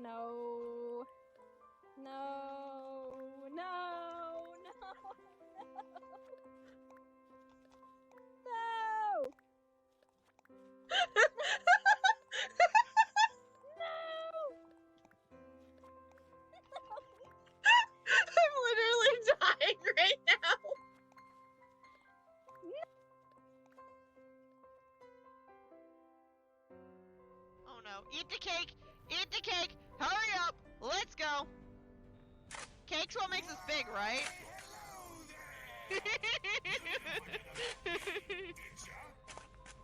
No. No. No. No. No. I'm literally dying right now. Oh no. Eat the cake! Eat the cake! Hurry up! Let's go! Cake's what makes us big, right?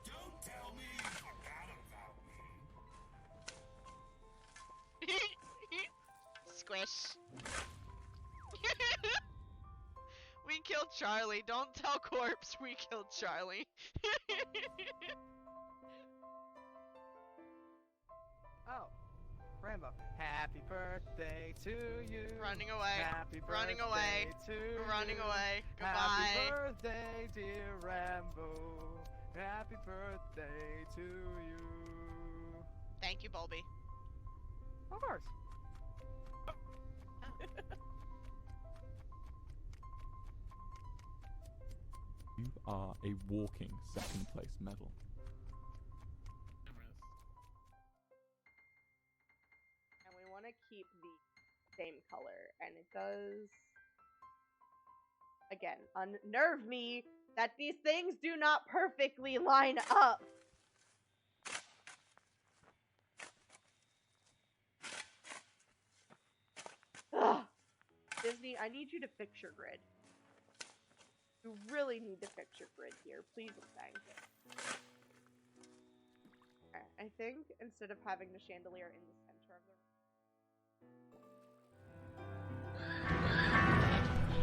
Don't tell me you forgot about me. Squish. We killed Charlie. Don't tell Corpse we killed Charlie. Oh, Rambo. Happy birthday to you. Running away. Happy birthday Running away. to Running you. away. Goodbye. Happy birthday, dear Rambo. Happy birthday to you. Thank you, Bulby. Of course. You are a walking second place medal. And we want to keep the same color, and it does again unnerve me that these things do not perfectly line up. Ugh. Disney, I need you to fix your grid. You really need to fix your grid here, please and thank you. Okay, I think instead of having the chandelier in the center of the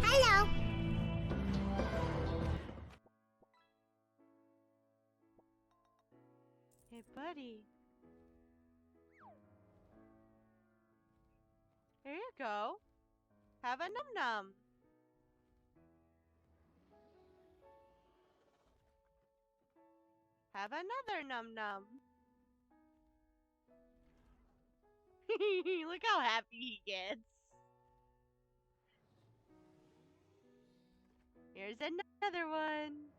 Hello. Hey, buddy. Here you go. Have a num-num. Have another num-num. Look how happy he gets. Here's another one.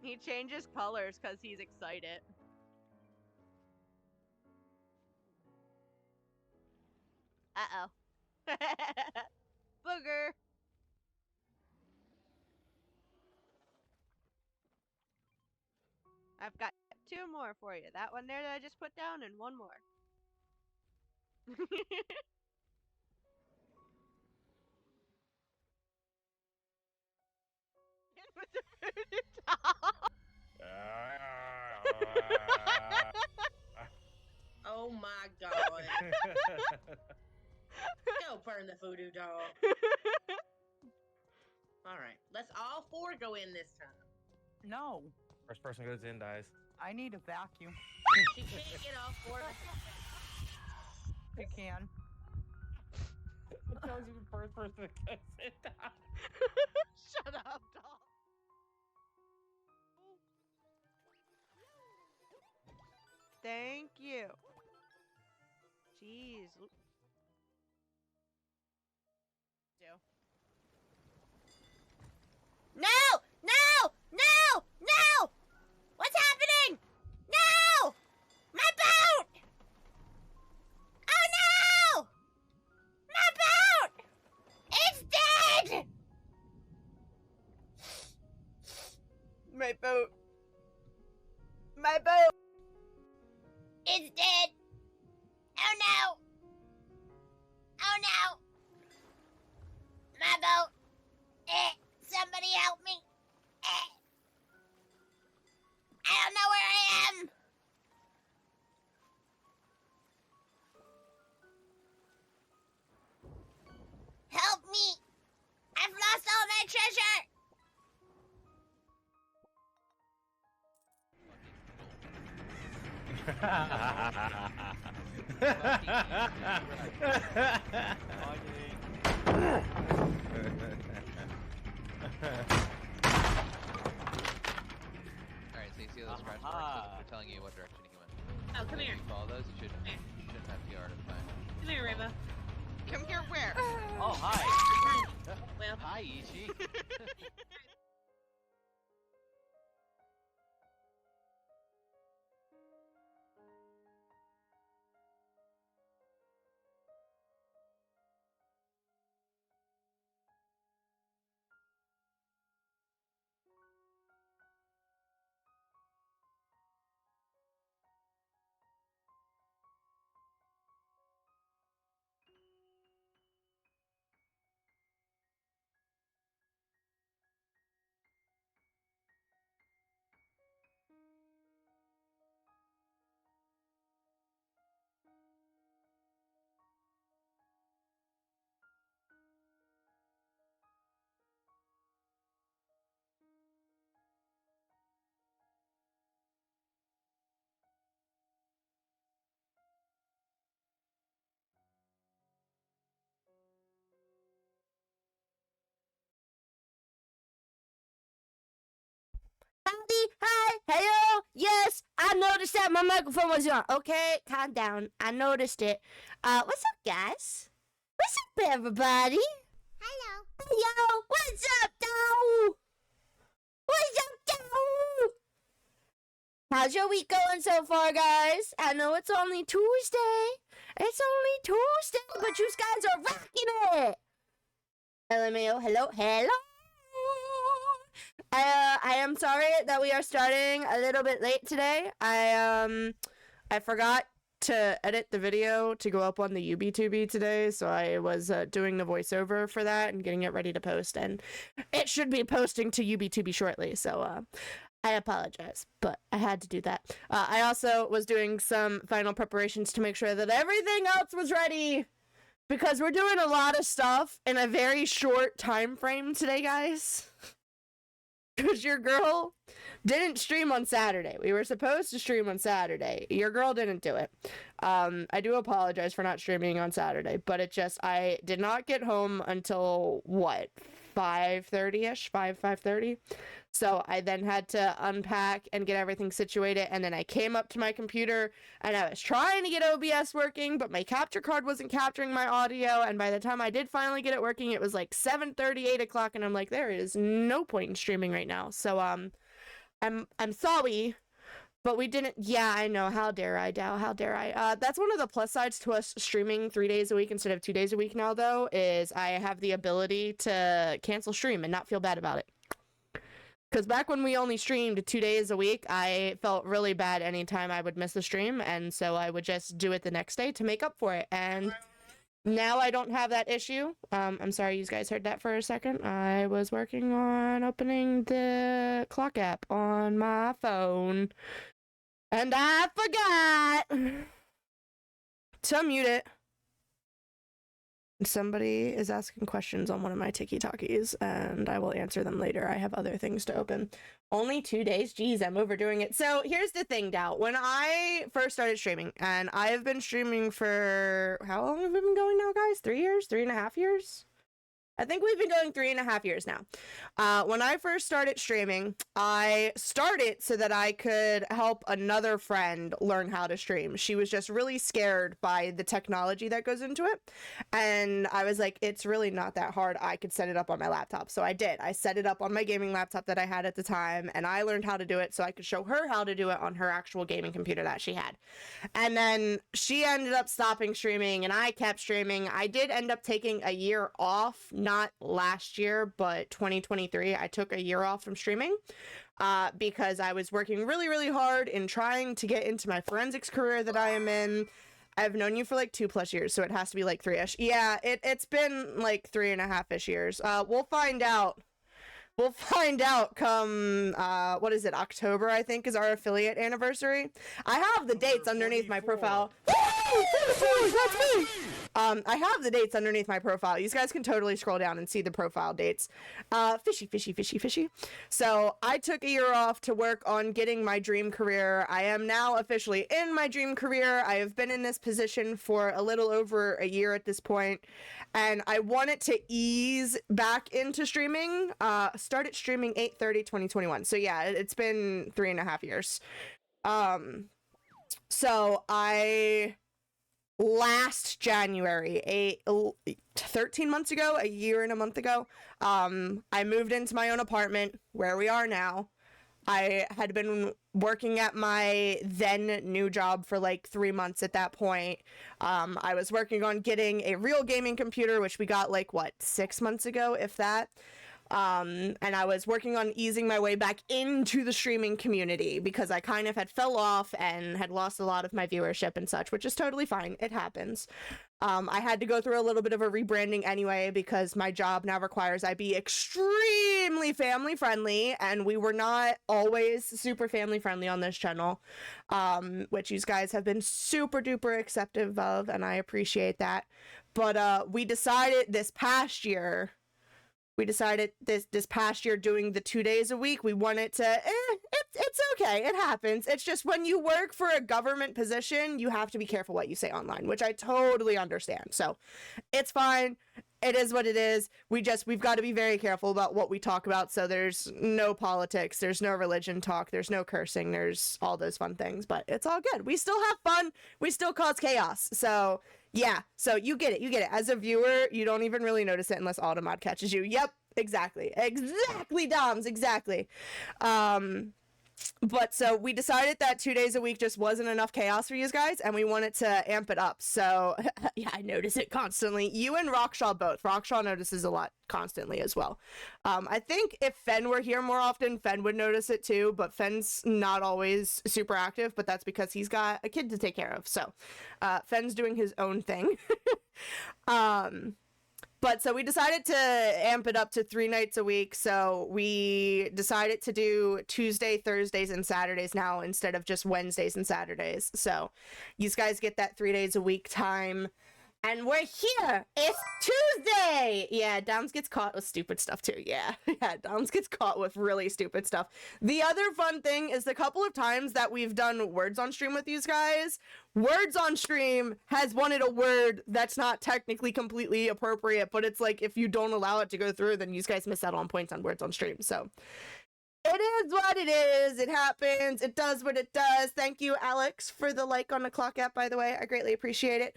He changes colors because he's excited. Uh-oh. Booger. I've got 2 more for you. That one there that I just put down and 1 more. With the voodoo doll. Oh my god. Go burn the voodoo doll. Alright, let's all 4 go in this time. No, First person goes in dies. I need a vacuum. She can't get all 4 of us. You can. It tells you the first person that goes in dies. Shut up, doll. Thank you. Jeez. No! No! No! No! What's happening? No! My boat! Oh no! My boat! It's dead! My boat. My boat. It's dead! Oh no! Oh no! My boat! Somebody help me! I don't know where I am! Help me! I've lost all my treasure! Alright, so you see those scratch marks? telling you what direction he went. Oh, come If here. you follow those, you Come here. shouldn't have PR to find. Come here, Rainbow. Come here, where? Oh, hi. Well. Hi, Ichi. Howdy, hi, hello, yes, I noticed that my microphone was on. Okay, calm down. I noticed it. What's up, guys? What's up, everybody? Hello. Hello. What's up, though? What's up, though? How's your week going so far, guys? I know it's only Tuesday. It's only Tuesday, but you guys are rocking it. LMAO, hello, hello. I am sorry that we are starting a little bit late today. I forgot to edit the video to go up on the UBTube today, so I was doing the voiceover for that and getting it ready to post, and it should be posting to UBTube shortly, so I apologize, but I had to do that. I also was doing some final preparations to make sure that everything else was ready, because we're doing a lot of stuff in a very short time frame today, guys. Because your girl didn't stream on Saturday. We were supposed to stream on Saturday. Your girl didn't do it. I do apologize for not streaming on Saturday, but I did not get home until, 5:30-ish? 5:30? So I then had to unpack and get everything situated, and then I came up to my computer, and I was trying to get OBS working, but my capture card wasn't capturing my audio, and by the time I did finally get it working, it was like 7:30, 8 o'clock, and I'm like, there is no point in streaming right now. So, I'm sorry, but we didn't, yeah, I know, how dare I, Dow, how dare I. That's one of the plus sides to us streaming 3 days a week instead of 2 days a week now, though, is I have the ability to cancel stream and not feel bad about it. Because back when we only streamed 2 days a week, I felt really bad anytime I would miss a stream, and so I would just do it the next day to make up for it, and now I don't have that issue. I'm sorry you guys heard that for a second. I was working on opening the clock app on my phone, and I forgot to mute it. Somebody is asking questions on one of my tiki-talkies, and I will answer them later. I have other things to open. Only 2 days? Geez, I'm overdoing it. So here's the thing, Dow. When I first started streaming, and I have been streaming for, how long have we been going now, guys? 3 years? 3.5 years? I think we've been going 3.5 years now. When I first started streaming, I started so that I could help another friend learn how to stream. She was just really scared by the technology that goes into it. And I was like, it's really not that hard. I could set it up on my laptop. So I did. I set it up on my gaming laptop that I had at the time, and I learned how to do it so I could show her how to do it on her actual gaming computer that she had. And then she ended up stopping streaming, and I kept streaming. I did end up taking a year off, not last year, but 2023. I took a year off from streaming because I was working really, really hard in trying to get into my forensics career that I am in. I've known you for like 2+ years, so it has to be like 3-ish. Yeah, it's been like 3.5-ish years. We'll find out. We'll find out come, what is it, October, I think, is our affiliate anniversary. I have the dates underneath my profile. That's me! I have the dates underneath my profile. You guys can totally scroll down and see the profile dates. Fishy, fishy, fishy, fishy. So I took a year off to work on getting my dream career. I am now officially in my dream career. I have been in this position for a little over a year at this point, and I wanted to ease back into streaming. Started streaming 8/30/2021. So yeah, it's been 3.5 years. So I last January, 13 months ago, a year and a month ago, I moved into my own apartment where we are now. I had been working at my then new job for like 3 months at that point. I was working on getting a real gaming computer, which we got like, what, 6 months ago, if that. And I was working on easing my way back into the streaming community because I kind of had fell off and had lost a lot of my viewership and such, which is totally fine. It happens. I had to go through a little bit of a rebranding anyway because my job now requires I be extremely family friendly, and we were not always super family friendly on this channel, which you guys have been super duper acceptive of, and I appreciate that. But we decided this past year doing the 2 days a week, we wanted to, it's okay, it happens. It's just when you work for a government position, you have to be careful what you say online, which I totally understand. So it's fine. It is what it is. We've got to be very careful about what we talk about. So there's no politics, there's no religion talk, there's no cursing, there's all those fun things, but it's all good. We still have fun. We still cause chaos. So yeah, so you get it. As a viewer, you don't even really notice it unless Automod catches you. Yep, exactly, Doms, exactly. But so we decided that 2 days a week just wasn't enough chaos for you guys, and we wanted to amp it up. So yeah, I notice it constantly. You and Rockshaw both. Rockshaw notices a lot constantly as well. I think if Fen were here more often, Fen would notice it too, but Fen's not always super active, but that's because he's got a kid to take care of. So Fen's doing his own thing. But so we decided to amp it up to 3 nights a week. So we decided to do Tuesday, Thursdays, and Saturdays now instead of just Wednesdays and Saturdays. So you guys get that 3 days a week time. And we're here! It's Tuesday! Yeah, Doms gets caught with stupid stuff too. Yeah, Doms gets caught with really stupid stuff. The other fun thing is the couple of times that we've done words on stream with these guys, words on stream has wanted a word that's not technically completely appropriate, but it's like if you don't allow it to go through, then you guys miss out on points on words on stream. So it is what it is. It happens. It does what it does. Thank you, Alex, for the like on the clock app, by the way. I greatly appreciate it.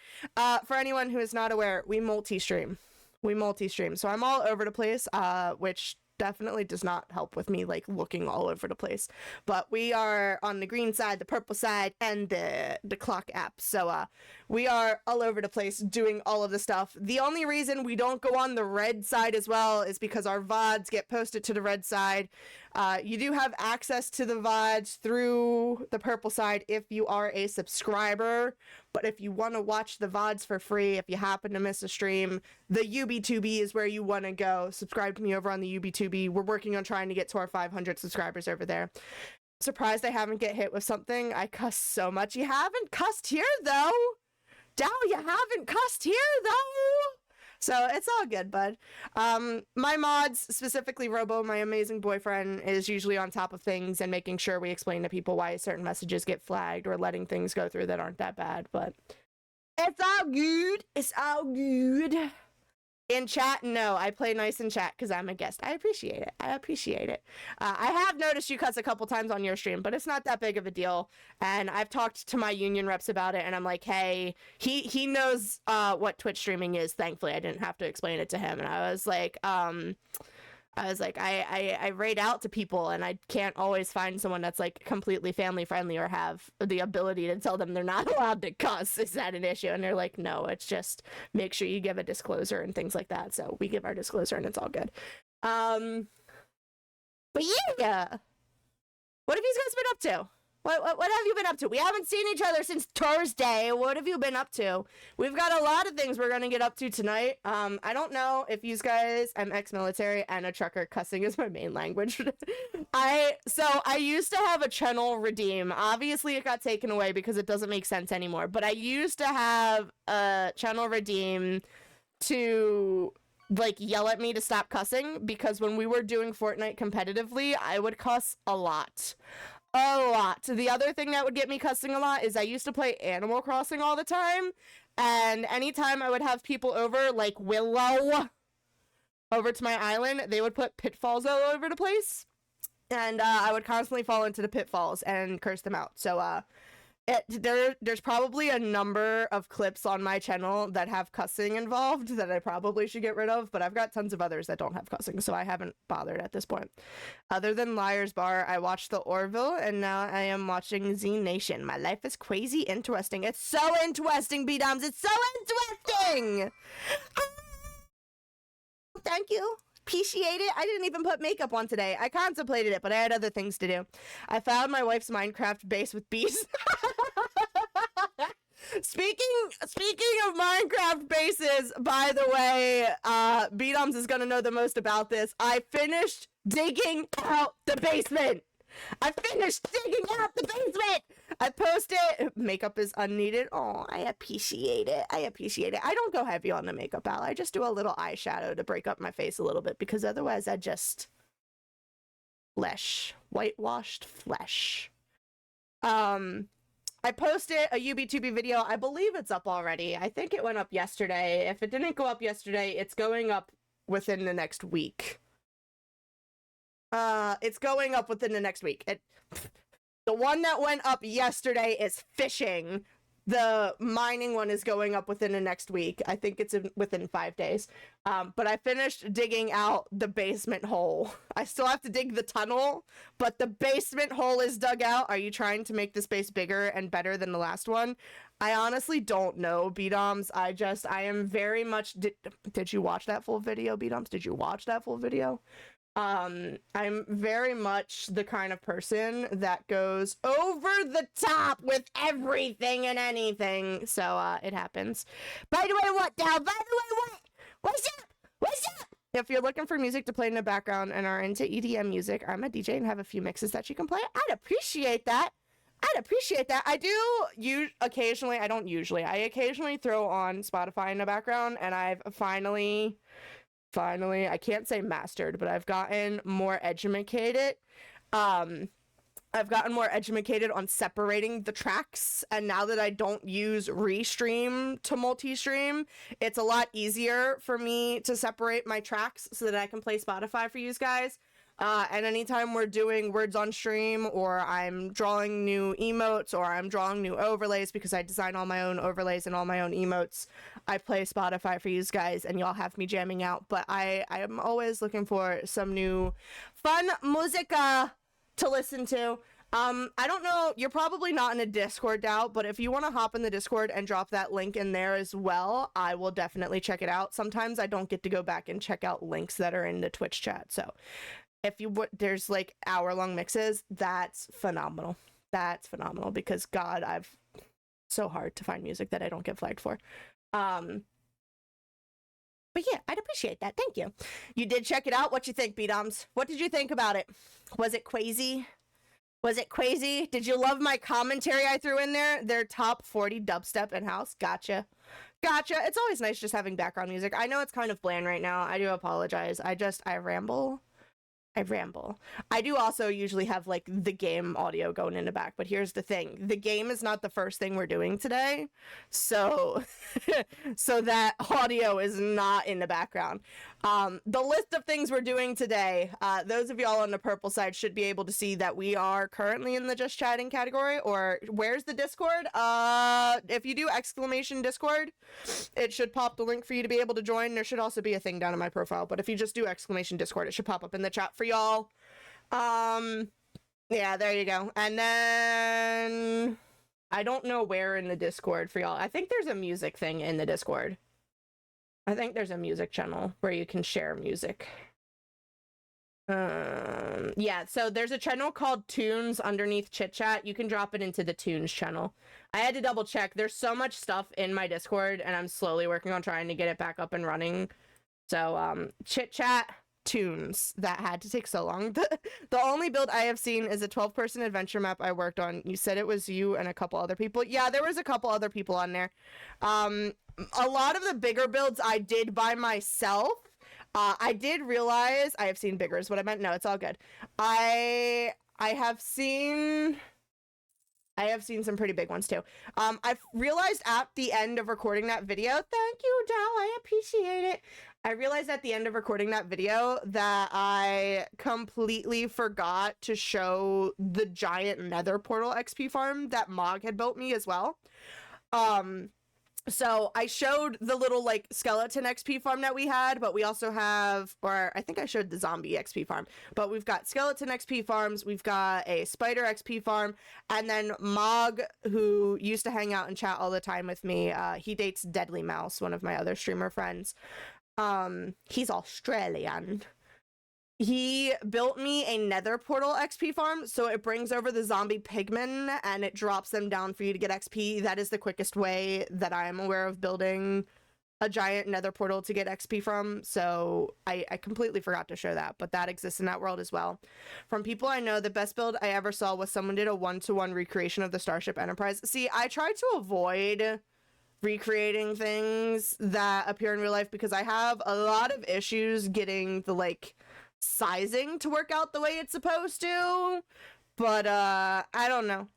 For anyone who is not aware, we multi-stream. So I'm all over the place, which definitely does not help with me like looking all over the place. But we are on the green side, the purple side, and the clock app. So we are all over the place doing all of the stuff. The only reason we don't go on the red side as well is because our VODs get posted to the red side. You do have access to the VODs through the purple side if you are a subscriber, but if you want to watch the VODs for free, if you happen to miss a stream, the UB2B is where you want to go. Subscribe to me over on the UB2B. We're working on trying to get to our 500 subscribers over there. Surprised I haven't get hit with something. I cuss so much. You haven't cussed here, though. Dow, you haven't cussed here, though. So it's all good, bud. My mods, specifically Robo, my amazing boyfriend, is usually on top of things and making sure we explain to people why certain messages get flagged or letting things go through that aren't that bad, but it's all good. It's all good. In chat, no, I play nice in chat because I'm a guest. I appreciate it. I have noticed you cuss a couple times on your stream, but it's not that big of a deal. And I've talked to my union reps about it, and I'm like, hey, he knows what Twitch streaming is. Thankfully, I didn't have to explain it to him. And I was like, I raid out to people, and I can't always find someone that's like completely family friendly or have the ability to tell them they're not allowed to cuss. Is that an issue? And they're like, no, it's just make sure you give a disclosure and things like that. So we give our disclosure and it's all good. But yeah, what have you guys been up to? What have you been up to? We haven't seen each other since Thursday. What have you been up to? We've got a lot of things we're gonna get up to tonight. I don't know if you guys, I'm ex-military and a trucker. Cussing is my main language. I used to have a channel redeem. Obviously it got taken away because it doesn't make sense anymore. But I used to have a channel redeem to like yell at me to stop cussing, because when we were doing Fortnite competitively, I would cuss a lot. A lot. The other thing that would get me cussing a lot is I used to play Animal Crossing all the time, and anytime I would have people over, like Willow, over to my island, they would put pitfalls all over the place. and I would constantly fall into the pitfalls and curse them out. So there's probably a number of clips on my channel that have cussing involved that I probably should get rid of, but I've got tons of others that don't have cussing, so I haven't bothered at this point. Other than Liar's Bar, I watched The Orville, and now I am watching Z Nation. My life is crazy interesting. It's so interesting, B-Doms. It's so interesting! Thank you. Appreciate it. I didn't even put makeup on today. I contemplated it, but I had other things to do. I found my wife's Minecraft base with bees. Speaking of Minecraft bases, by the way, B-Doms is gonna know the most about this. I finished digging out the basement. I finished digging out the basement. I posted makeup is unneeded. Oh, I appreciate it. I appreciate it. I don't go heavy on the makeup, Al. I just do a little eyeshadow to break up my face a little bit because otherwise I just flesh, whitewashed flesh. I posted a UB2B video. I believe it's up already. I think it went up yesterday. If it didn't go up yesterday, it's going up within the next week. It's going up within the next week. The one that went up yesterday is fishing. The mining one is going up within the next week. I think it's within 5 days. But I finished digging out the basement hole. I still have to dig the tunnel, but the basement hole is dug out. Are you trying to make the space bigger and better than the last one? I honestly don't know, B-Doms. I am very much... Did you watch that full video, B-Doms? Did you watch that full video? I'm very much the kind of person that goes over the top with everything and anything. So, it happens. By the way, what now? By the way, what? What's up? What's up? If you're looking for music to play in the background and are into EDM music, I'm a DJ and have a few mixes that you can play. I'd appreciate that. I do occasionally, I don't usually, I occasionally throw on Spotify in the background, and I've finally, I can't say mastered, but I've gotten more educated. I've gotten more educated on separating the tracks, and now that I don't use Restream to multi-stream, it's a lot easier for me to separate my tracks so that I can play Spotify for you guys. And anytime we're doing words on stream, or I'm drawing new emotes, or I'm drawing new overlays, because I design all my own overlays and all my own emotes, I play Spotify for you guys, and y'all have me jamming out. But I am always looking for some new fun musica to listen to. I don't know, you're probably not in a Discord, Doubt, but if you want to hop in the Discord and drop that link in there as well, I will definitely check it out. Sometimes I don't get to go back and check out links that are in the Twitch chat, so if you there's like hour-long mixes, that's phenomenal. That's phenomenal, because God, I've so hard to find music that I don't get flagged for. But yeah, I'd appreciate that. Thank you. You did check it out. What you think, B-Doms? What did you think about it? Was it crazy? Was it crazy? Did you love my commentary I threw in there? Their top 40 dubstep in-house. Gotcha. It's always nice just having background music. I know it's kind of bland right now. I do apologize. I ramble. I do also usually have like the game audio going in the back, but here's the thing. The game is not the first thing we're doing today. So, so that audio is not in the background. The list of things we're doing today, those of y'all on the purple side should be able to see that we are currently in the just chatting category, or where's the Discord? If you do exclamation Discord, it should pop the link for you to be able to join. There should also be a thing down in my profile, but if you just do exclamation Discord, it should pop up in the chat for y'all. Yeah, there you go. And then I don't know where in the Discord for y'all. I think there's a music thing in the Discord. I think there's a music channel where you can share music. Yeah, so there's a channel called Tunes underneath Chit Chat. You can drop it into the Tunes channel. I had to double check. There's so much stuff in my Discord, and I'm slowly working on trying to get it back up and running. So, Chit Chat, Tunes. That had to take so long. The only build I have seen is a 12-person adventure map I worked on. You said it was you and a couple other people. Yeah, there was a couple other people on there. A lot of the bigger builds I did by myself. I did realize I have seen bigger is what I meant. No, it's all good. I have seen some pretty big ones too. I've realized at the end of recording that video, thank you, Dal, I appreciate it. I realized at the end of recording that video that I completely forgot to show the giant nether portal XP farm that Mog had built me as well. So I showed the little like skeleton XP farm that we had, but we also have, or I think I showed the zombie XP farm, but we've got skeleton XP farms, we've got a spider XP farm, and then Mog, who used to hang out and chat all the time with me, he dates Deadly Mouse, one of my other streamer friends. He's Australian. He built me a nether portal XP farm, so it brings over the zombie pigmen and it drops them down for you to get XP. That is the quickest way that I am aware of building a giant nether portal to get XP from, so I completely forgot to show that, but that exists in that world as well. From people I know, the best build I ever saw was someone did a 1-to-1 recreation of the Starship Enterprise. See, I try to avoid recreating things that appear in real life because I have a lot of issues getting the like sizing to work out the way it's supposed to, but I don't know.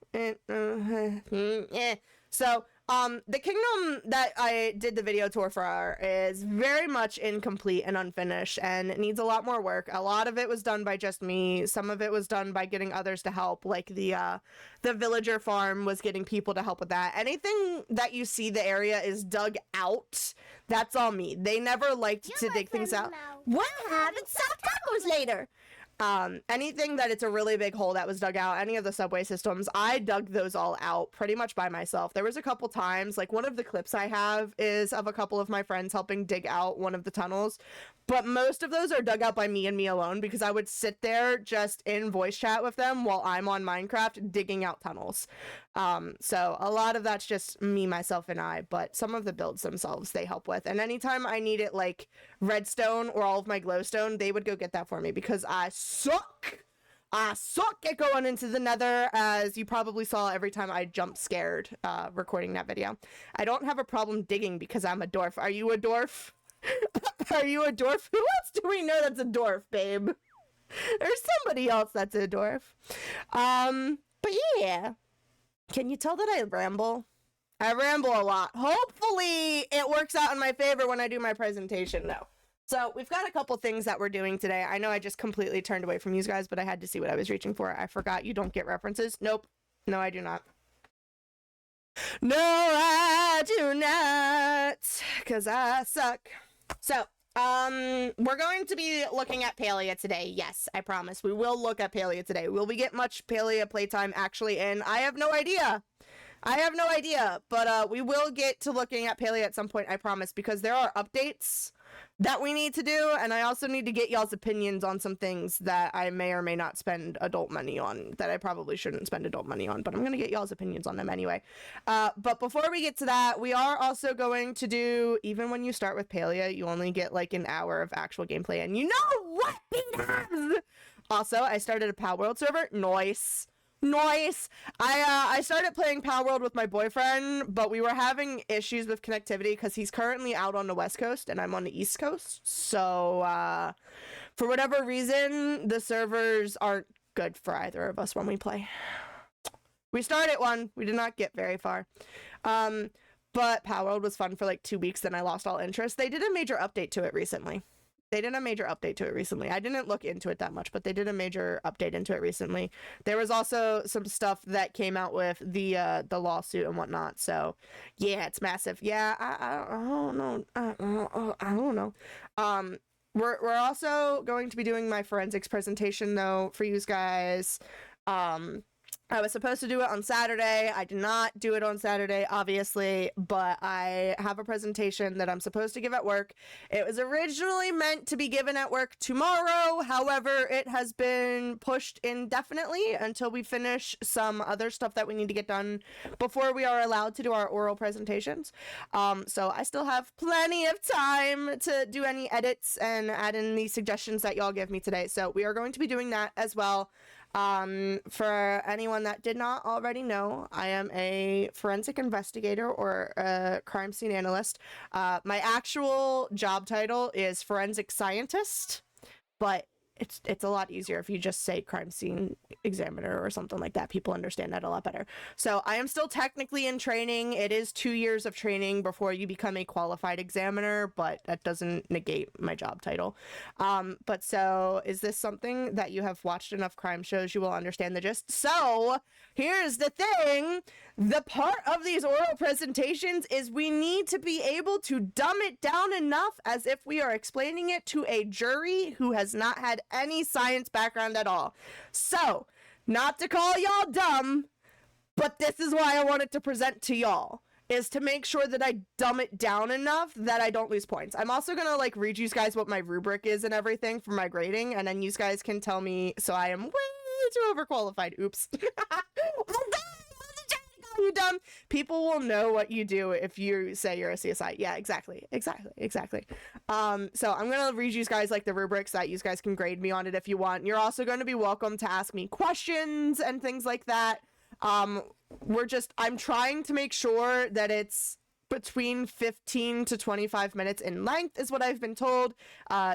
So the kingdom that I did the video tour for is very much incomplete and unfinished and it needs a lot more work. A lot of it was done by just me. Some of it was done by getting others to help, like the villager farm was getting people to help with that. Anything that you see the area is dug out, that's all me. They never liked to dig things out. What happened? Soft tacos later. Anything that it's a really big hole that was dug out, any of the subway systems, I dug those all out pretty much by myself. There was a couple times, like one of the clips I have is of a couple of my friends helping dig out one of the tunnels, but most of those are dug out by me and me alone because I would sit there just in voice chat with them while I'm on Minecraft digging out tunnels. So a lot of that's just me, myself, and I, but some of the builds themselves they help with. And anytime I needed like redstone or all of my glowstone, they would go get that for me because I suck at going into the nether, as you probably saw every time I jump scared recording that video. I don't have a problem digging because I'm a dwarf. Are you a dwarf? Are you a dwarf? Who else do we know that's a dwarf, babe? There's somebody else that's a dwarf. But yeah. Can you tell that I ramble? I ramble a lot. Hopefully it works out in my favor when I do my presentation, though. So we've got a couple things that we're doing today. I know I just completely turned away from you guys, but I had to see what I was reaching for. I forgot you don't get references. Nope. No, I do not. No, I do not. Because I suck. So, we're going to be looking at Palia today. Yes, I promise. We will look at Palia today. Will we get much Palia playtime actually in? I have no idea. But we will get to looking at Palia at some point, I promise, because there are updates that we need to do, and I also need to get y'all's opinions on some things that I may or may not spend adult money on, that I probably shouldn't spend adult money on, but I'm gonna get y'all's opinions on them anyway. But before we get to that, we are also going to do, even when you start with Palia, you only get like an hour of actual gameplay, and you know what we have! Also, I started a Pal World server. Nice. I started playing Pal World with my boyfriend, but we were having issues with connectivity because he's currently out on the West Coast and I'm on the East Coast. So, for whatever reason, the servers aren't good for either of us when we play. We started one. We did not get very far. But Pal World was fun for like 2 weeks, then I lost all interest. They did a major update to it recently. I didn't look into it that much, but they did a major update into it recently. There was also some stuff that came out with the lawsuit and whatnot. So, yeah, it's massive. Yeah, I don't know. We're also going to be doing my forensics presentation though for you guys. I was supposed to do it on Saturday. I did not do it on Saturday, obviously, but I have a presentation that I'm supposed to give at work. It was originally meant to be given at work tomorrow. However, it has been pushed indefinitely until we finish some other stuff that we need to get done before we are allowed to do our oral presentations. So I still have plenty of time to do any edits and add in the suggestions that y'all give me today. So we are going to be doing that as well. For anyone that did not already know, I am a forensic investigator or a crime scene analyst. My actual job title is forensic scientist, but it's a lot easier if you just say crime scene examiner or something like that. People understand that a lot better. So I am still technically in training. It is 2 years of training before you become a qualified examiner, but that doesn't negate my job title. But so is this something that you have watched enough crime shows you will understand the gist? So here's the thing. The part of these oral presentations is we need to be able to dumb it down enough as if we are explaining it to a jury who has not had any science background at all. So, not to call y'all dumb, but this is why I wanted to present to y'all, is to make sure that I dumb it down enough that I don't lose points. I'm also gonna like read you guys what my rubric is and everything for my grading, and then you guys can tell me, so I am way too overqualified. Oops. You dumb. People will know what you do if you say you're a CSI. Yeah, exactly. So I'm gonna read you guys like the rubrics that you guys can grade me on it if you want. You're also going to be welcome to ask me questions and things like that. I'm trying to make sure that it's between 15 to 25 minutes in length is what I've been told.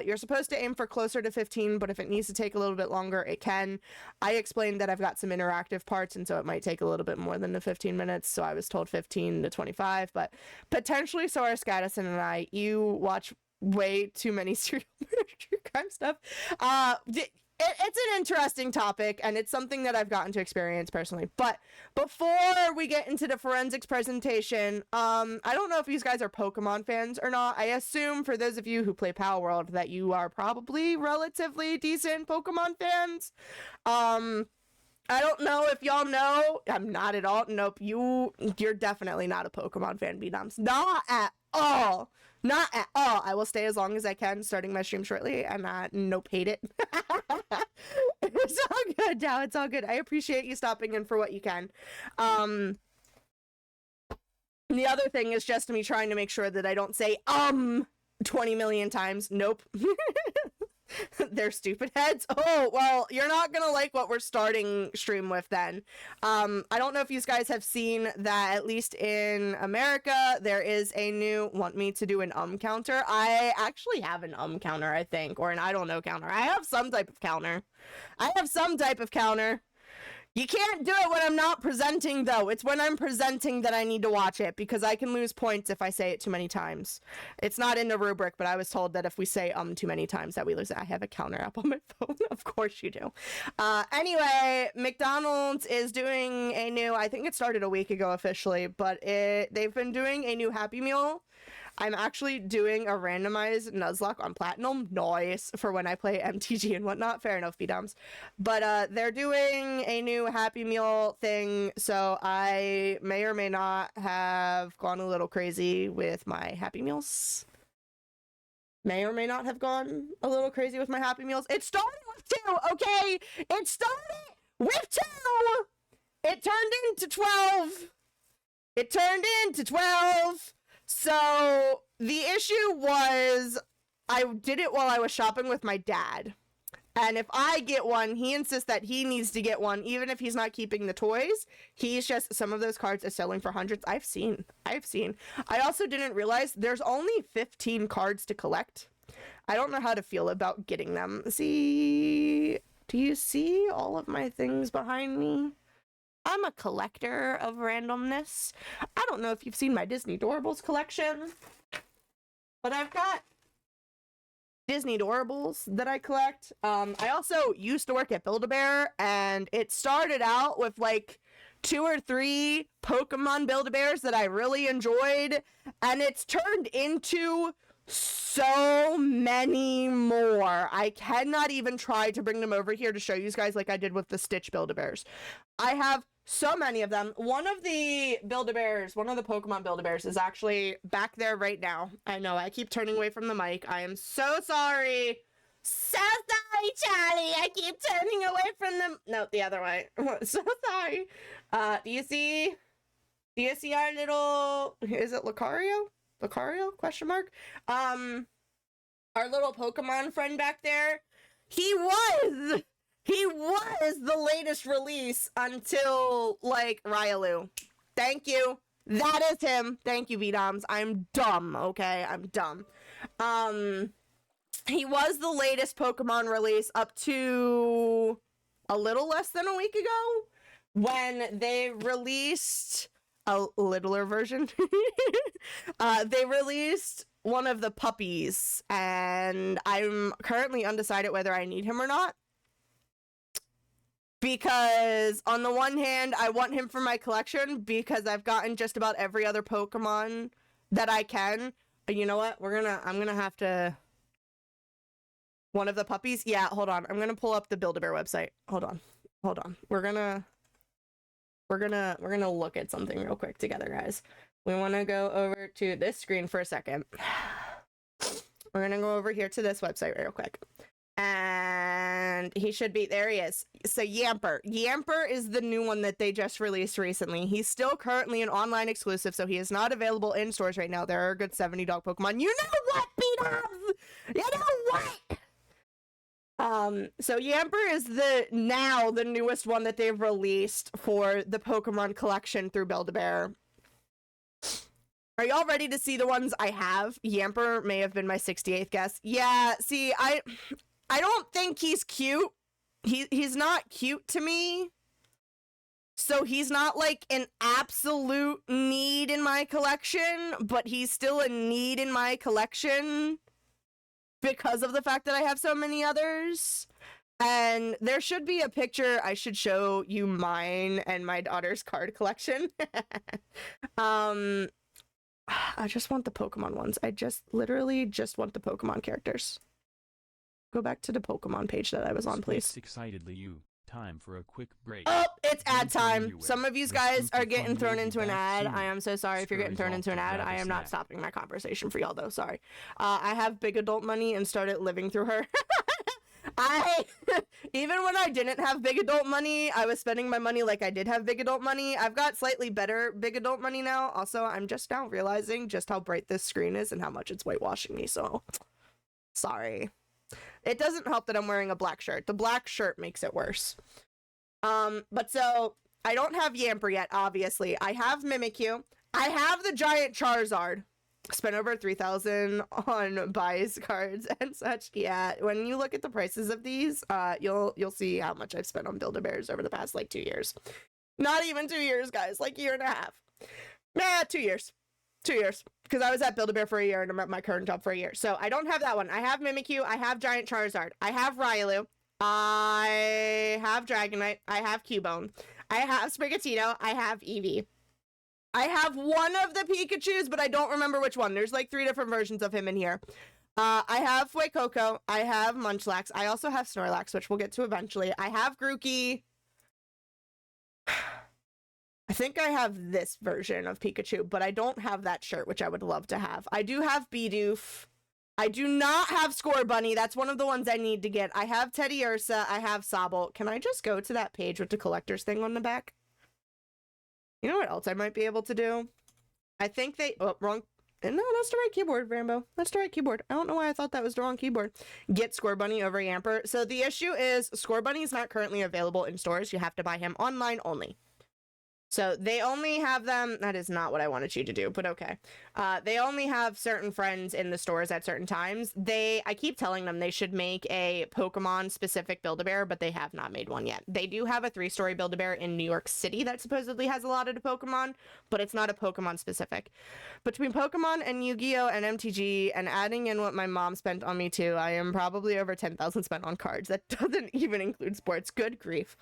You're supposed to aim for closer to 15, but if it needs to take a little bit longer, it can. I explained that I've got some interactive parts, and so it might take a little bit more than the 15 minutes, so I was told 15 to 25, but potentially so are Scadison and I. You watch way too many serial murder true crime stuff. It's an interesting topic, and it's something that I've gotten to experience personally. But before we get into the forensics presentation, I don't know if you guys are Pokemon fans or not. I assume for those of you who play Pal World that you are probably relatively decent Pokemon fans. I don't know if y'all know. I'm not at all. Nope. You're definitely not a Pokemon fan, B-Doms. Not at all. Not at all. I will stay as long as I can, starting my stream shortly, and nope, hate it. It's all good now. It's all good. I appreciate you stopping in for what you can. The other thing is just me trying to make sure that I don't say 20 million times. Nope. They're stupid heads. Oh, well, you're not gonna like what we're starting stream with then. I don't know if you guys have seen that, at least in America, there is a new want me to do an counter. I actually have an counter, I think, or an I don't know counter. I have some type of counter. You can't do it when I'm not presenting, though. It's when I'm presenting that I need to watch it, because I can lose points if I say it too many times. It's not in the rubric, but I was told that if we say too many times that we lose it. I have a counter app on my phone. Of course you do. Anyway, McDonald's is doing a new, I think it started a week ago officially, but they've been doing a new Happy Meal. I'm actually doing a randomized Nuzlocke on Platinum. Nice. For when I play MTG and whatnot. Fair enough, B-Doms. But they're doing a new Happy Meal thing, so I may or may not have gone a little crazy with my Happy Meals. May or may not have gone a little crazy with my Happy Meals. It started with 2, okay? It started with 2! It turned into 12! So, the issue was, I did it while I was shopping with my dad. And if I get one, he insists that he needs to get one, even if he's not keeping the toys. He's just, some of those cards are selling for hundreds. I've seen. I also didn't realize there's only 15 cards to collect. I don't know how to feel about getting them. See, do you see all of my things behind me? I'm a collector of randomness. I don't know if you've seen my Disney Doorables collection, but I've got Disney Doorables that I collect. I also used to work at Build-A-Bear, and it started out with like 2 or 3 Pokemon Build-A-Bears that I really enjoyed, and it's turned into so many more. I cannot even try to bring them over here to show you guys like I did with the Stitch Build-A-Bears. I have so many of them. One of the Build-A-Bears, one of the Pokemon Build-A-Bears is actually back there right now. I know, I keep turning away from the mic. I am so sorry. So sorry, Charlie. I keep turning away from the... No, the other way. So sorry. Do you see our little... Is it Lucario? Lucario? Question mark? Our little Pokemon friend back there. He was the latest release until, like, Ryalu. Thank you. That is him. Thank you, V-Doms. I'm dumb, okay? I'm dumb. He was the latest Pokemon release up to a little less than a week ago when they released a littler version. They released one of the puppies, and I'm currently undecided whether I need him or not. Because on the one hand, I want him for my collection because I've gotten just about every other Pokemon that I can. But you know what? I'm gonna have to... One of the puppies? Yeah, hold on. I'm gonna pull up the Build-A-Bear website. Hold on. We're gonna look at something real quick together, guys. We want to go over to this screen for a second. We're gonna go over here to this website real quick. And he should be, there he is. So Yamper is the new one that they just released recently. He's still currently an online exclusive, so he is not available in stores right now. There are a good 70 dog Pokemon. You know what, B-Dubs? You know what? So Yamper is the newest one that they've released for the Pokemon collection through Build-A-Bear. Are y'all ready to see the ones I have? Yamper may have been my 68th guess. Yeah, see, I don't think he's cute. He's not cute to me. So he's not like an absolute need in my collection, but he's still a need in my collection because of the fact that I have so many others. And there should be a picture. I should show you mine and my daughter's card collection. I just want the Pokemon ones. I literally just want the Pokemon characters. Go back to the Pokemon page that I was on, please. Excitedly you. Time for a quick break. Oh, it's ad time. Some of you guys are getting thrown into an ad. I am so sorry if you're getting thrown into an ad. I am not stopping my conversation for y'all, though. Sorry. I have big adult money and started living through her. Even when I didn't have big adult money, I was spending my money like I did have big adult money. I've got slightly better big adult money now. Also, I'm just now realizing just how bright this screen is and how much it's whitewashing me, so sorry. It doesn't help that I'm wearing a black shirt. The black shirt makes it worse. But so, I don't have Yamper yet, obviously. I have Mimikyu. I have the giant Charizard. Spent over 3,000 on buys cards and such. Yeah, when you look at the prices of these, you'll see how much I've spent on Build-A-Bears over the past, 2 years. Not even 2 years, guys. 1.5 years. 2 years. 2 years. Because I was at Build-A-Bear for a year and I'm at my current job for a year. So I don't have that one. I have Mimikyu. I have Giant Charizard. I have Railu. I have Dragonite. I have Cubone. I have Sprigatito. I have Eevee. I have one of the Pikachus, but I don't remember which one. There's 3 different versions of him in here. I have Fuecoco. I have Munchlax. I also have Snorlax, which we'll get to eventually. I have Grookey. I think I have this version of Pikachu, but I don't have that shirt, which I would love to have. I do have Bidoof. I do not have Scorbunny. That's one of the ones I need to get. I have Teddiursa. I have Sobble. Can I just go to that page with the collector's thing on the back? You know what else I might be able to do? I think they... Oh, wrong. No, that's the right keyboard, Rambo. That's the right keyboard. I don't know why I thought that was the wrong keyboard. Get Scorbunny over Yamper. So the issue is Scorbunny is not currently available in stores. You have to buy him online only. So they only have them... That is not what I wanted you to do, but okay. They only have certain friends in the stores at certain times. I keep telling them they should make a Pokemon-specific Build-A-Bear, but they have not made one yet. They do have a 3-story Build-A-Bear in New York City that supposedly has a lot of the Pokemon, but it's not a Pokemon-specific. Between Pokemon and Yu-Gi-Oh! And MTG, and adding in what my mom spent on me too, I am probably over 10,000 spent on cards. That doesn't even include sports. Good grief.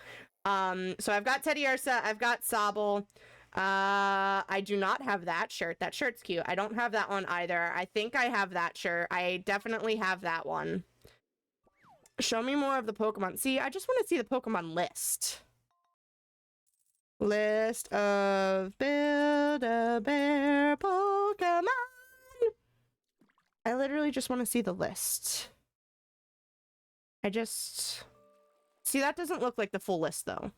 So I've got Teddiursa, I've got Sobble. I do not have that shirt. That shirt's cute. I don't have that one either. I think I have that shirt. I definitely have that one. Show me more of the Pokemon. See, I just want to see the Pokemon list. List of Build-A-Bear Pokemon. I literally just want to see the list. See, that doesn't look like the full list, though.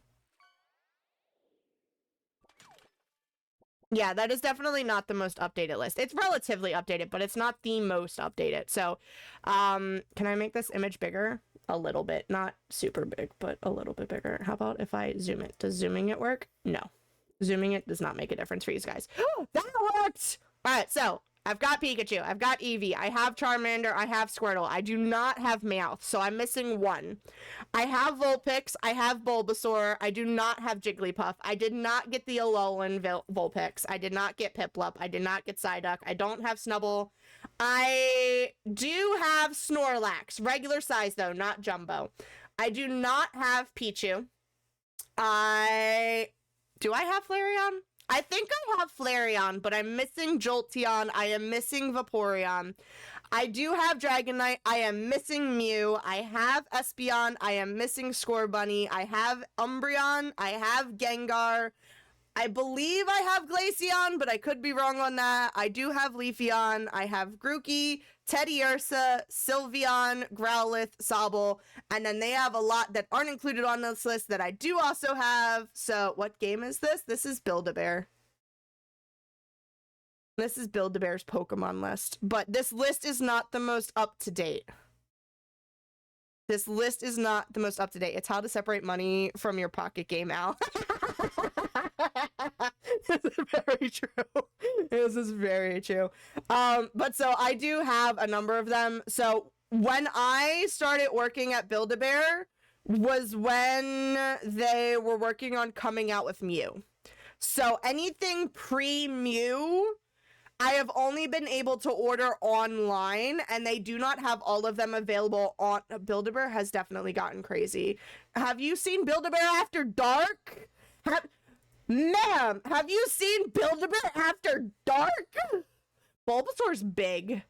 Yeah, that is definitely not the most updated list. It's relatively updated, but it's not the most updated. So, can I make this image bigger? A little bit. Not super big, but a little bit bigger. How about if I zoom it? Does zooming it work? No. Zooming it does not make a difference for you guys. That worked! Alright, so, I've got Pikachu. I've got Eevee. I have Charmander. I have Squirtle. I do not have Meowth, so I'm missing one. I have Vulpix. I have Bulbasaur. I do not have Jigglypuff. I did not get the Alolan Vulpix. I did not get Piplup. I did not get Psyduck. I don't have Snubbull. I do have Snorlax. Regular size, though, not Jumbo. I do not have Pichu. Do I have Flareon? I think I have Flareon, but I'm missing Jolteon. I am missing Vaporeon. I do have Dragonite. I am missing Mew. I have Espeon. I am missing Scorbunny. I have Umbreon. I have Gengar. I believe I have Glaceon, but I could be wrong on that. I do have Leafeon. I have Grookey, Teddiursa, Sylveon, Growlithe, Sobble, and then they have a lot that aren't included on this list that I do also have. So what game is this? This is Build-A-Bear. This is Build-A-Bear's Pokemon list, but this list is not the most up-to-date. This list is not the most up-to-date. It's how to separate money from your pocket game, Al. This is very true. This is very true. But so I do have a number of them. So when I started working at Build-A-Bear was when they were working on coming out with Mew. So anything pre-Mew, I have only been able to order online, and they do not have all of them available on... Build-A-Bear has definitely gotten crazy. Have you seen Build-A-Bear After Dark? Ma'am, have you seen Build-A-Bear After Dark? Bulbasaur's big.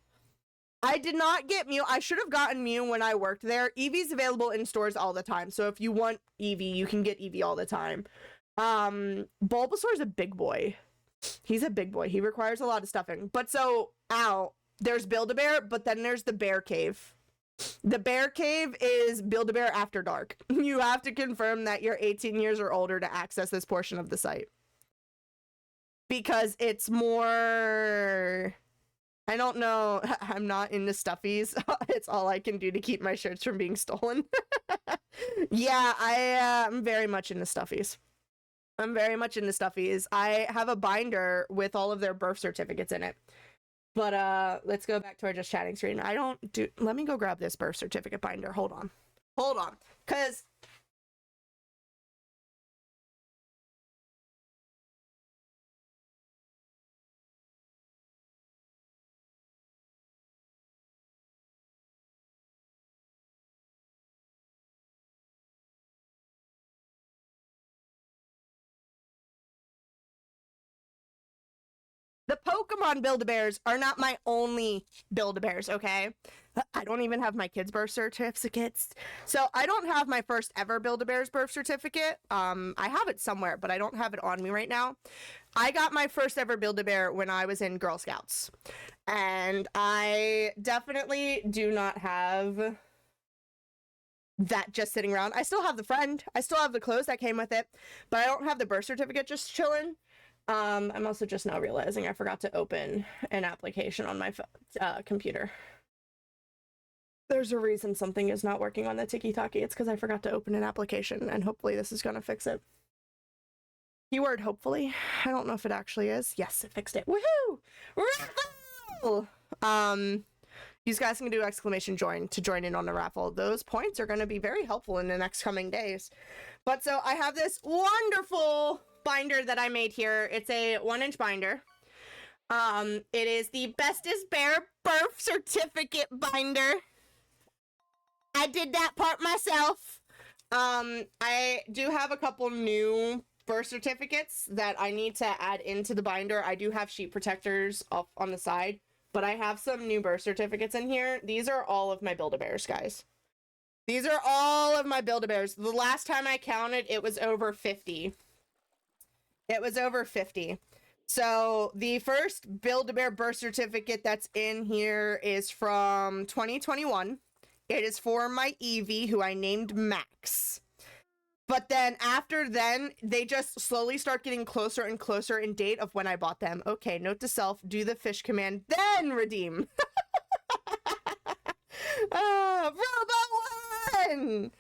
I did not get Mew. I should have gotten Mew when I worked there. Eevee's available in stores all the time, so if you want Eevee, you can get Eevee all the time. Bulbasaur's a big boy. He's a big boy. He requires a lot of stuffing. But so, Al, there's Build-A-Bear, but then there's the Bear Cave. The Bear Cave is Build-A-Bear After Dark. You have to confirm that you're 18 years or older to access this portion of the site. Because it's more... I don't know. I'm not into stuffies. It's all I can do to keep my shirts from being stolen. Yeah, I'm very much into stuffies. I'm very much into stuffies. I have a binder with all of their birth certificates in it. But let's go back to our just chatting screen. Let me go grab this birth certificate binder. Hold on. Because the Pokemon Build-A-Bears are not my only Build-A-Bears, okay? I don't even have my kids' birth certificates. So I don't have my first ever Build-A-Bears birth certificate. I have it somewhere, but I don't have it on me right now. I got my first ever Build-A-Bear when I was in Girl Scouts. And I definitely do not have that just sitting around. I still have the friend. I still have the clothes that came with it. But I don't have the birth certificate just chilling. I'm also just now realizing I forgot to open an application on my computer. There's a reason something is not working on the Tiki-Taki. It's because I forgot to open an application, and hopefully this is going to fix it. Keyword hopefully. I don't know if it actually is. Yes, it fixed it. Woohoo! Raffle! You guys can do exclamation join to join in on the raffle. Those points are going to be very helpful in the next coming days. But so I have this wonderful binder that I made here. It's a 1-inch binder. It is the Bestest Bear birth certificate binder. I did that part myself. I do have a couple new birth certificates that I need to add into the binder. I do have sheet protectors off on the side, but I have some new birth certificates in here. These are all of my Build-A-Bears, guys. These are all of my Build-A-Bears. The last time I counted, it was over 50. It was over 50. So the first Build-A-Bear birth certificate that's in here is from 2021. It is for my Eevee, who I named Max. But then after then, they just slowly start getting closer and closer in date of when I bought them. Okay, note to self, do the fish command, then redeem. Robo 1!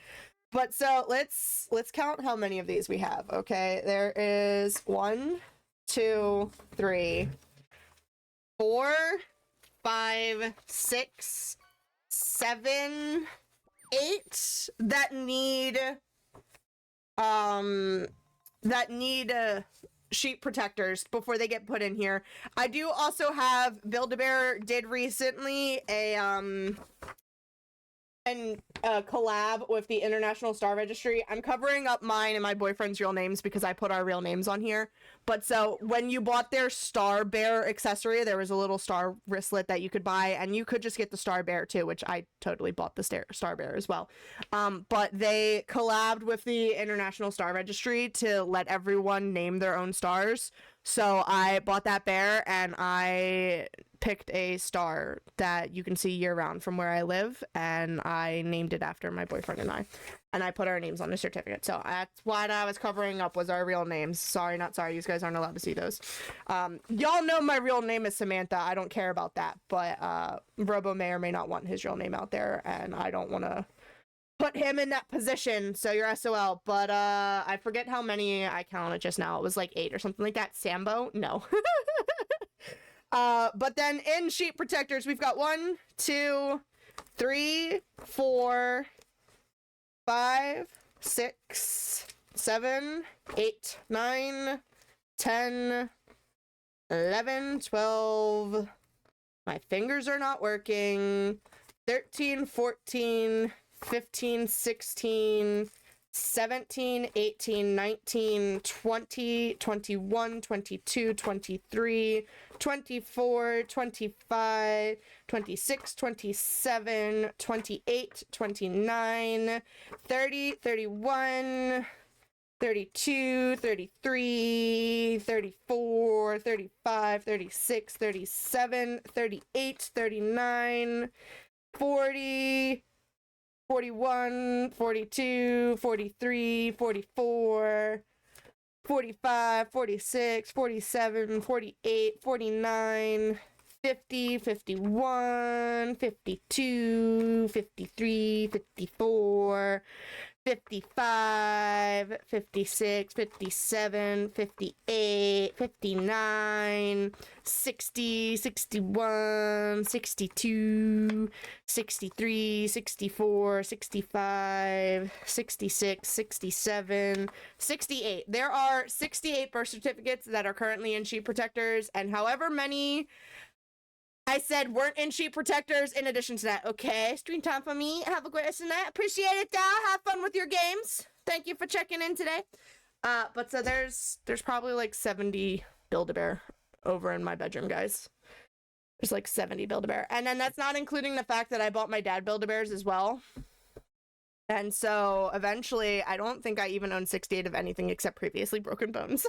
But so let's count how many of these we have. Okay, there is 1, 2, 3, 4, 5, 6, 7, 8 that need sheep protectors before they get put in here. I do also have Build-A-Bear did recently a collab with the International Star Registry. I'm covering up mine and my boyfriend's real names because I put our real names on here. But so when you bought their Star Bear accessory, there was a little star wristlet that you could buy, and you could just get the Star Bear too, which I totally bought the Star Bear as well. But they collabed with the International Star Registry to let everyone name their own stars. So I bought that bear, and I picked a star that you can see year-round from where I live, and I named it after my boyfriend and I put our names on the certificate. So that's what I was covering up, was our real names. Sorry, not sorry. You guys aren't allowed to see those. Y'all know my real name is Samantha. I don't care about that, but Robo may or may not want his real name out there, and I don't want to put him in that position, so you're SOL. But I forget how many I counted just now. It was like 8 or something like that. Sambo? No. But then in sheep protectors, we've got 1, 2, 3, 4, 5, 6, 7, 8, 9, 10, 11, 12. My fingers are not working. 13, 14, 15, 16, 17, 18, 19, 20, 21, 22, 23, 24, 25, 26, 27, 28, 29, 30, 31, 32, 33, 34, 35, 36, 37, 38, 39, 40, 41, 42, 43, 44, 45, 46, 47, 48, 49, 50, 51, 52, 53, 54, 55, 56, 57, 58, 59, 60, 61, 62, 63, 64, 65, 66, 67, 68. There are 68 birth certificates that are currently in sheep protectors, and however many I said weren't in sheep protectors in addition to that. Okay, stream time for me. Have a great rest of the night. Appreciate it, Dow. Have fun with your games. Thank you for checking in today. But so there's probably like 70 Build-A-Bear over in my bedroom, guys. There's like 70 Build-A-Bear. And then that's not including the fact that I bought my dad Build-A-Bears as well. And so eventually, I don't think I even own 68 of anything except previously broken bones.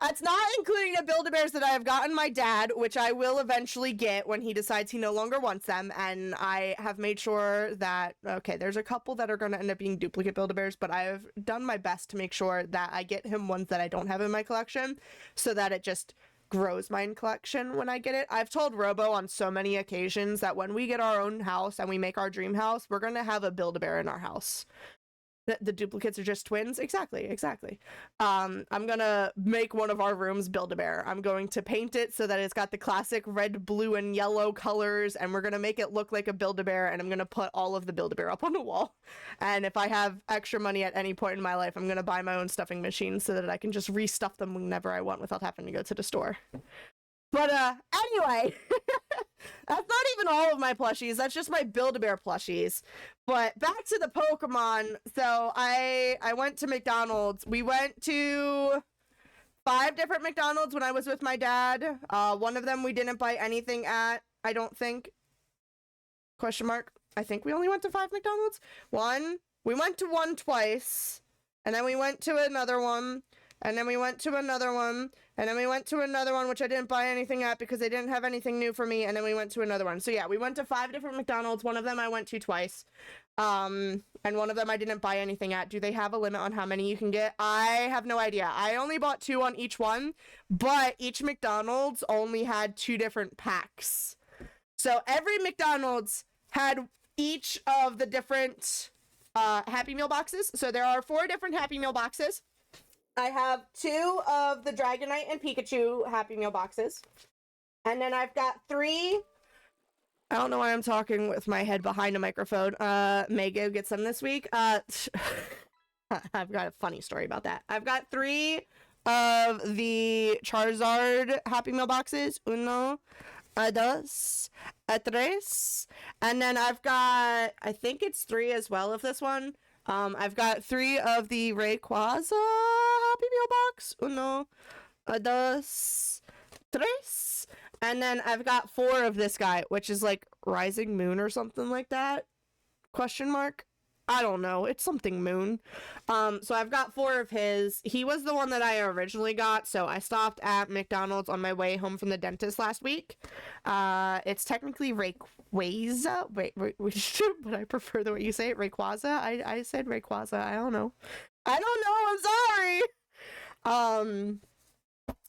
That's not including the Build-A-Bears that I have gotten my dad, which I will eventually get when he decides he no longer wants them. And I have made sure that, okay, there's a couple that are going to end up being duplicate Build-A-Bears, but I have done my best to make sure that I get him ones that I don't have in my collection so that it just grows my collection when I get it. I've told Robo on so many occasions that when we get our own house and we make our dream house, we're going to have a Build-A-Bear in our house. The duplicates are just twins? Exactly. I'm gonna make one of our rooms Build-A-Bear. I'm going to paint it so that it's got the classic red, blue, and yellow colors, and we're gonna make it look like a Build-A-Bear, and I'm gonna put all of the Build-A-Bear up on the wall. And if I have extra money at any point in my life, I'm gonna buy my own stuffing machine so that I can just restuff them whenever I want without having to go to the store. But anyway, that's not even all of my plushies. That's just my Build-A-Bear plushies. But back to the Pokemon. So I went to McDonald's. We went to 5 different McDonald's when I was with my dad. One of them we didn't buy anything at, I don't think. Question mark. I think we only went to 5 McDonald's. We went to one twice. And then we went to another one. And then we went to another one. And then we went to another one, which I didn't buy anything at because they didn't have anything new for me. And then we went to another one. So yeah, we went to 5 different McDonald's. One of them I went to twice. And one of them I didn't buy anything at. Do they have a limit on how many you can get? I have no idea. I only bought 2 on each one, but each McDonald's only had 2 different packs. So every McDonald's had each of the different Happy Meal boxes. So there are 4 different Happy Meal boxes. I have 2 of the Dragonite and Pikachu Happy Meal boxes. And then I've got 3... I don't know why I'm talking with my head behind a microphone. May go get some this week. I've got a funny story about that. I've got 3 of the Charizard Happy Meal boxes. Uno, dos, tres. And then I've got, I think it's 3 as well of this one. I've got 3 of the Rayquaza Happy Meal box. Uno, dos, tres. And then I've got 4 of this guy, which is like Rising Moon or something like that. Question mark? I don't know. It's something moon. So I've got 4 of his. He was the one that I originally got, so I stopped at McDonald's on my way home from the dentist last week. It's technically Rayquaza. Wait, but I prefer the way you say it. Rayquaza? I said Rayquaza. I don't know. I'm sorry.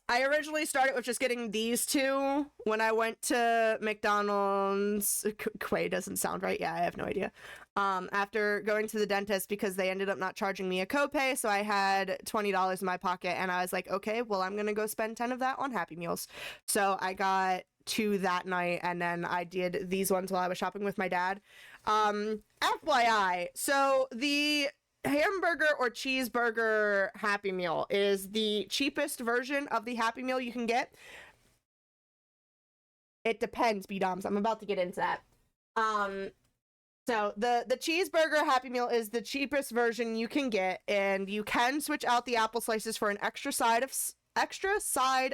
I originally started with just getting these 2 when I went to McDonald's. Quay doesn't sound right. Yeah, I have no idea. After going to the dentist because they ended up not charging me a copay, so I had $20 in my pocket, and I was like, okay, well, I'm gonna go spend 10 of that on Happy Meals. So I got 2 that night, and then I did these ones while I was shopping with my dad. FYI, so the hamburger or cheeseburger Happy Meal is the cheapest version of the Happy Meal you can get. It depends, B-Doms. I'm about to get into that. So the cheeseburger Happy Meal is the cheapest version you can get, and you can switch out the apple slices for an extra side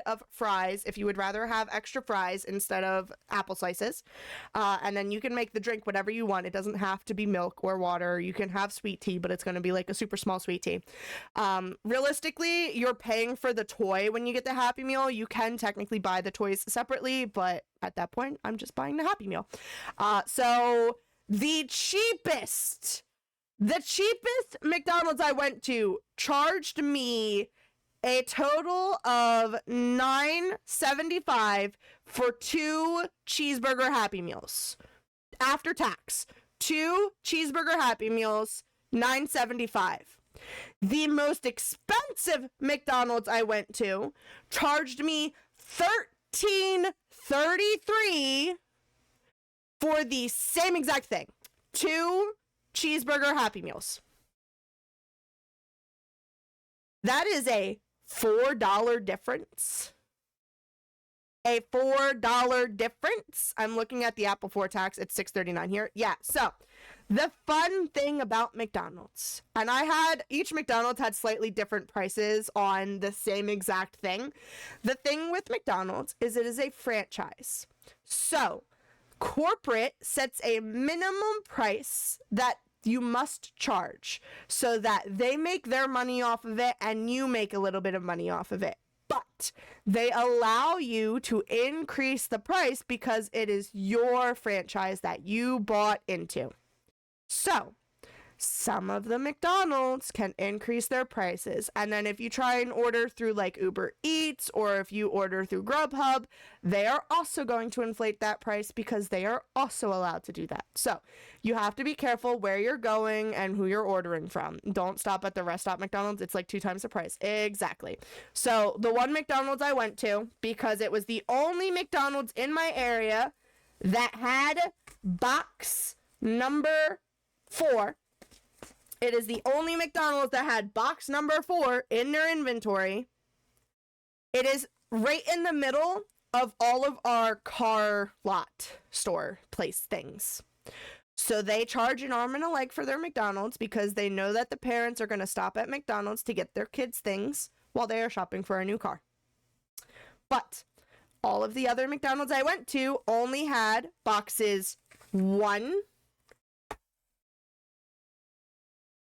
of fries if you would rather have extra fries instead of apple slices. And then you can make the drink whatever you want. It doesn't have to be milk or water. You can have sweet tea, but it's going to be like a super small sweet tea. Realistically, you're paying for the toy when you get the Happy Meal. You can technically buy the toys separately, but at that point, I'm just buying the Happy Meal. So the cheapest McDonald's I went to charged me a total of $9.75 for 2 cheeseburger Happy Meals. After tax, 2 cheeseburger Happy Meals, $9.75. The most expensive McDonald's I went to charged me $13.33 for the same exact thing. 2 cheeseburger Happy Meals. That is a $4 difference. A $4 difference. I'm looking at the Apple 4 tax. It's $6.39 here. Yeah, so the fun thing about McDonald's, and each McDonald's had slightly different prices on the same exact thing. The thing with McDonald's is it is a franchise. So corporate sets a minimum price that you must charge so that they make their money off of it and you make a little bit of money off of it. But they allow you to increase the price because it is your franchise that you bought into. So some of the McDonald's can increase their prices. And then if you try and order through like Uber Eats or if you order through Grubhub, they are also going to inflate that price because they are also allowed to do that. So you have to be careful where you're going and who you're ordering from. Don't stop at the rest stop McDonald's. It's like 2 times the price. Exactly. So the one McDonald's I went to, because it was the only McDonald's in my area that had box number 4. It is the only McDonald's that had box number 4 in their inventory. It is right in the middle of all of our car lot store place things. So they charge an arm and a leg for their McDonald's because they know that the parents are going to stop at McDonald's to get their kids things while they are shopping for a new car. But all of the other McDonald's I went to only had boxes 1,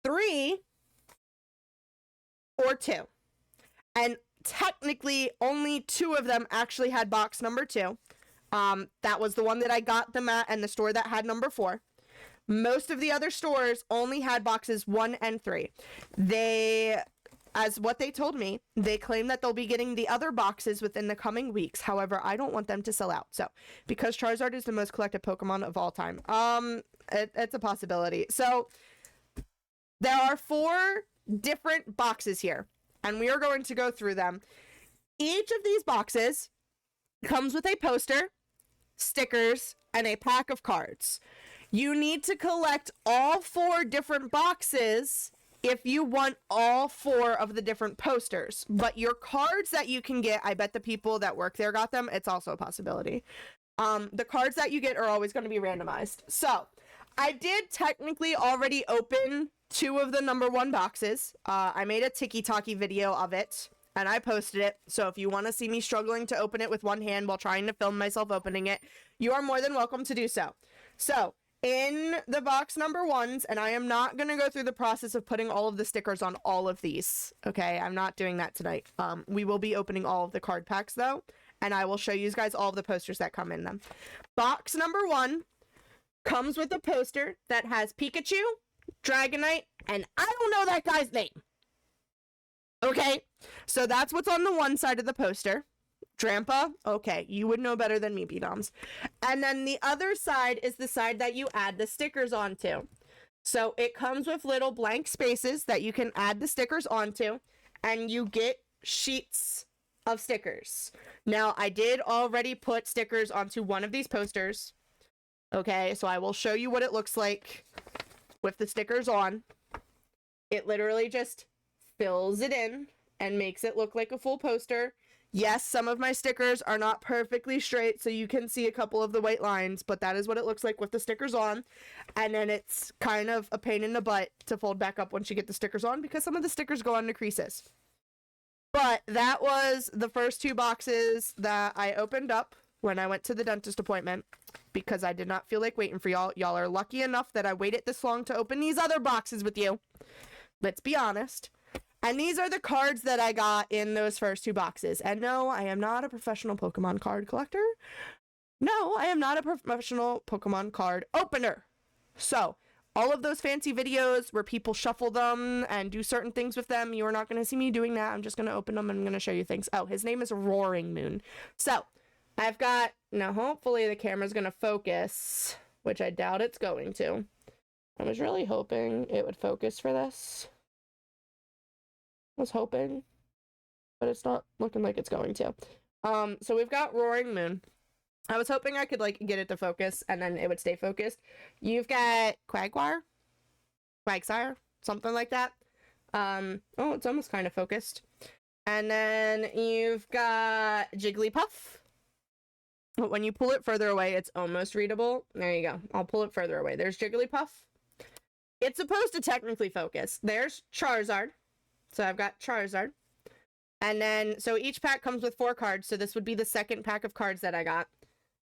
3, or 2. And technically only 2 of them actually had box number 2. That was the one that I got them at and the store that had number 4. Most of the other stores only had boxes 1 and 3. As what they told me, they claim that they'll be getting the other boxes within the coming weeks. However, I don't want them to sell out. So, because Charizard is the most collected Pokemon of all time, it's a possibility. So, there are 4 different boxes here. and we are going to go through them. Each of these boxes comes with a poster, stickers, and a pack of cards. You need to collect all 4 different boxes if you want all 4 of the different posters. But your cards that you can get, I bet the people that work there got them. It's also a possibility. The cards that you get are always going to be randomized. So, I did technically already open 2 of the number 1 boxes. I made a tiki-talkie video of it, and I posted it. So if you want to see me struggling to open it with one hand while trying to film myself opening it, you are more than welcome to do so. So, in the box number 1s, and I am not going to go through the process of putting all of the stickers on all of these, okay? I'm not doing that tonight. We will be opening all of the card packs, though, and I will show you guys all of the posters that come in them. Box number 1 comes with a poster that has Pikachu, Dragonite, and I don't know that guy's name. Okay, so that's what's on the one side of the poster. Drampa, okay, you would know better than me, B-Doms. And then the other side is the side that you add the stickers onto. So it comes with little blank spaces that you can add the stickers onto, and you get sheets of stickers. Now, I did already put stickers onto one of these posters. Okay, so I will show you what it looks like with the stickers on. It literally just fills it in and makes it look like a full poster. Yes, some of my stickers are not perfectly straight, so you can see a couple of the white lines, but that is what it looks like with the stickers on. And then it's kind of a pain in the butt to fold back up once you get the stickers on, because some of the stickers go onto creases. But that was the first 2 boxes that I opened up when I went to the dentist appointment, because I did not feel like waiting for y'all. Y'all are lucky enough that I waited this long to open these other boxes with you. Let's be honest. And these are the cards that I got in those first 2 boxes. And no, I am not a professional Pokemon card collector. No, I am not a professional Pokemon card opener. So, all of those fancy videos where people shuffle them and do certain things with them, you are not going to see me doing that. I'm just going to open them and I'm going to show you things. Oh, his name is Roaring Moon. So, I've got, now hopefully the camera's going to focus, which I doubt it's going to. I was really hoping it would focus for this. I was hoping, but it's not looking like it's going to. So we've got Roaring Moon. I was hoping I could, like, get it to focus and then it would stay focused. You've got Quagsire, something like that. Oh, it's almost kind of focused. And then you've got Jigglypuff. But when you pull it further away, it's almost readable. There you go. I'll pull it further away. There's Jigglypuff. It's supposed to technically focus. There's Charizard. So I've got Charizard. And then, so each pack comes with 4 cards. So this would be the second pack of cards that I got.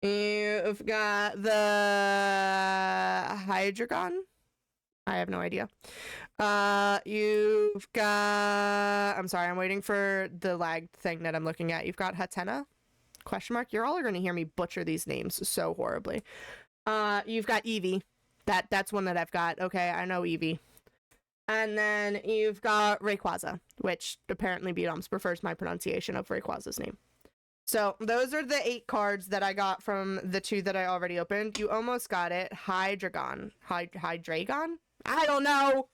You've got the Hydreigon. I have no idea. You've got, I'm sorry, I'm waiting for the lag thing that I'm looking at. You've got Hatenna. Question mark. You're all going to hear me butcher these names so horribly. You've got Eevee. That's one that I've got. Okay, I know Eevee. And then you've got Rayquaza, which apparently B-Doms prefers my pronunciation of Rayquaza's name. So those are the 8 cards that I got from the 2 that I already opened. You almost got it. Hydreigon. Hydreigon? I don't know.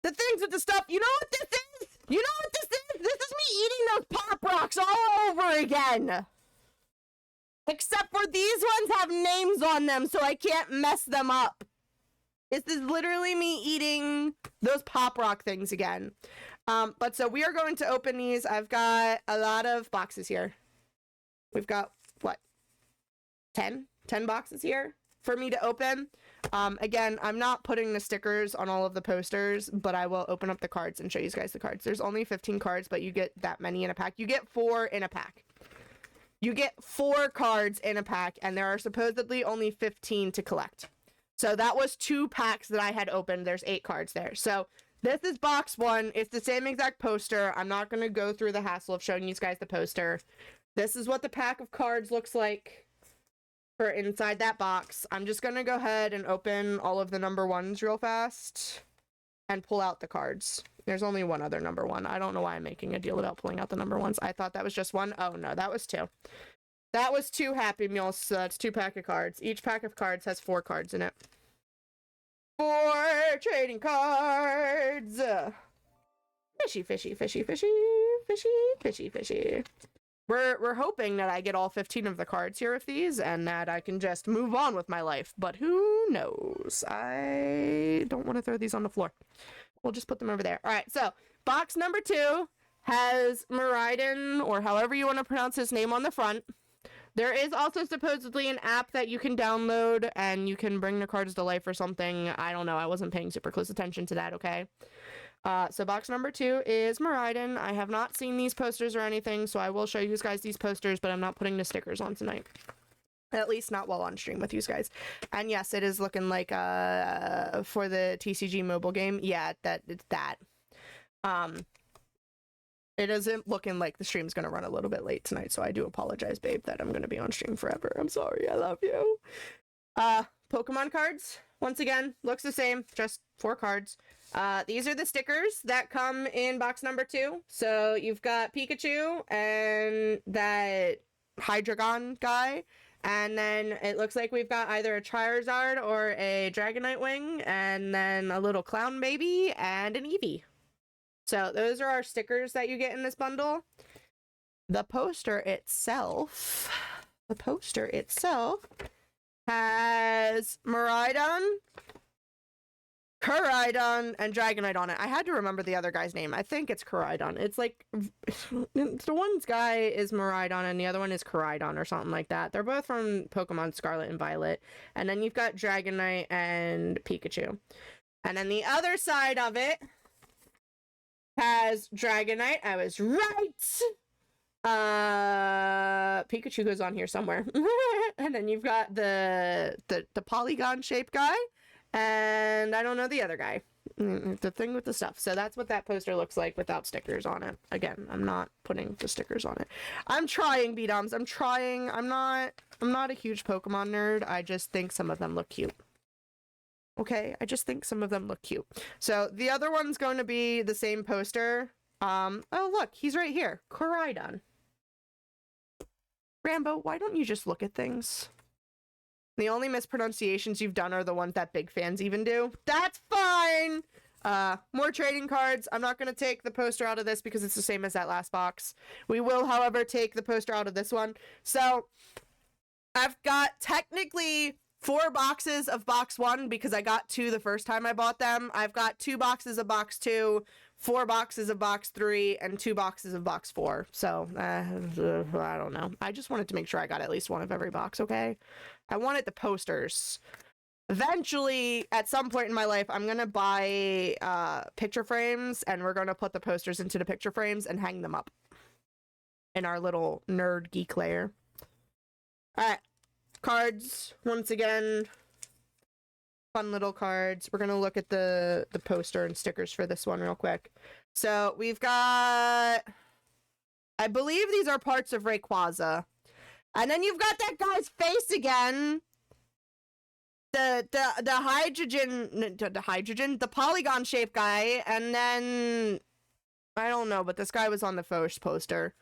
The things with the stuff. You know what this is? You know what this is? This is me eating those Pop Rocks all over again. Except for these ones have names on them, so I can't mess them up. This is literally me eating those Pop Rock things again. But so we are going to open these. I've got a lot of boxes here. We've got, what, 10 boxes here for me to open. Again, I'm not putting the stickers on all of the posters, but I will open up the cards and show you guys the cards. There's only 15 cards, but you get that many in a pack. You get 4 in a pack. You get 4 cards in a pack, and there are supposedly only 15 to collect. So that was 2 packs that I had opened. There's 8 cards there. So this is box 1. It's the same exact poster. I'm not going to go through the hassle of showing you guys the poster. This is what the pack of cards looks like for inside that box. I'm just going to go ahead and open all of the number 1s real fast and pull out the cards. There's only one other number 1. I don't know why I'm making a deal about pulling out the number 1s. I thought that was just 1. Oh, no, that was 2. That was 2 Happy Meals, so that's 2 pack of cards. Each pack of cards has 4 cards in it. 4 trading cards! Fishy, fishy, fishy, fishy, fishy, fishy, fishy. We're hoping that I get all 15 of the cards here of these and that I can just move on with my life, but who knows? I don't want to throw these on the floor. We'll just put them over there. All right, so box number 2 has Miraidon, or however you want to pronounce his name, on the front. There is also supposedly an app that you can download and you can bring the cards to life or something. I don't know. I wasn't paying super close attention to that, okay? So box number 2 is Miraidon. I have not seen these posters or anything, so I will show you guys these posters, but I'm not putting the stickers on tonight. At least not while on stream with you guys. And yes, it is looking like for the TCG mobile game. Yeah, it's that. It isn't looking like the stream's gonna run a little bit late tonight, so I do apologize, babe, that I'm gonna be on stream forever. I'm sorry. I love you. Pokemon cards. Once again, looks the same, just 4 cards. These are the stickers that come in box number 2. So you've got Pikachu and that Hydreigon guy. And then it looks like we've got either a Charizard or a Dragonite wing, and then a little clown baby and an Eevee. So those are our stickers that you get in this bundle. The poster itself has Miraidon, Koraidon, and Dragonite on it. I had to remember the other guy's name. I think it's Koraidon. It's like, the one guy is Miraidon and the other one is Koraidon or something like that. They're both from Pokemon Scarlet and Violet. And then you've got Dragonite and Pikachu. And then the other side of it has Dragonite. I was right! Pikachu goes on here somewhere. And then you've got the polygon shaped guy. And I don't know the other guy. The thing with the stuff. So that's what that poster looks like without stickers on it. Again, I'm not putting the stickers on it. I'm trying, B-Doms. I'm trying. I'm not a huge Pokemon nerd. I just think some of them look cute. Okay? I just think some of them look cute. So the other one's going to be the same poster. Oh, look. He's right here. Koraidon. Rambo, why don't you just look at things? The only mispronunciations you've done are the ones that big fans even do. That's fine! More trading cards. I'm not going to take the poster out of this because it's the same as that last box. We will, however, take the poster out of this one. So, I've got technically 4 boxes of box 1 because I got 2 the first time I bought them. I've got 2 boxes of box 2, 4 boxes of box 3, and 2 boxes of box 4. So, I don't know. I just wanted to make sure I got at least one of every box, okay? I wanted the posters. Eventually, at some point in my life, I'm going to buy picture frames, and we're going to put the posters into the picture frames and hang them up in our little nerd geek lair. Alright, cards, once again. Fun little cards. We're going to look at the poster and stickers for this one real quick. So, we've got... I believe these are parts of Rayquaza. And then you've got that guy's face again. The polygon shaped guy, and then I don't know, but this guy was on the first poster.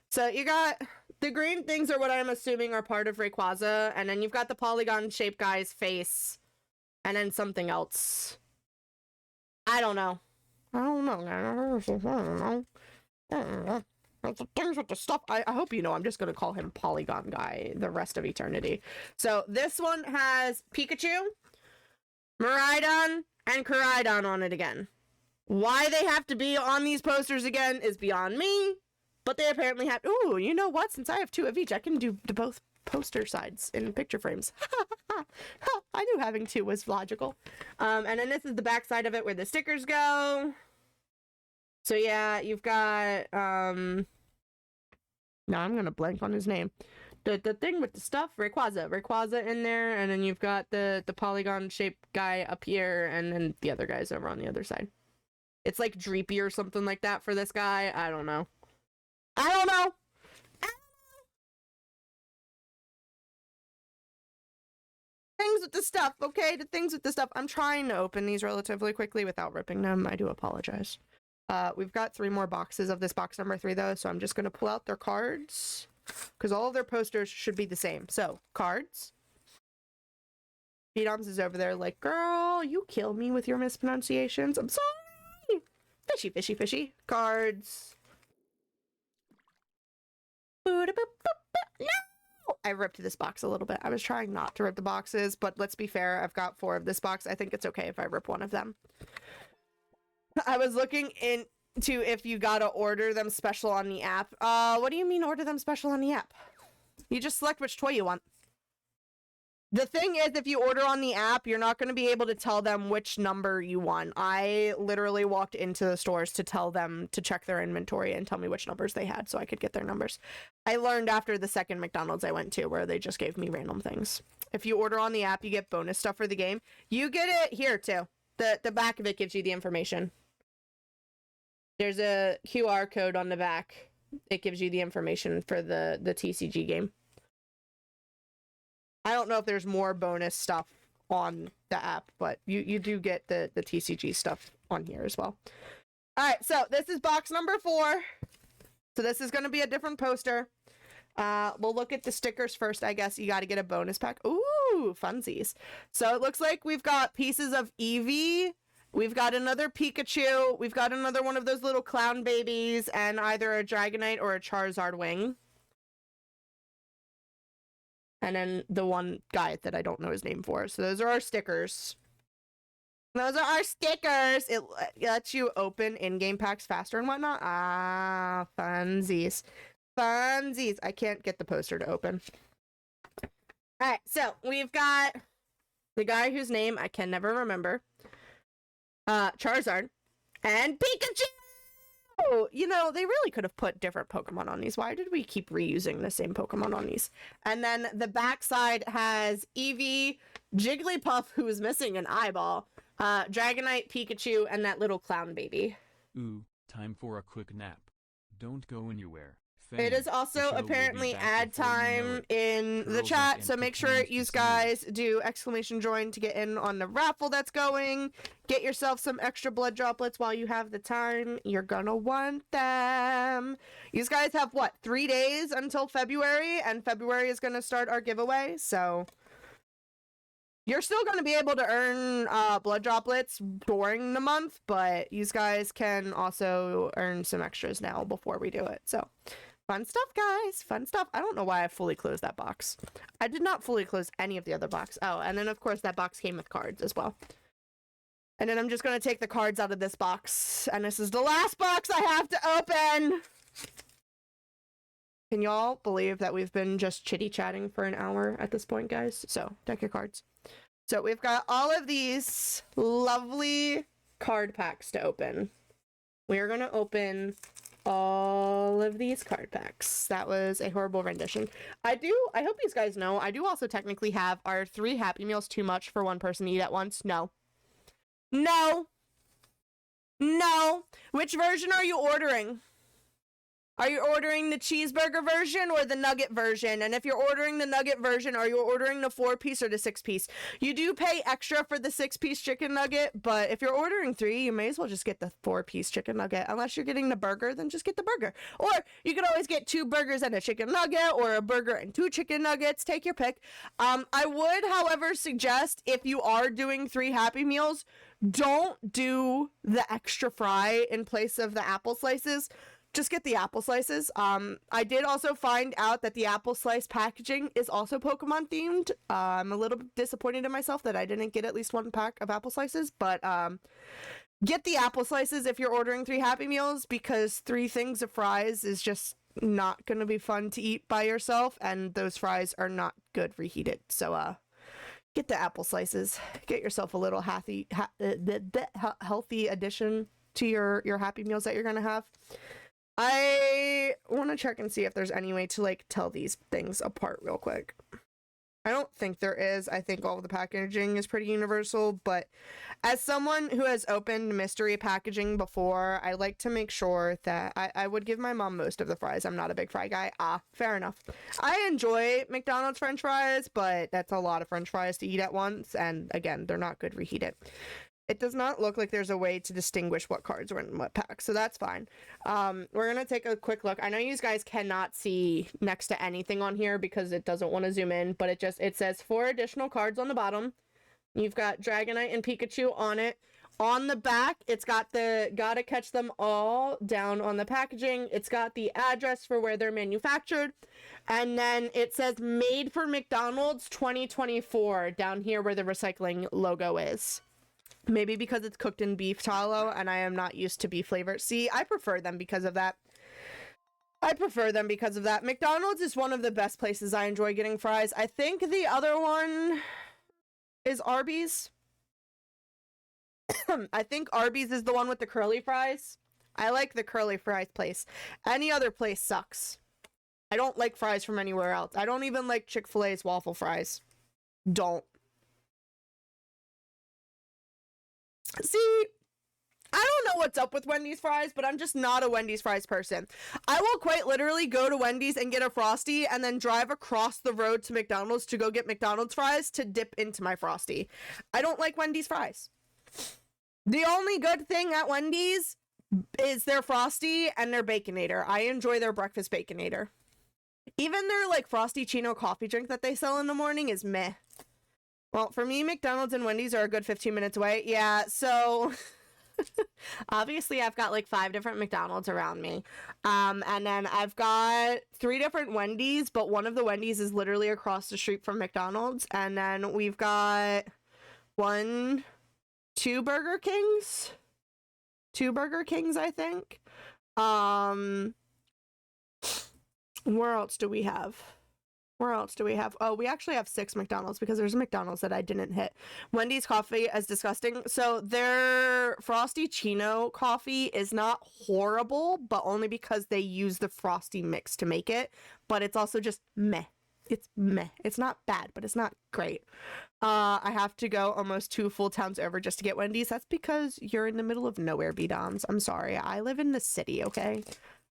So you got the green things are what I'm assuming are part of Rayquaza, and then you've got the polygon shaped guy's face, and then something else. I don't know. Things with the stuff. I hope you know I'm just going to call him Polygon Guy the rest of eternity. So this one has Pikachu, Miraidon, and Koraidon on it again. Why they have to be on these posters again is beyond me, but they apparently have... Ooh, you know what? Since I have 2 of each, I can do both poster sides in picture frames. I knew having 2 was logical. And then this is the back side of it where the stickers go. So yeah, you've got, now I'm gonna blank on his name. The thing with the stuff, Rayquaza in there, and then you've got the polygon-shaped guy up here, and then the other guy's over on the other side. It's like Dreepy or something like that for this guy. I don't know. Things with the stuff, okay? The things with the stuff. I'm trying to open these relatively quickly without ripping them. I do apologize. We've got 3 more boxes of this box number 3 though, so I'm just going to pull out their cards because all of their posters should be the same. So, cards. P-Doms is over there like, girl, you kill me with your mispronunciations. I'm sorry. Fishy, fishy, fishy. Cards. No! I ripped this box a little bit. I was trying not to rip the boxes, but let's be fair. I've got 4 of this box. I think it's okay if I rip one of them. I was looking into if you gotta order them special on the app. What do you mean order them special on the app? You just select which toy you want. The thing is, if you order on the app, you're not going to be able to tell them which number you want. I literally walked into the stores to tell them to check their inventory and tell me which numbers they had so I could get their numbers. I learned after the second McDonald's I went to where they just gave me random things. If you order on the app, you get bonus stuff for the game. You get it here too. The back of it gives you the information. There's a QR code on the back. It gives you the information for the TCG game. I don't know if there's more bonus stuff on the app, but you do get the TCG stuff on here as well. All right, so this is box number 4. So this is going to be a different poster. We'll look at the stickers first, I guess. You got to get a bonus pack. Ooh, funsies. So it looks like we've got pieces of Eevee. We've got another Pikachu. We've got another one of those little clown babies and either a Dragonite or a Charizard wing. And then the one guy that I don't know his name for. So those are our stickers. Those are our stickers. It lets you open in-game packs faster and whatnot. Ah, funsies. Funsies. I can't get the poster to open. All right, so we've got the guy whose name I can never remember. Charizard and Pikachu. You know, they really could have put different Pokemon on these. Why did we keep reusing the same Pokemon on these? And then the backside has Eevee, Jigglypuff, who is missing an eyeball, Dragonite, Pikachu, and that little clown baby. Ooh, time for a quick nap. Don't go anywhere. It is also apparently ad time in the chat, so make sure you guys do exclamation join to get in on the raffle that's going. Get yourself some extra blood droplets while you have the time. You're gonna want them. You guys have, what, 3 days until February, and February is gonna start our giveaway, so you're still gonna be able to earn blood droplets during the month, but you guys can also earn some extras now before we do it, so... Fun stuff, guys. Fun stuff. I don't know why I fully closed that box. I did not fully close any of the other box. Oh, and then, of course, that box came with cards as well. And then I'm just going to take the cards out of this box. And this is the last box I have to open. Can y'all believe that we've been just chitty-chatting for an hour at this point, guys? So, deck your cards. So, we've got all of these lovely card packs to open. We're going to open... all of these card packs. That was a horrible rendition. I hope you guys know, I do also technically have our 3 Happy Meals too much for one person to eat at once. No. No. No. Which version are you ordering? Are you ordering the cheeseburger version or the nugget version? And if you're ordering the nugget version, are you ordering the 4-piece or the 6-piece? You do pay extra for the 6-piece chicken nugget, but if you're ordering 3, you may as well just get the 4-piece chicken nugget. Unless you're getting the burger, then just get the burger. Or you could always get 2 burgers and a chicken nugget, or a burger and 2 chicken nuggets. Take your pick. I would, however, suggest if you are doing 3 Happy Meals, don't do the extra fry in place of the apple slices. Just get the apple slices. I did also find out that the apple slice packaging is also Pokemon themed. I'm a little bit disappointed in myself that I didn't get at least 1 pack of apple slices, but get the apple slices if you're ordering 3 Happy Meals, because 3 things of fries is just not going to be fun to eat by yourself, and those fries are not good reheated. So get the apple slices. Get yourself a little healthy addition to your Happy Meals that you're going to have. I want to check and see if there's any way to, like, tell these things apart real quick. I don't think there is. I think all of the packaging is pretty universal, but as someone who has opened mystery packaging before, I like to make sure that I would give my mom most of the fries. I'm not a big fry guy. Fair enough. I enjoy McDonald's French fries, but that's a lot of French fries to eat at once, and again, they're not good reheated. It does not look like there's a way to distinguish what cards are in what pack, so that's fine. We're going to take a quick look. I know you guys cannot see next to anything on here because it doesn't want to zoom in, but it says 4 additional cards on the bottom. You've got Dragonite and Pikachu on it. On the back, it's got the gotta catch them all down on the packaging. It's got the address for where they're manufactured. And then it says made for McDonald's 2024 down here where the recycling logo is. Maybe because it's cooked in beef tallow and I am not used to beef flavor. See, I prefer them because of that. McDonald's is one of the best places I enjoy getting fries. I think the other one is Arby's. I think Arby's is the one with the curly fries. I like the curly fries place. Any other place sucks. I don't like fries from anywhere else. I don't even like Chick-fil-A's waffle fries. Don't. See, I don't know what's up with Wendy's fries, but I'm just not a Wendy's fries person. I will quite literally go to Wendy's and get a Frosty and then drive across the road to McDonald's to go get McDonald's fries to dip into my Frosty. I don't like Wendy's fries. The only good thing at Wendy's is their Frosty and their Baconator. I enjoy their breakfast Baconator. Even their like Frosty Chino coffee drink that they sell in the morning is meh. Well, for me, McDonald's and Wendy's are a good 15 minutes away. Yeah, so obviously I've got like 5 different McDonald's around me. And then I've got 3 different Wendy's, but one of the Wendy's is literally across the street from McDonald's. And then we've got 2 Burger Kings. 2 Burger Kings, I think. Where else do we have? Oh, we actually have 6 McDonald's because there's a McDonald's that I didn't hit. Wendy's coffee is disgusting. So their Frosty Chino coffee is not horrible, but only because they use the Frosty mix to make it. But it's also just meh. It's meh. It's not bad, but it's not great. I have to go almost 2 full towns over just to get Wendy's. That's because you're in the middle of nowhere, B-Doms. I'm sorry. I live in the city, okay?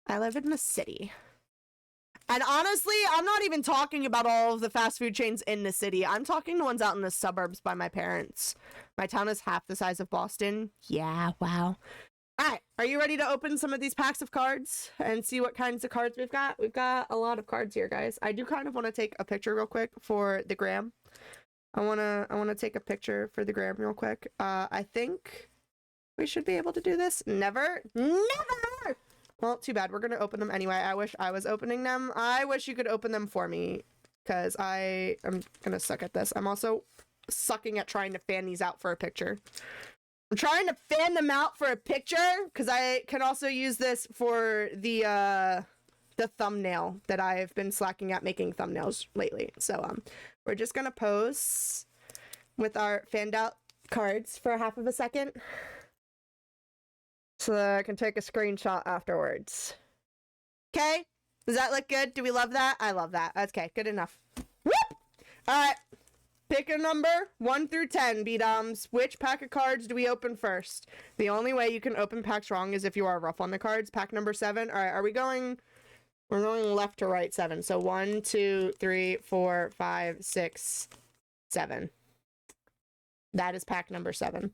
I live in the city. And honestly, I'm not even talking about all of the fast food chains in the city. I'm talking the ones out in the suburbs by my parents. My town is half the size of Boston. Yeah, wow. All right, are you ready to open some of these packs of cards and see what kinds of cards we've got? We've got a lot of cards here, guys. I do kind of want to take a picture real quick for the gram. I want to take a picture for the gram real quick. I think we should be able to do this. Never. Well, too bad. We're going to open them anyway. I wish I was opening them. I wish you could open them for me because I am going to suck at this. I'm also sucking at trying to fan these out for a picture. I'm trying to fan them out for a picture because I can also use this for the thumbnail that I've been slacking at making thumbnails lately. So we're just going to pose with our fanned out cards for half of a second. So that I can take a screenshot afterwards. Okay? Does that look good? Do we love that? I love that. Okay, good enough. Whoop! Alright. Pick a number 1 through 10, B-Doms. Which pack of cards do we open first? The only way you can open packs wrong is if you are rough on the cards. Pack number 7. Alright, are we going... We're going left to right 7. So 1, 2, 3, 4, 5, 6, 7. That is pack number 7.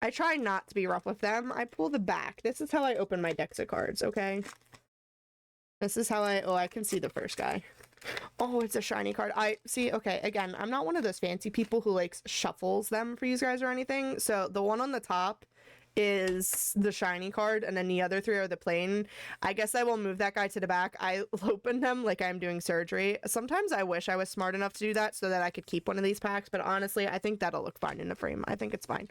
I try not to be rough with them. I pull the back. This is how I open my decks of cards, okay? This is how I can see the first guy. Oh, it's a shiny card. Okay, again, I'm not one of those fancy people who, like, shuffles them for you guys or anything. So the one on the top is the shiny card, and then the other 3 are the plain. I guess I will move that guy to the back. I open them like I'm doing surgery. Sometimes I wish I was smart enough to do that so that I could keep one of these packs, but honestly, I think that'll look fine in the frame. I think it's fine.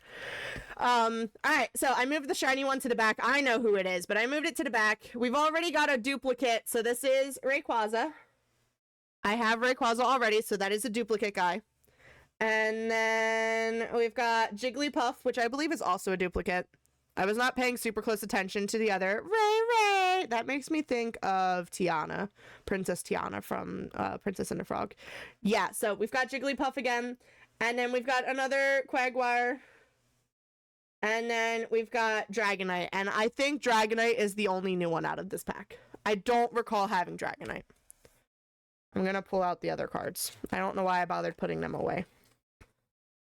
Alright, so I moved the shiny one to the back. I know who it is, but I moved it to the back. We've already got a duplicate, so this is Rayquaza. I have Rayquaza already, so that is a duplicate guy. And then we've got Jigglypuff, which I believe is also a duplicate. I was not paying super close attention to the other. Ray! That makes me think of Tiana. Princess Tiana from Princess and the Frog. Yeah, so we've got Jigglypuff again. And then we've got another Quagmire. And then we've got Dragonite. And I think Dragonite is the only new one out of this pack. I don't recall having Dragonite. I'm going to pull out the other cards. I don't know why I bothered putting them away.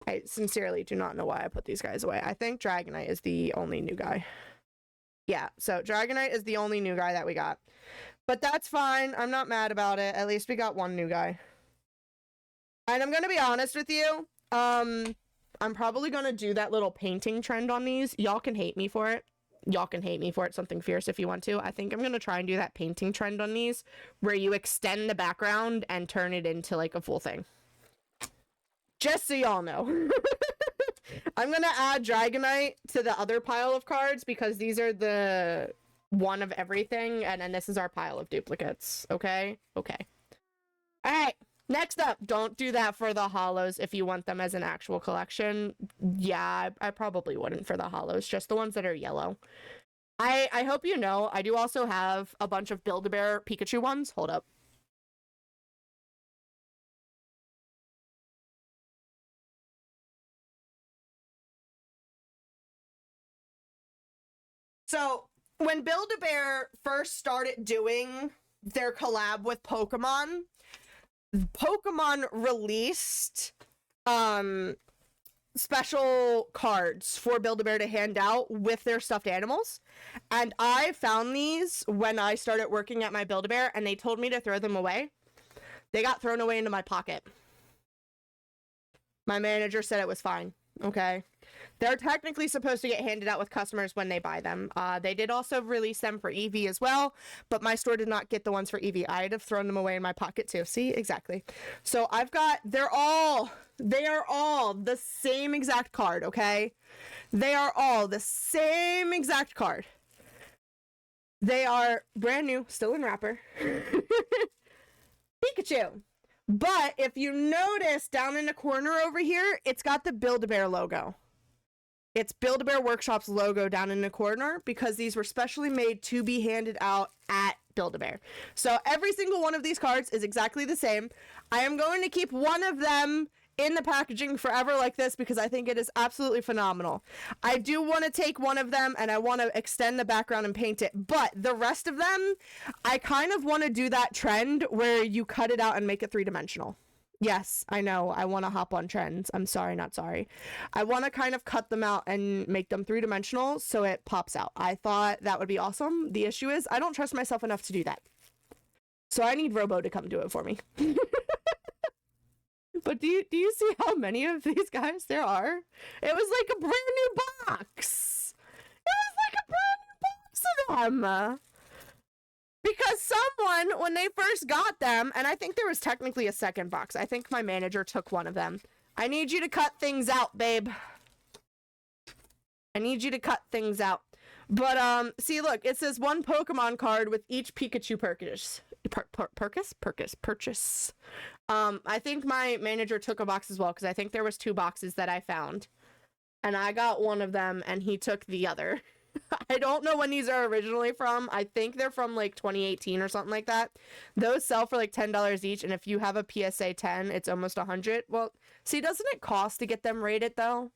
I sincerely do not know why I put these guys away. I think Dragonite is the only new guy. Yeah, so Dragonite is the only new guy that we got. But that's fine. I'm not mad about it. At least we got one new guy. And I'm going to be honest with you. I'm probably gonna do that little painting trend on these. Y'all can hate me for it. Y'all can hate me for it. Something fierce if you want to. I think I'm gonna try and do that painting trend on these, where you extend the background and turn it into like a full thing. Just so y'all know. I'm gonna add Dragonite to the other pile of cards because these are the one of everything, and then this is our pile of duplicates. Okay? Okay. Alright, next up, don't do that for the hollows if you want them as an actual collection. Yeah, I probably wouldn't for the hollows, just the ones that are yellow. I hope you know, I do also have a bunch of Build-A-Bear Pikachu ones. Hold up. So, when Build-A-Bear first started doing their collab with Pokemon released special cards for Build-A-Bear to hand out with their stuffed animals. And I found these when I started working at my Build-A-Bear, and they told me to throw them away. They got thrown away into my pocket. My manager said it was fine. Okay. They're technically supposed to get handed out with customers when they buy them. They did also release them for Eevee as well, but my store did not get the ones for Eevee. I'd have thrown them away in my pocket too. See? Exactly. So I've got, they are all the same exact card, okay? They are all the same exact card. They are brand new, still in wrapper. Pikachu. But if you notice down in the corner over here, it's got the Build-A-Bear logo. It's Build-A-Bear Workshop's logo down in the corner because these were specially made to be handed out at Build-A-Bear. So every single one of these cards is exactly the same. I am going to keep one of them in the packaging forever like this because I think it is absolutely phenomenal. I do want to take one of them and I want to extend the background and paint it, but the rest of them, I kind of want to do that trend where you cut it out and make it three-dimensional. Yes, I know, I want to hop on trends. I'm sorry, not sorry. I want to kind of cut them out and make them three-dimensional so it pops out. I thought that would be awesome. The issue is I don't trust myself enough to do that. So I need Robo to come do it for me. But do you see how many of these guys there are? It was like a brand new box. It was like a brand new box of them. Because someone, when they first got them, and I think there was technically a second box. I think my manager took one of them. I need you to cut things out, babe. I need you to cut things out. But, see, look, it says one Pokemon card with each Pikachu purchase. Purchase. I think my manager took a box as well, because I think there was 2 boxes that I found. And I got one of them, and he took the other. I don't know when these are originally from. I think they're from, like, 2018 or something like that. Those sell for, like, $10 each, and if you have a PSA 10, it's almost $100. Well, see, doesn't it cost to get them rated, though?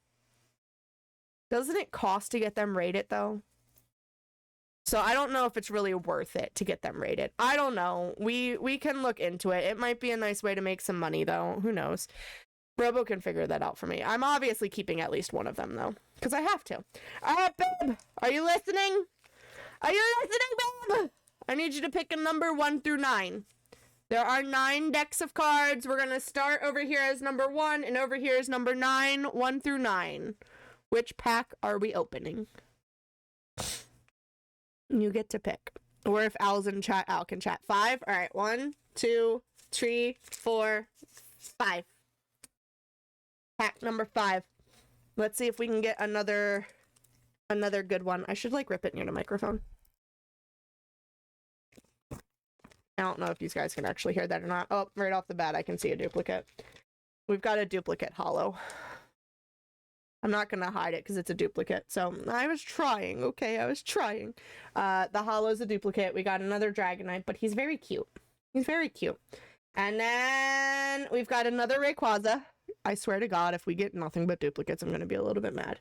Doesn't it cost to get them rated, though? So I don't know if it's really worth it to get them rated. I don't know. We can look into it. It might be a nice way to make some money, though. Who knows? Robo can figure that out for me. I'm obviously keeping at least one of them, though. Because I have to. Alright, babe. Are you listening? Are you listening, babe? I need you to pick a number 1 through 9. There are 9 decks of cards. We're going to start over here as number 1, and over here is number 9, 1 through 9. Which pack are we opening? You get to pick. Or if Al's in chat, Al can chat. 5? Alright, 1, 2, 3, 4, 5. Pack number 5. Let's see if we can get another good one. I should like rip it near the microphone. I don't know if these guys can actually hear that or not. Oh, right off the bat I can see a duplicate. We've got a duplicate hollow. I'm not gonna hide it because it's a duplicate. So I was trying, okay? I was trying. The hollow's a duplicate. We got another Dragonite, but he's very cute. He's very cute. And then we've got another Rayquaza. I swear to God, if we get nothing but duplicates, I'm gonna be a little bit mad.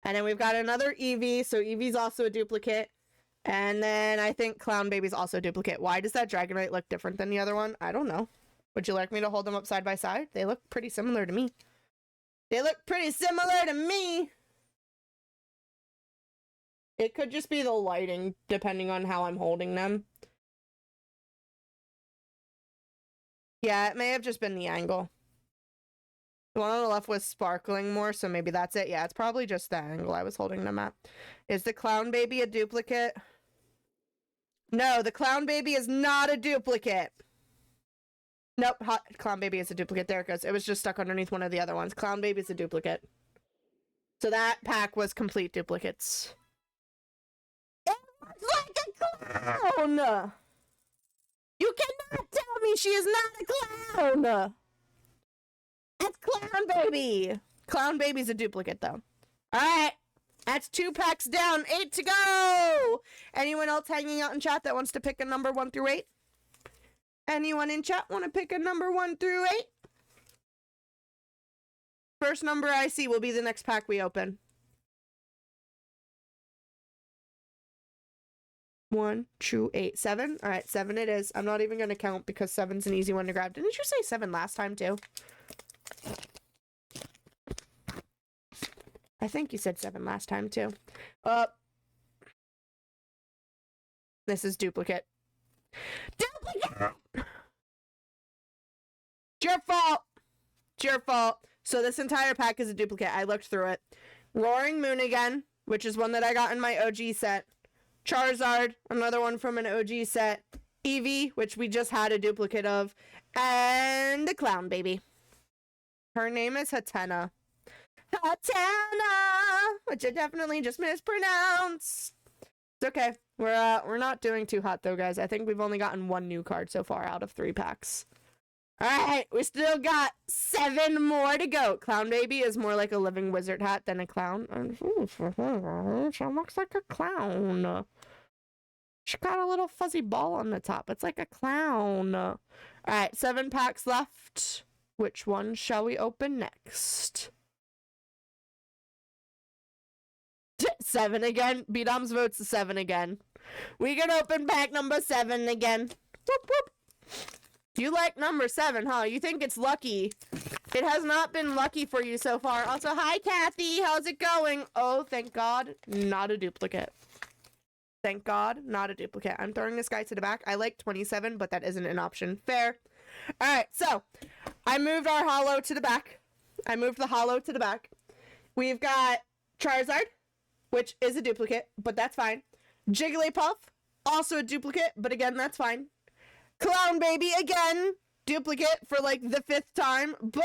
And then we've got another Eevee, so Eevee's also a duplicate. And then I think Clown Baby's also a duplicate. Why does that Dragonite look different than the other one? I don't know. Would you like me to hold them up side by side? They look pretty similar to me. They look pretty similar to me. It could just be the lighting, depending on how I'm holding them. Yeah, it may have just been the angle. The one on the left was sparkling more, so maybe that's it. Yeah, it's probably just the angle I was holding them at. Is the clown baby a duplicate? No, the clown baby is not a duplicate. Nope, clown baby is a duplicate. There it goes. It was just stuck underneath one of the other ones. Clown baby is a duplicate. So that pack was complete duplicates. It looks like a clown! You cannot tell me she is not a clown! That's clown baby! Clown baby's a duplicate, though. Alright, that's 2 packs down, 8 to go! Anyone else hanging out in chat that wants to pick a number 1 through 8? Anyone in chat want to pick a number 1 through 8? First number I see will be the next pack we open. 1, 2, 8, 7. All right, 7 it is. I'm not even going to count because 7's an easy one to grab. Didn't you say 7 last time too? I think you said 7 last time too. This is duplicate. Duplicate! It's your fault. It's your fault. So this entire pack is a duplicate. I looked through it. Roaring Moon again, which is one that I got in my OG set. Charizard, another one from an OG set. Eevee, which we just had a duplicate of. And the clown baby. Her name is Hatena. Hatena! Which I definitely just mispronounced. It's okay. We're not doing too hot though, guys. I think we've only gotten 1 new card so far out of 3 packs. Alright, we still got 7 more to go. Clown baby is more like a living wizard hat than a clown. She looks like a clown. She got a little fuzzy ball on the top. It's like a clown. Alright, 7 packs left. Which one shall we open next? 7 again. B-Dom's votes 7 again. We can open pack number 7 again. Whoop, whoop. You like number 7, huh? You think it's lucky. It has not been lucky for you so far. Also, hi, Kathy. How's it going? Oh, thank God. Not a duplicate. Thank God. Not a duplicate. I'm throwing this guy to the back. I like 27, but that isn't an option. Fair. All right, so I moved our holo to the back. I moved the holo to the back. We've got Charizard, which is a duplicate, but that's fine. Jigglypuff, also a duplicate, but again, that's fine. Clown baby again, duplicate for like the 5th time, but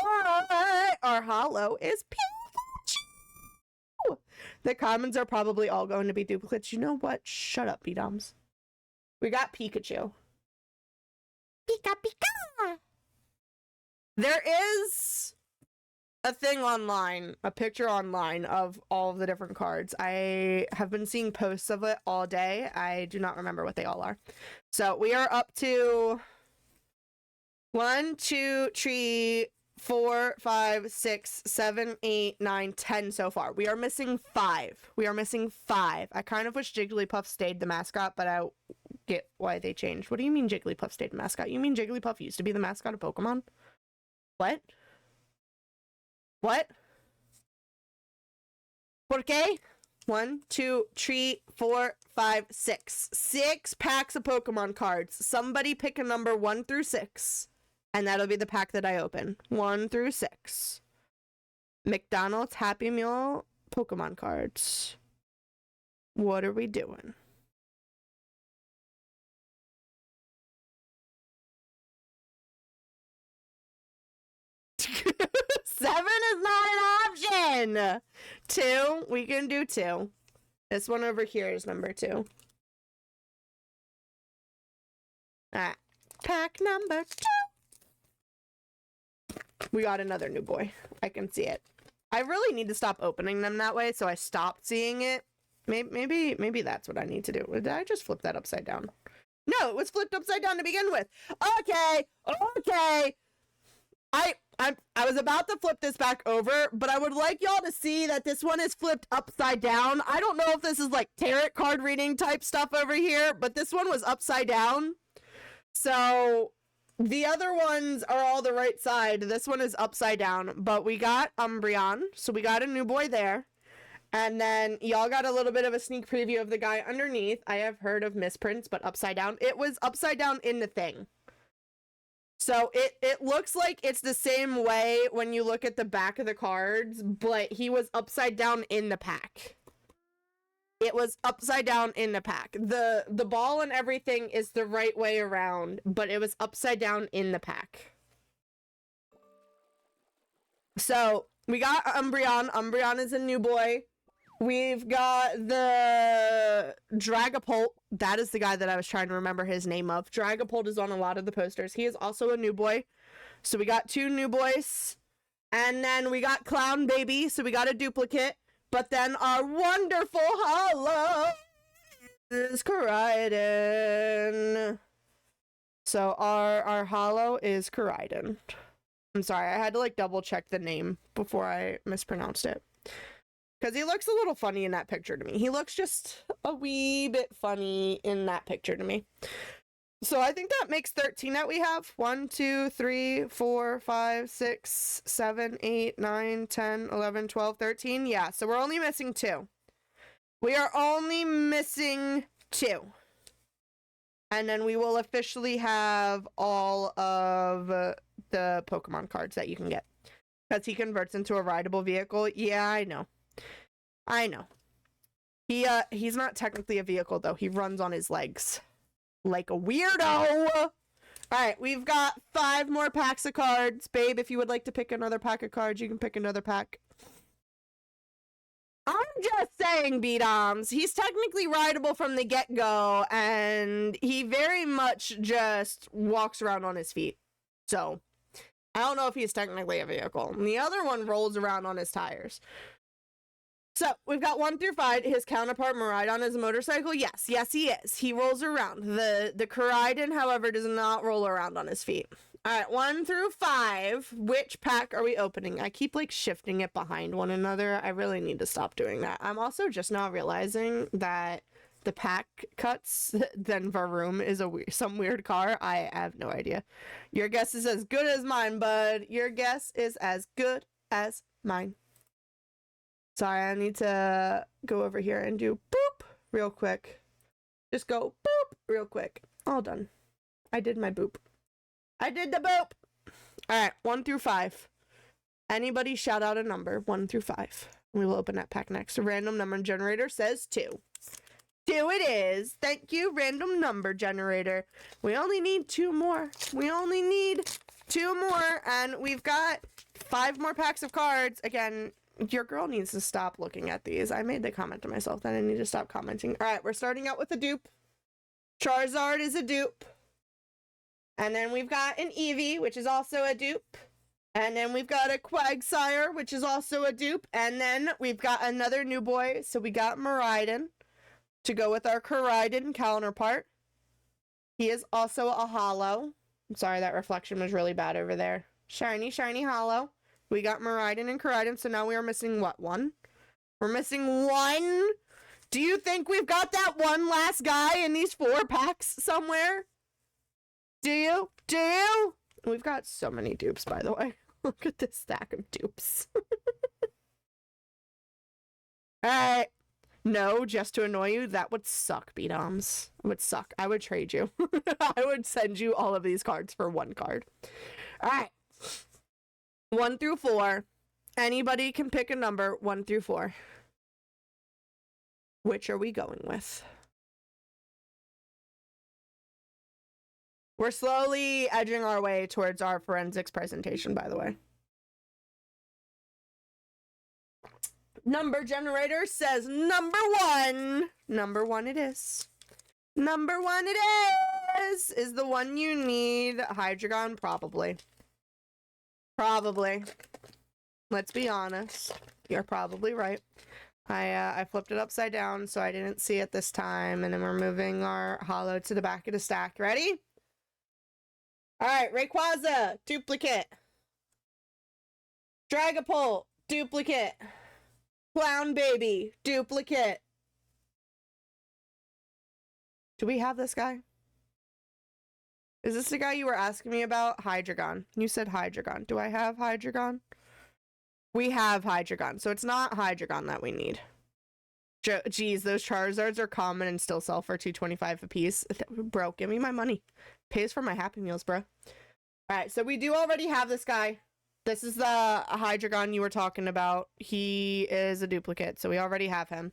our holo is Pikachu. The commons are probably all going to be duplicates. You know what? Shut up, B-Doms. We got Pikachu. Pika Pika. There is a thing online, a picture online of all of the different cards. I have been seeing posts of it all day. I do not remember what they all are. So we are up to 1, 2, 3, 4, 5, 6, 7, 8, 9, 10 so far. We are missing 5. We are missing 5. I kind of wish Jigglypuff stayed the mascot, but I get why they changed. What do you mean Jigglypuff stayed the mascot? You mean Jigglypuff used to be the mascot of Pokemon? What? What? ¿Por qué? 1, 2, 3, 4, 5, 6. 6 packs of Pokemon cards. Somebody pick a number 1 through 6. And that'll be the pack that I open. 1 through 6. McDonald's Happy Meal Pokemon cards. What are we doing? Seven is not an option. 2, we can do 2. This one over here is number 2. Alright, pack number 2. We got another new boy. I can see it. I really need to stop opening them that way, so I stopped seeing it. Maybe that's what I need to do. Did I just flip that upside down? No, it was flipped upside down to begin with. Okay. I was about to flip this back over, but I would like y'all to see that this one is flipped upside down. I don't know if this is like tarot card reading type stuff over here, but this one was upside down. So the other ones are all the right side. This one is upside down, but we got Umbreon, so we got a new boy there. And then y'all got a little bit of a sneak preview of the guy underneath. I have heard of misprints, but upside down. It was upside down in the thing. So it looks like it's the same way when you look at the back of the cards, but he was upside down in the pack. It was upside down in the pack. The ball and everything is the right way around, but it was upside down in the pack. So we got Umbreon. Umbreon is a new boy. We've got the Dragapult. That is the guy that I was trying to remember his name of. Dragapult is on a lot of the posters. He is also a new boy. So we got 2 new boys. And then we got Clown Baby. So we got a duplicate. But then our wonderful holo is Koraidon. So our holo is Koraidon. I'm sorry, I had to like double check the name before I mispronounced it. Because he looks a little funny in that picture to me. He looks just a wee bit funny in that picture to me. So I think that makes 13 that we have. 1, 2, 3, 4, 5, 6, 7, 8, 9, 10, 11, 12, 13. Yeah, so we're only missing 2. We are only missing 2. And then we will officially have all of the Pokemon cards that you can get. Because he converts into a rideable vehicle. Yeah, I know. I know. He's not technically a vehicle, though. He runs on his legs. Like a weirdo! Alright, we've got 5 more packs of cards. Babe, if you would like to pick another pack of cards, you can pick another pack. I'm just saying, B-Doms. He's technically rideable from the get-go, and he very much just walks around on his feet. So, I don't know if he's technically a vehicle. And the other one rolls around on his tires. So, we've got 1 through 5. His counterpart, Miraidon, is a motorcycle. Yes, he is. He rolls around. The Koraidon, however, does not roll around on his feet. Alright, 1 through 5. Which pack are we opening? I keep, like, shifting it behind one another. I really need to stop doing that. I'm also just now realizing that the pack cuts, then Varoom is some weird car. I have no idea. Your guess is as good as mine, bud. Your guess is as good as mine. Sorry, I need to go over here and do boop real quick. Just go boop real quick. All done. I did my boop. I did the boop. All right, 1 through 5. Anybody shout out a number, 1 through 5. We will open that pack next. A random number generator says 2. 2 it is. Thank you, random number generator. We only need 2 more. We only need 2 more, and we've got 5 more packs of cards. Again, your girl needs to stop looking at these. I made the comment to myself that I need to stop commenting. All right, we're starting out with a dupe. Charizard is a dupe. And then we've got an Eevee, which is also a dupe. And then we've got a Quagsire, which is also a dupe. And then we've got another new boy. So we got Miraidon to go with our Koraidon counterpart. He is also a holo. I'm sorry, that reflection was really bad over there. Shiny, shiny holo. We got Miraidon and Koraidon, so now we are missing what, 1? We're missing 1? Do you think we've got that one last guy in these 4 packs somewhere? Do you? Do you? We've got so many dupes, by the way. Look at this stack of dupes. Alright. No, just to annoy you, that would suck, B-Doms. It would suck. I would trade you. I would send you all of these cards for 1 card. Alright. 1 through 4. Anybody can pick a number 1 through 4. Which are we going with? We're slowly edging our way towards our forensics presentation, by the way. Number generator says number 1. Number 1 it is. Number 1 it is! Is the one you need Hydreigon? Probably. Probably. Let's be honest. You're probably right. I flipped it upside down, so I didn't see it this time. And then we're moving our holo to the back of the stack. Ready? Alright, Rayquaza, duplicate. Dragapult, duplicate. Clown Baby, duplicate. Do we have this guy? Is this the guy you were asking me about? Hydreigon. You said Hydreigon. Do I have Hydreigon? We have Hydreigon, so it's not Hydreigon that we need. Jeez, those Charizards are common and still sell for $2.25 a piece. Bro, give me my money. Pays for my Happy Meals, bro. Alright, so we do already have this guy. This is the Hydreigon you were talking about. He is a duplicate, so we already have him.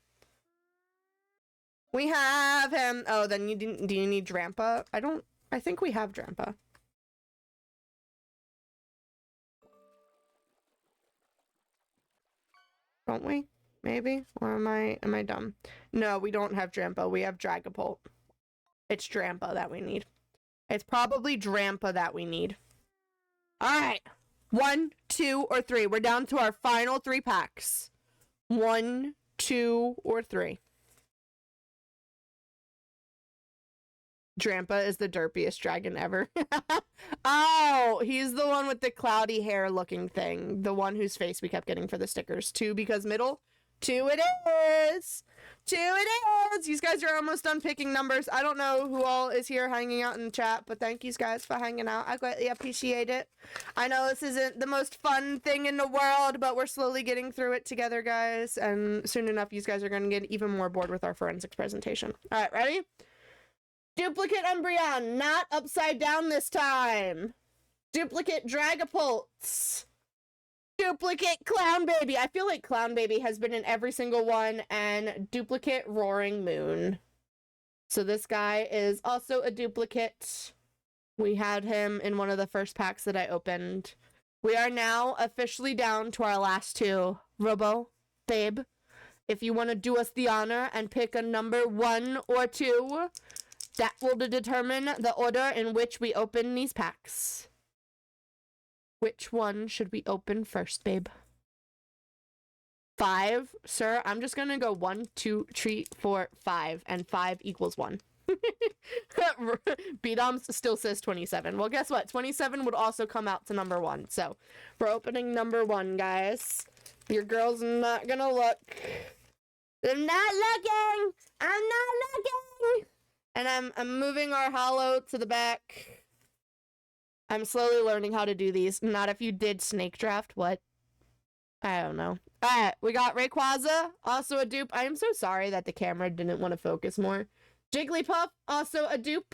We have him. Oh, then do you need Drampa? I think we have Drampa. Don't we? Maybe? Or am I dumb? No, we don't have Drampa. We have Dragapult. It's Drampa that we need. It's probably Drampa that we need. Alright. 1, 2, or 3. We're down to our final 3 packs. 1, 2, or 3. Drampa is the derpiest dragon ever. Oh, he's the one with the cloudy hair looking thing. The one whose face we kept getting for the stickers. 2 because middle. 2 it is. 2 it is. You guys are almost done picking numbers. I don't know who all is here hanging out in the chat, but thank you guys for hanging out. I greatly appreciate it. I know this isn't the most fun thing in the world, but we're slowly getting through it together, guys. And soon enough, you guys are going to get even more bored with our forensics presentation. All right, ready? Duplicate Umbreon, not upside down this time. Duplicate Dragapult. Duplicate Clown Baby. I feel like Clown Baby has been in every single one. And duplicate Roaring Moon. So this guy is also a duplicate. We had him in one of the first packs that I opened. We are now officially down to our last 2. Robo, babe, if you want to do us the honor and pick a number 1 or 2, that will determine the order in which we open these packs. Which one should we open first, babe? 5, sir. I'm just gonna go 1, 2, 3, 4, 5, and 5 equals 1. B-Doms still says 27. Well, guess what? 27 would also come out to number 1. So, we're opening number 1, guys. Your girl's not gonna look. I'm not looking! I'm not looking! And I'm moving our hollow to the back. I'm slowly learning how to do these. Not if you did snake draft. What? I don't know. Alright, we got Rayquaza, also a dupe. I am so sorry that the camera didn't want to focus more. Jigglypuff, also a dupe.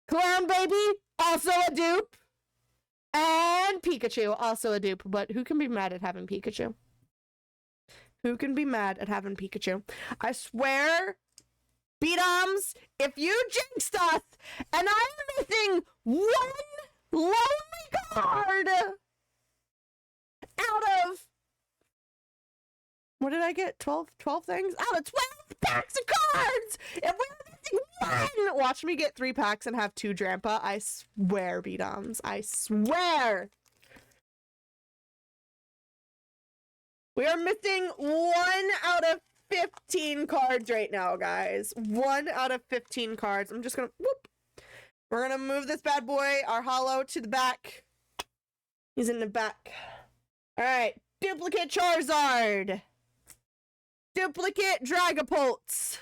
Clown Baby, also a dupe. And Pikachu, also a dupe. But who can be mad at having Pikachu? Who can be mad at having Pikachu? I swear, B-Doms, if you jinxed us and I'm missing 1 lonely card out of, what did I get? 12 things? Out of 12 packs of cards! If we're missing 1! Watch me get 3 packs and have 2 Drampa. I swear, B-Doms. I swear! We are missing 1 out of 15 cards right now, guys. 1 out of 15 cards. I'm just gonna, whoop. We're gonna move this bad boy, our hollow, to the back. He's in the back. Alright, duplicate Charizard. Duplicate Dragapult.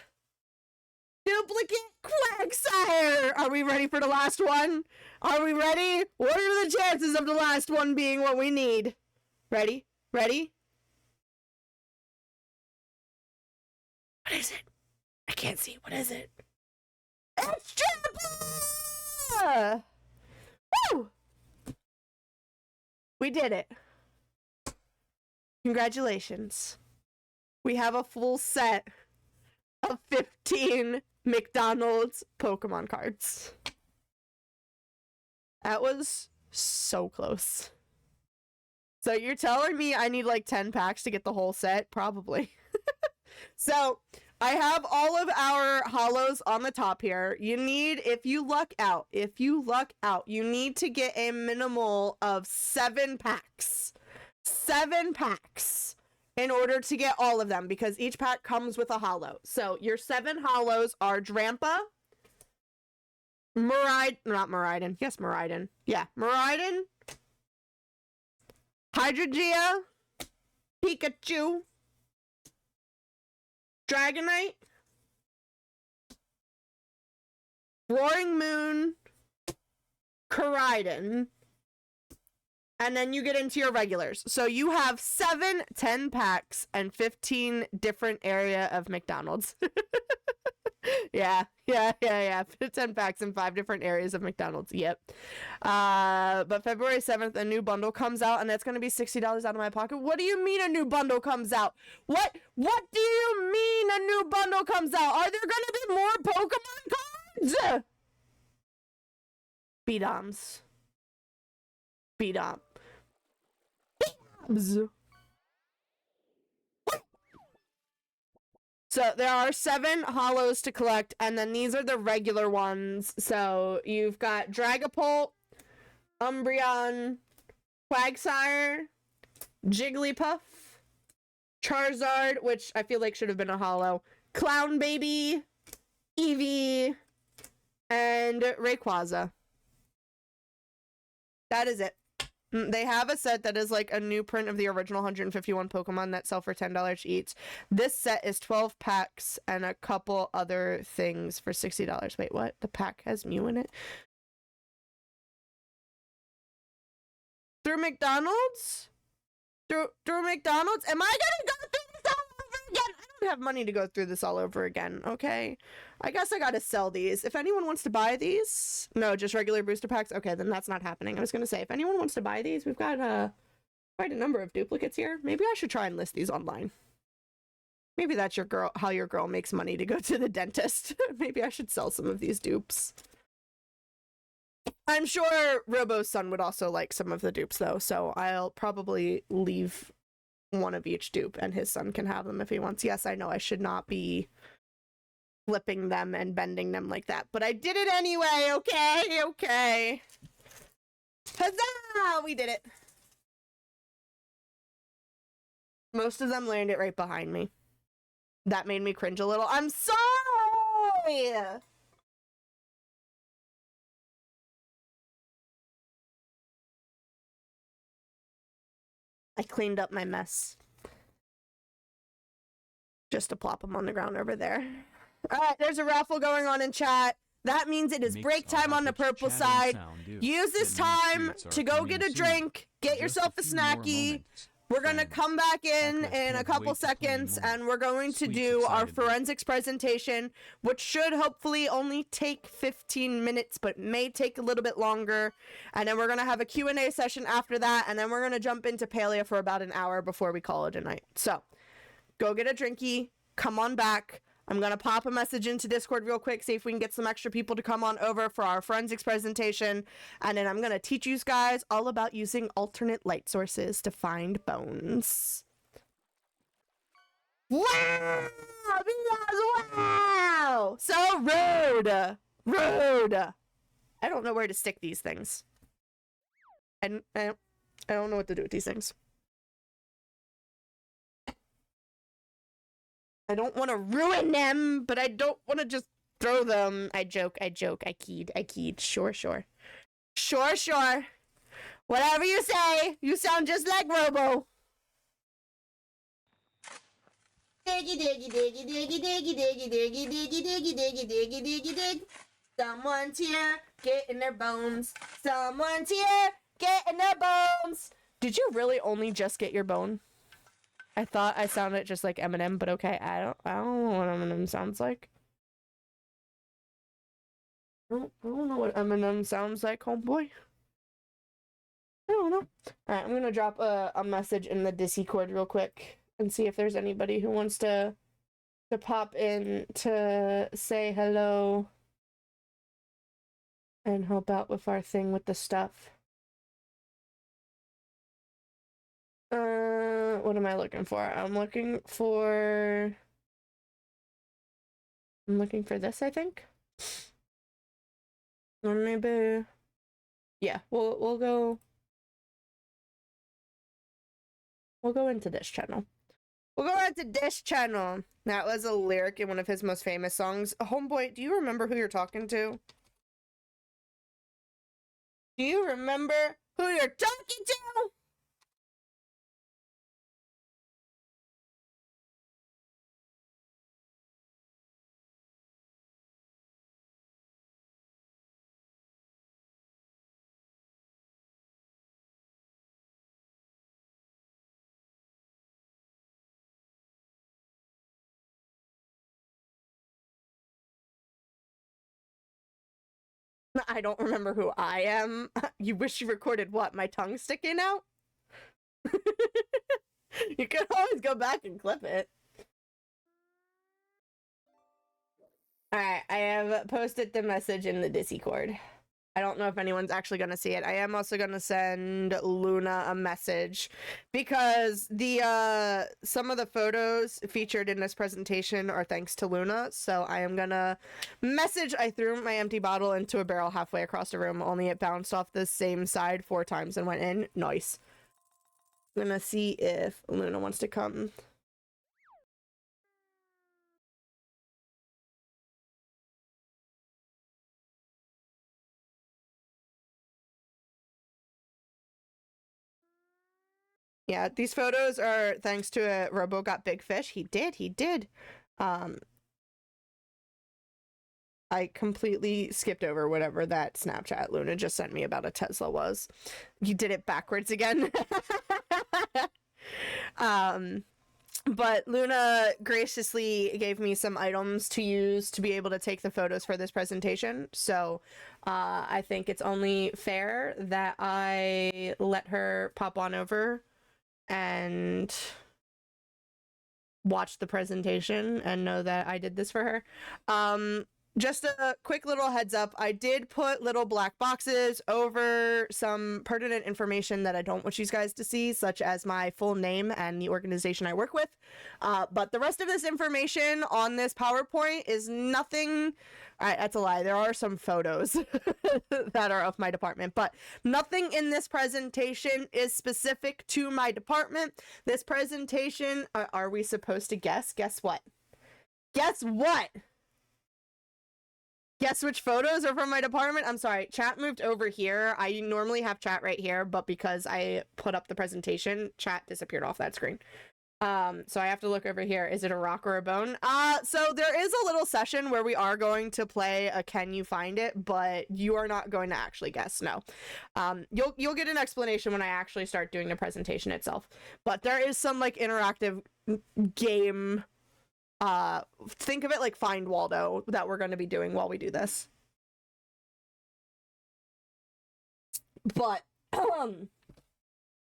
Duplicate Quagsire. Are we ready for the last one? Are we ready? What are the chances of the last one being what we need? Ready? Ready? What is it? I can't see. What is it? It's Drampa! Woo! We did it. Congratulations. We have a full set of 15 McDonald's Pokemon cards. That was so close. So you're telling me I need like 10 packs to get the whole set? Probably. So I have all of our hollows on the top here. You need, if you luck out, you need to get a minimal of 7 packs. 7 packs in order to get all of them, because each pack comes with a hollow. So your 7 hollows are Drampa, Miraidon, Hydreigon, Pikachu, Dragonite, Roaring Moon, Koraidon, and then you get into your regulars. So you have 7, 10 packs and 15 different area of McDonald's. Yeah. 10 packs in 5 different areas of McDonald's. Yep. But February 7th, a new bundle comes out, and that's going to be $60 out of my pocket. What do you mean a new bundle comes out? What do you mean a new bundle comes out? Are there going to be more Pokemon cards? B-Doms. B-Dom. B-Doms. So there are 7 hollows to collect, and then these are the regular ones. So you've got Dragapult, Umbreon, Quagsire, Jigglypuff, Charizard, which I feel like should have been a hollow, Clown Baby, Eevee, and Rayquaza. That is it. They have a set that is like a new print of the original 151 Pokemon that sell for $10 each. This set is 12 packs and a couple other things for $60. Wait, what? The pack has Mew in it? Through McDonald's? Through McDonald's? Am I gonna go through this all over again? I don't have money to go through this all over again, okay? I guess I gotta sell these. If anyone wants to buy these... No, just regular booster packs? Okay, then that's not happening. I was gonna say, if anyone wants to buy these, we've got quite a number of duplicates here. Maybe I should try and list these online. Maybe that's how your girl makes money to go to the dentist. Maybe I should sell some of these dupes. I'm sure Robo's son would also like some of the dupes, though, so I'll probably leave one of each dupe, and his son can have them if he wants. Yes, I know I should not be flipping them and bending them like that, but I did it anyway, okay? Huzzah! We did it! Most of them landed right behind me. That made me cringe a little. I'm sorry! I cleaned up my mess. Just to plop them on the ground over there. Alright, there's a raffle going on in chat. That means it is break time on the purple side. Use this time to go get a drink, get yourself a snacky. We're gonna come back in a couple seconds, and we're going to do our forensics presentation, which should hopefully only take 15 minutes, but may take a little bit longer. And then we're gonna have a Q&A session after that, and then we're gonna jump into Palia for about an hour before we call it a night. So, go get a drinky, come on back. I'm gonna pop a message into Discord real quick, see if we can get some extra people to come on over for our forensics presentation, and then I'm gonna teach you guys all about using alternate light sources to find bones. Wow! Wow! So rude! Rude! I don't know where to stick these things. And I don't know what to do with these things. I don't want to ruin them, but I don't want to just throw them. I joke, I keyed. Sure. Sure. Whatever you say, you sound just like Robo. Dig. Someone's here, getting their bones. Someone's here, getting their bones. Did you really only just get your bone? I thought I sounded just like Eminem, but okay, I don't know what Eminem sounds like. I don't know what Eminem sounds like, homeboy. I don't know. Alright, I'm gonna drop a message in the Discord real quick and see if there's anybody who wants to pop in to say hello and help out with our thing with the stuff. What am I looking for? I'm looking for this, I think. Or maybe, yeah, we'll go into this channel. We'll go into this channel. That was a lyric in one of his most famous songs. Homeboy, do you remember who you're talking to? Do you remember who you're talking to? I don't remember who I am. You wish you recorded what? My tongue sticking out? You can always go back and clip it. Alright, I have posted the message in the Discord. I don't know if anyone's actually going to see it. I am also going to send Luna a message because the some of the photos featured in this presentation are thanks to Luna. So I am going to message. I threw my empty bottle into a barrel halfway across the room, only it bounced off the same side 4 times and went in. Nice. I'm going to see if Luna wants to come. Yeah, these photos are thanks to a Robo got big fish. He did. I completely skipped over whatever that Snapchat Luna just sent me about a Tesla was. You did it backwards again. But Luna graciously gave me some items to use to be able to take the photos for this presentation. So I think it's only fair that I let her pop on over and watch the presentation and know that I did this for her. Just a quick little heads up, I did put little black boxes over some pertinent information that I don't want you guys to see, such as my full name and the organization I work with. But the rest of this information on this PowerPoint is nothing. That's a lie. There are some photos that are of my department, but nothing in this presentation is specific to my department. This presentation, are we supposed to guess? Guess what? Guess what? Guess which photos are from my department? I'm sorry, chat moved over here. I normally have chat right here, but because I put up the presentation, chat disappeared off that screen. So I have to look over here. Is it a rock or a bone? So there is a little session where we are going to play a Can You Find It, but you are not going to actually guess, no. You'll get an explanation when I actually start doing the presentation itself. But there is some like interactive game, think of it like Find Waldo, that we're going to be doing while we do this. But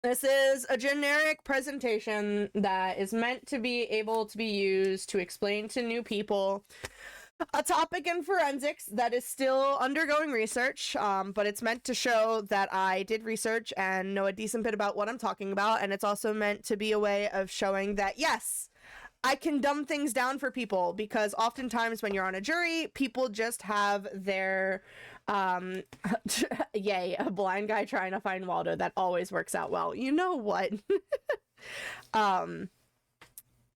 this is a generic presentation that is meant to be able to be used to explain to new people a topic in forensics that is still undergoing research, but it's meant to show that I did research and know a decent bit about what I'm talking about, and it's also meant to be a way of showing that, yes, I can dumb things down for people, because oftentimes when you're on a jury, people just have their, yay, a blind guy trying to find Waldo. That always works out well. You know what?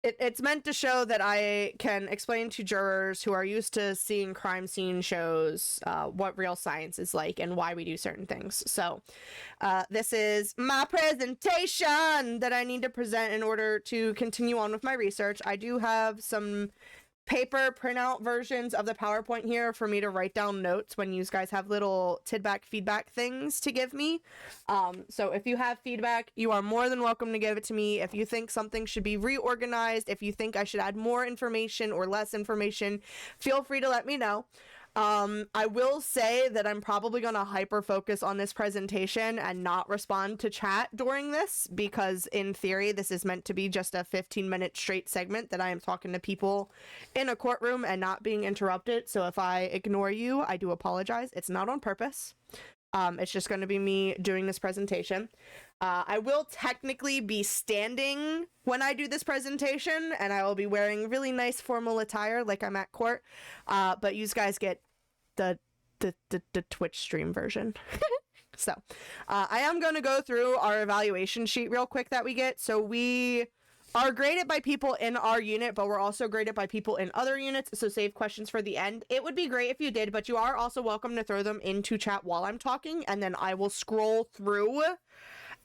It's meant to show that I can explain to jurors who are used to seeing crime scene shows what real science is like and why we do certain things. So this is my presentation that I need to present in order to continue on with my research. I do have some paper printout versions of the PowerPoint here for me to write down notes when you guys have little tidback feedback things to give me. So if you have feedback, you are more than welcome to give it to me. If you think something should be reorganized, if you think I should add more information or less information, feel free to let me know. I will say that I'm probably going to hyper focus on this presentation and not respond to chat during this, because in theory, this is meant to be just a 15-minute straight segment that I am talking to people in a courtroom and not being interrupted. So if I ignore you, I do apologize. It's not on purpose. It's just going to be me doing this presentation. I will technically be standing when I do this presentation, and I will be wearing really nice formal attire like I'm at court. But you guys get the Twitch stream version. So I am going to go through our evaluation sheet real quick that we get. So we are graded by people in our unit, but we're also graded by people in other units, so save questions for the end. It would be great if you did, but you are also welcome to throw them into chat while I'm talking, and then I will scroll through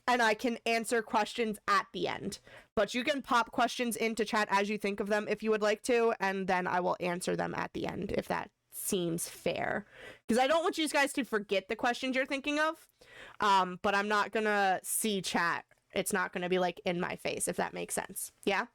and I can answer questions at the end. But you can pop questions into chat as you think of them if you would like to, and then I will answer them at the end if that seems fair. Because I don't want you guys to forget the questions you're thinking of, but I'm not gonna see chat. It's not going to be like in my face, if that makes sense. Yeah.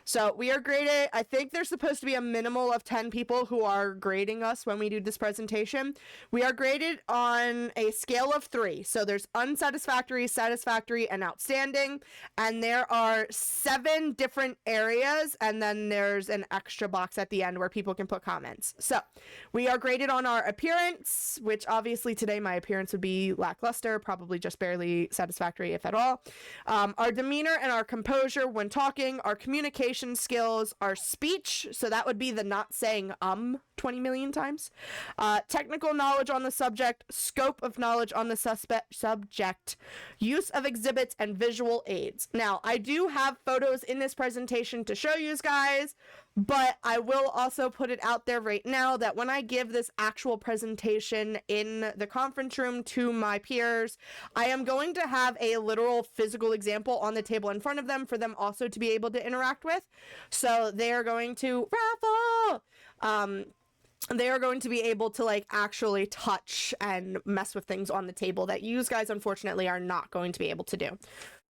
So we are graded. I think there's supposed to be a minimal of 10 people who are grading us when we do this presentation. We are graded on a scale of 3. So there's unsatisfactory, satisfactory, and outstanding. And there are 7 different areas. And then there's an extra box at the end where people can put comments. So we are graded on our appearance, which obviously today my appearance would be lackluster, probably just barely satisfactory, if at all. Our demeanor and our composure when talking, our communication skills, our speech, so that would be the not saying 20 million times, technical knowledge on the subject, scope of knowledge on the subject, use of exhibits, and visual aids. Now, I do have photos in this presentation to show you guys, but I will also put it out there right now that when I give this actual presentation in the conference room to my peers, I am going to have a literal physical example on the table in front of them for them also to be able to interact with. So they are going to raffle! They are going to be able to like actually touch and mess with things on the table that you guys unfortunately are not going to be able to do.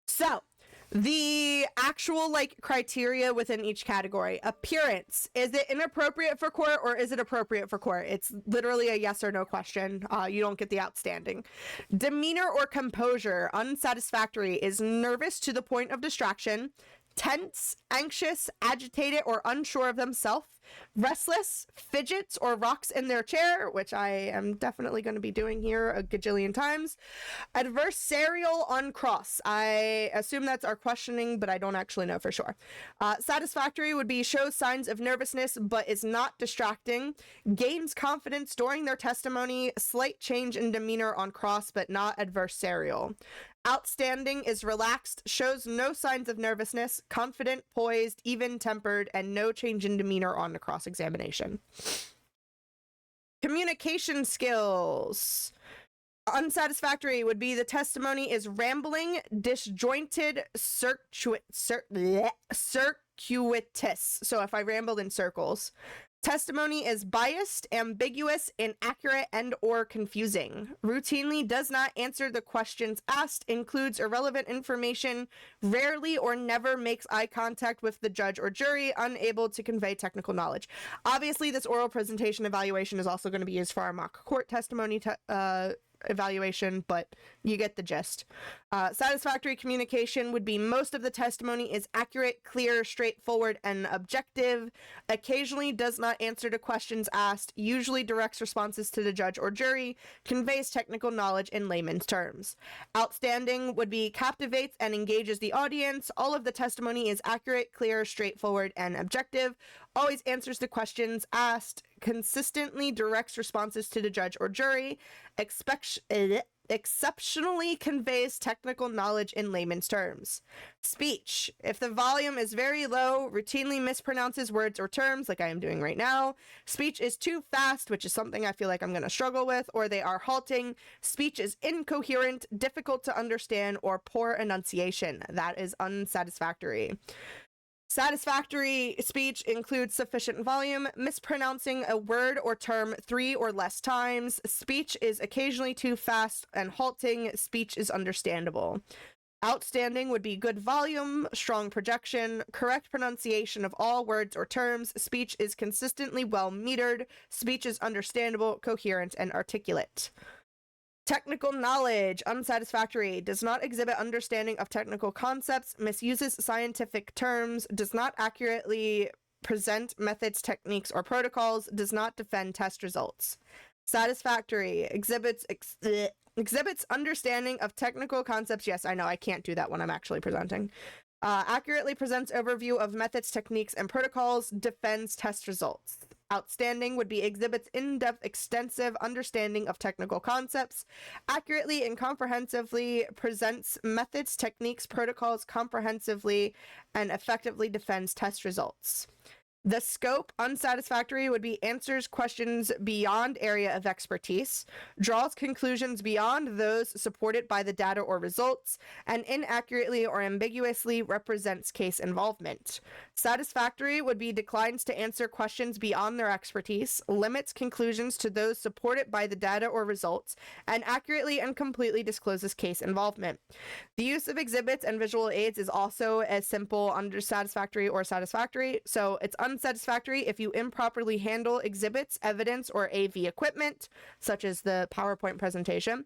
So the actual like criteria within each category: appearance, is it inappropriate for court or is it appropriate for court? It's literally a yes or no question. You don't get the outstanding. Demeanor or composure, unsatisfactory, is nervous to the point of distraction, tense, anxious, agitated, or unsure of themselves, restless, fidgets, or rocks in their chair, which I am definitely going to be doing here a gajillion times. Adversarial on cross. I assume that's our questioning, but I don't actually know for sure. Satisfactory would be shows signs of nervousness, but is not distracting. Gains confidence during their testimony. Slight change in demeanor on cross, but not adversarial. Outstanding is relaxed, shows no signs of nervousness, confident, poised, even-tempered, and no change in demeanor on the cross-examination. Communication skills. Unsatisfactory would be the testimony is rambling, disjointed, circuitous. So if I rambled in circles. Testimony is biased, ambiguous, inaccurate, and or confusing. Routinely does not answer the questions asked, includes irrelevant information, rarely or never makes eye contact with the judge or jury, unable to convey technical knowledge. Obviously, this oral presentation evaluation is also going to be used for our mock court testimony evaluation, but you get the gist. Satisfactory communication would be most of the testimony is accurate, clear, straightforward, and objective. Occasionally does not answer to questions asked, usually directs responses to the judge or jury, conveys technical knowledge in layman's terms. Outstanding would be captivates and engages the audience. All of the testimony is accurate, clear, straightforward, and objective. Always answers the questions asked, consistently directs responses to the judge or jury, exceptionally conveys technical knowledge in layman's terms. Speech. If the volume is very low, routinely mispronounces words or terms, like I am doing right now. Speech is too fast, which is something I feel like I'm going to struggle with, or they are halting. Speech is incoherent, difficult to understand, or poor enunciation. That is unsatisfactory. Satisfactory speech includes sufficient volume, mispronouncing a word or term 3 or less times. Speech is occasionally too fast and halting. Speech is understandable. Outstanding would be good volume, strong projection, correct pronunciation of all words or terms. Speech is consistently well metered. Speech is understandable, coherent, and articulate. Technical knowledge, unsatisfactory, does not exhibit understanding of technical concepts, misuses scientific terms, does not accurately present methods, techniques, or protocols, does not defend test results. Satisfactory, exhibits understanding of technical concepts. Yes, I know, I can't do that when I'm actually presenting. Accurately presents overview of methods, techniques, and protocols, defends test results. Outstanding would be exhibits in-depth, extensive understanding of technical concepts, accurately and comprehensively presents methods, techniques, protocols comprehensively, and effectively defends test results. The scope, unsatisfactory, would be answers questions beyond area of expertise, draws conclusions beyond those supported by the data or results, and inaccurately or ambiguously represents case involvement. Satisfactory would be declines to answer questions beyond their expertise, limits conclusions to those supported by the data or results, and accurately and completely discloses case involvement. The use of exhibits and visual aids is also as simple under satisfactory or satisfactory, so it's unsatisfactory if you improperly handle exhibits, evidence, or AV equipment, such as the PowerPoint presentation,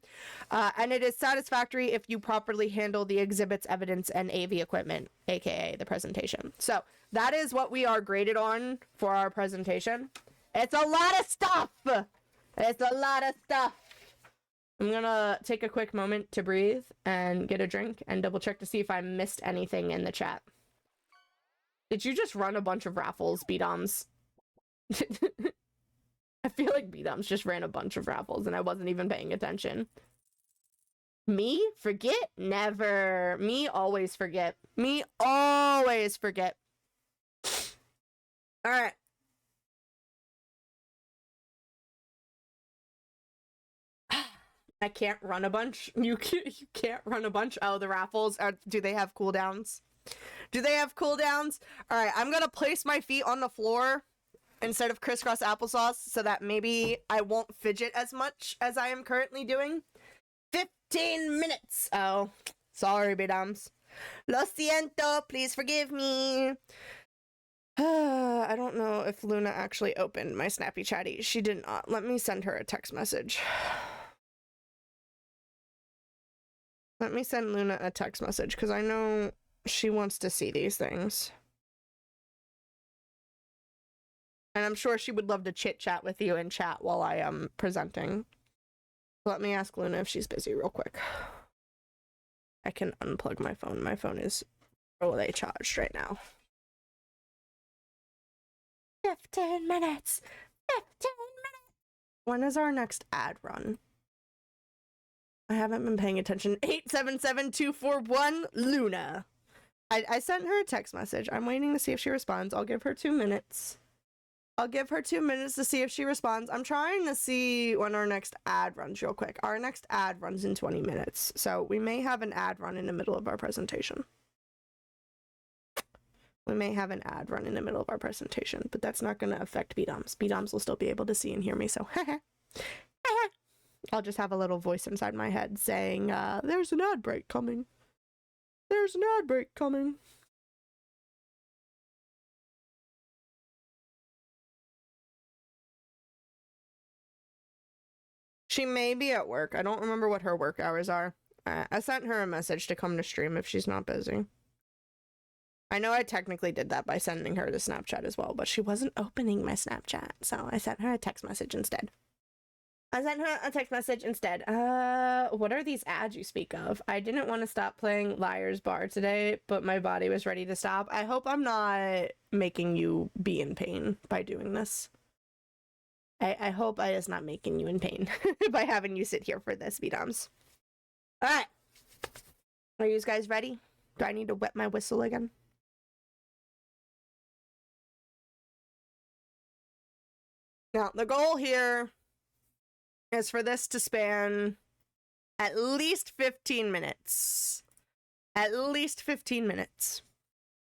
and it is satisfactory if you properly handle the exhibits, evidence, and AV equipment, aka the presentation. So that is what we are graded on for our presentation. It's a lot of stuff! It's a lot of stuff! I'm gonna take a quick moment to breathe and get a drink and double check to see if I missed anything in the chat. Did you just run a bunch of raffles, B-Doms? I feel like B-Doms just ran a bunch of raffles and I wasn't even paying attention. Me? Forget? Never. Me always forget. Me always forget. Alright. I can't run a bunch. You can't run a bunch. Oh, the raffles. Do they have cooldowns? Do they have cooldowns? All right, I'm gonna place my feet on the floor instead of crisscross applesauce so that maybe I won't fidget as much as I am currently doing. 15 minutes. Oh, sorry, B-Doms. Lo siento. Please forgive me. I don't know if Luna actually opened my Snappy Chatty. She did not. Let me send her a text message. Let me send Luna a text message because I know she wants to see these things. And I'm sure she would love to chit-chat with you in chat while I am presenting. Let me ask Luna if she's busy real quick. I can unplug my phone. My phone is fully charged right now. 15 minutes! 15 minutes! When is our next ad run? I haven't been paying attention. 877241 Luna. I sent her a text message. I'm waiting to see if she responds. I'll give her 2 minutes. I'll give her 2 minutes to see if she responds. I'm trying to see when our next ad runs real quick. Our next ad runs in 20 minutes. So we may have an ad run in the middle of our presentation. We may have an ad run in the middle of our presentation, but that's not going to affect B-Doms. B-Doms will still be able to see and hear me, so I'll just have a little voice inside my head saying, there's an ad break coming. There's an ad break coming. She may be at work. I don't remember what her work hours are. I sent her a message to come to stream if she's not busy. I know I technically did that by sending her to Snapchat as well, but she wasn't opening my Snapchat, so I sent her a text message instead. What are these ads you speak of? I didn't want to stop playing Liar's Bar today, but my body was ready to stop. I hope I'm not making you be in pain by doing this. I hope I is not making you in pain by having you sit here for this, B-Doms. Alright. Are you guys ready? Do I need to wet my whistle again? Now, the goal here is for this to span at least 15 minutes. At least 15 minutes.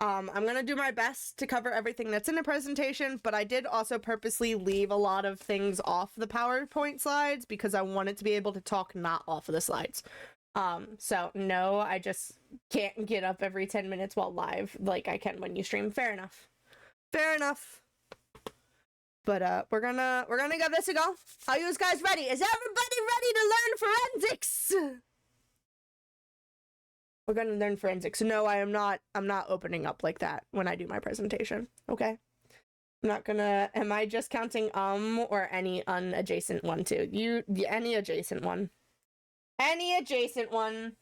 I'm going to do my best to cover everything that's in the presentation, but I did also purposely leave a lot of things off the PowerPoint slides because I wanted to be able to talk not off of the slides. So no, I just can't get up every 10 minutes while live like I can when you stream. Fair enough. Fair enough. But we're gonna give this a go. Are you guys ready? Is everybody ready to learn forensics? We're gonna learn forensics. No, I'm not opening up like that when I do my presentation. Okay? I'm not gonna. Am I just counting or any unadjacent one too? Any adjacent one. Any adjacent one.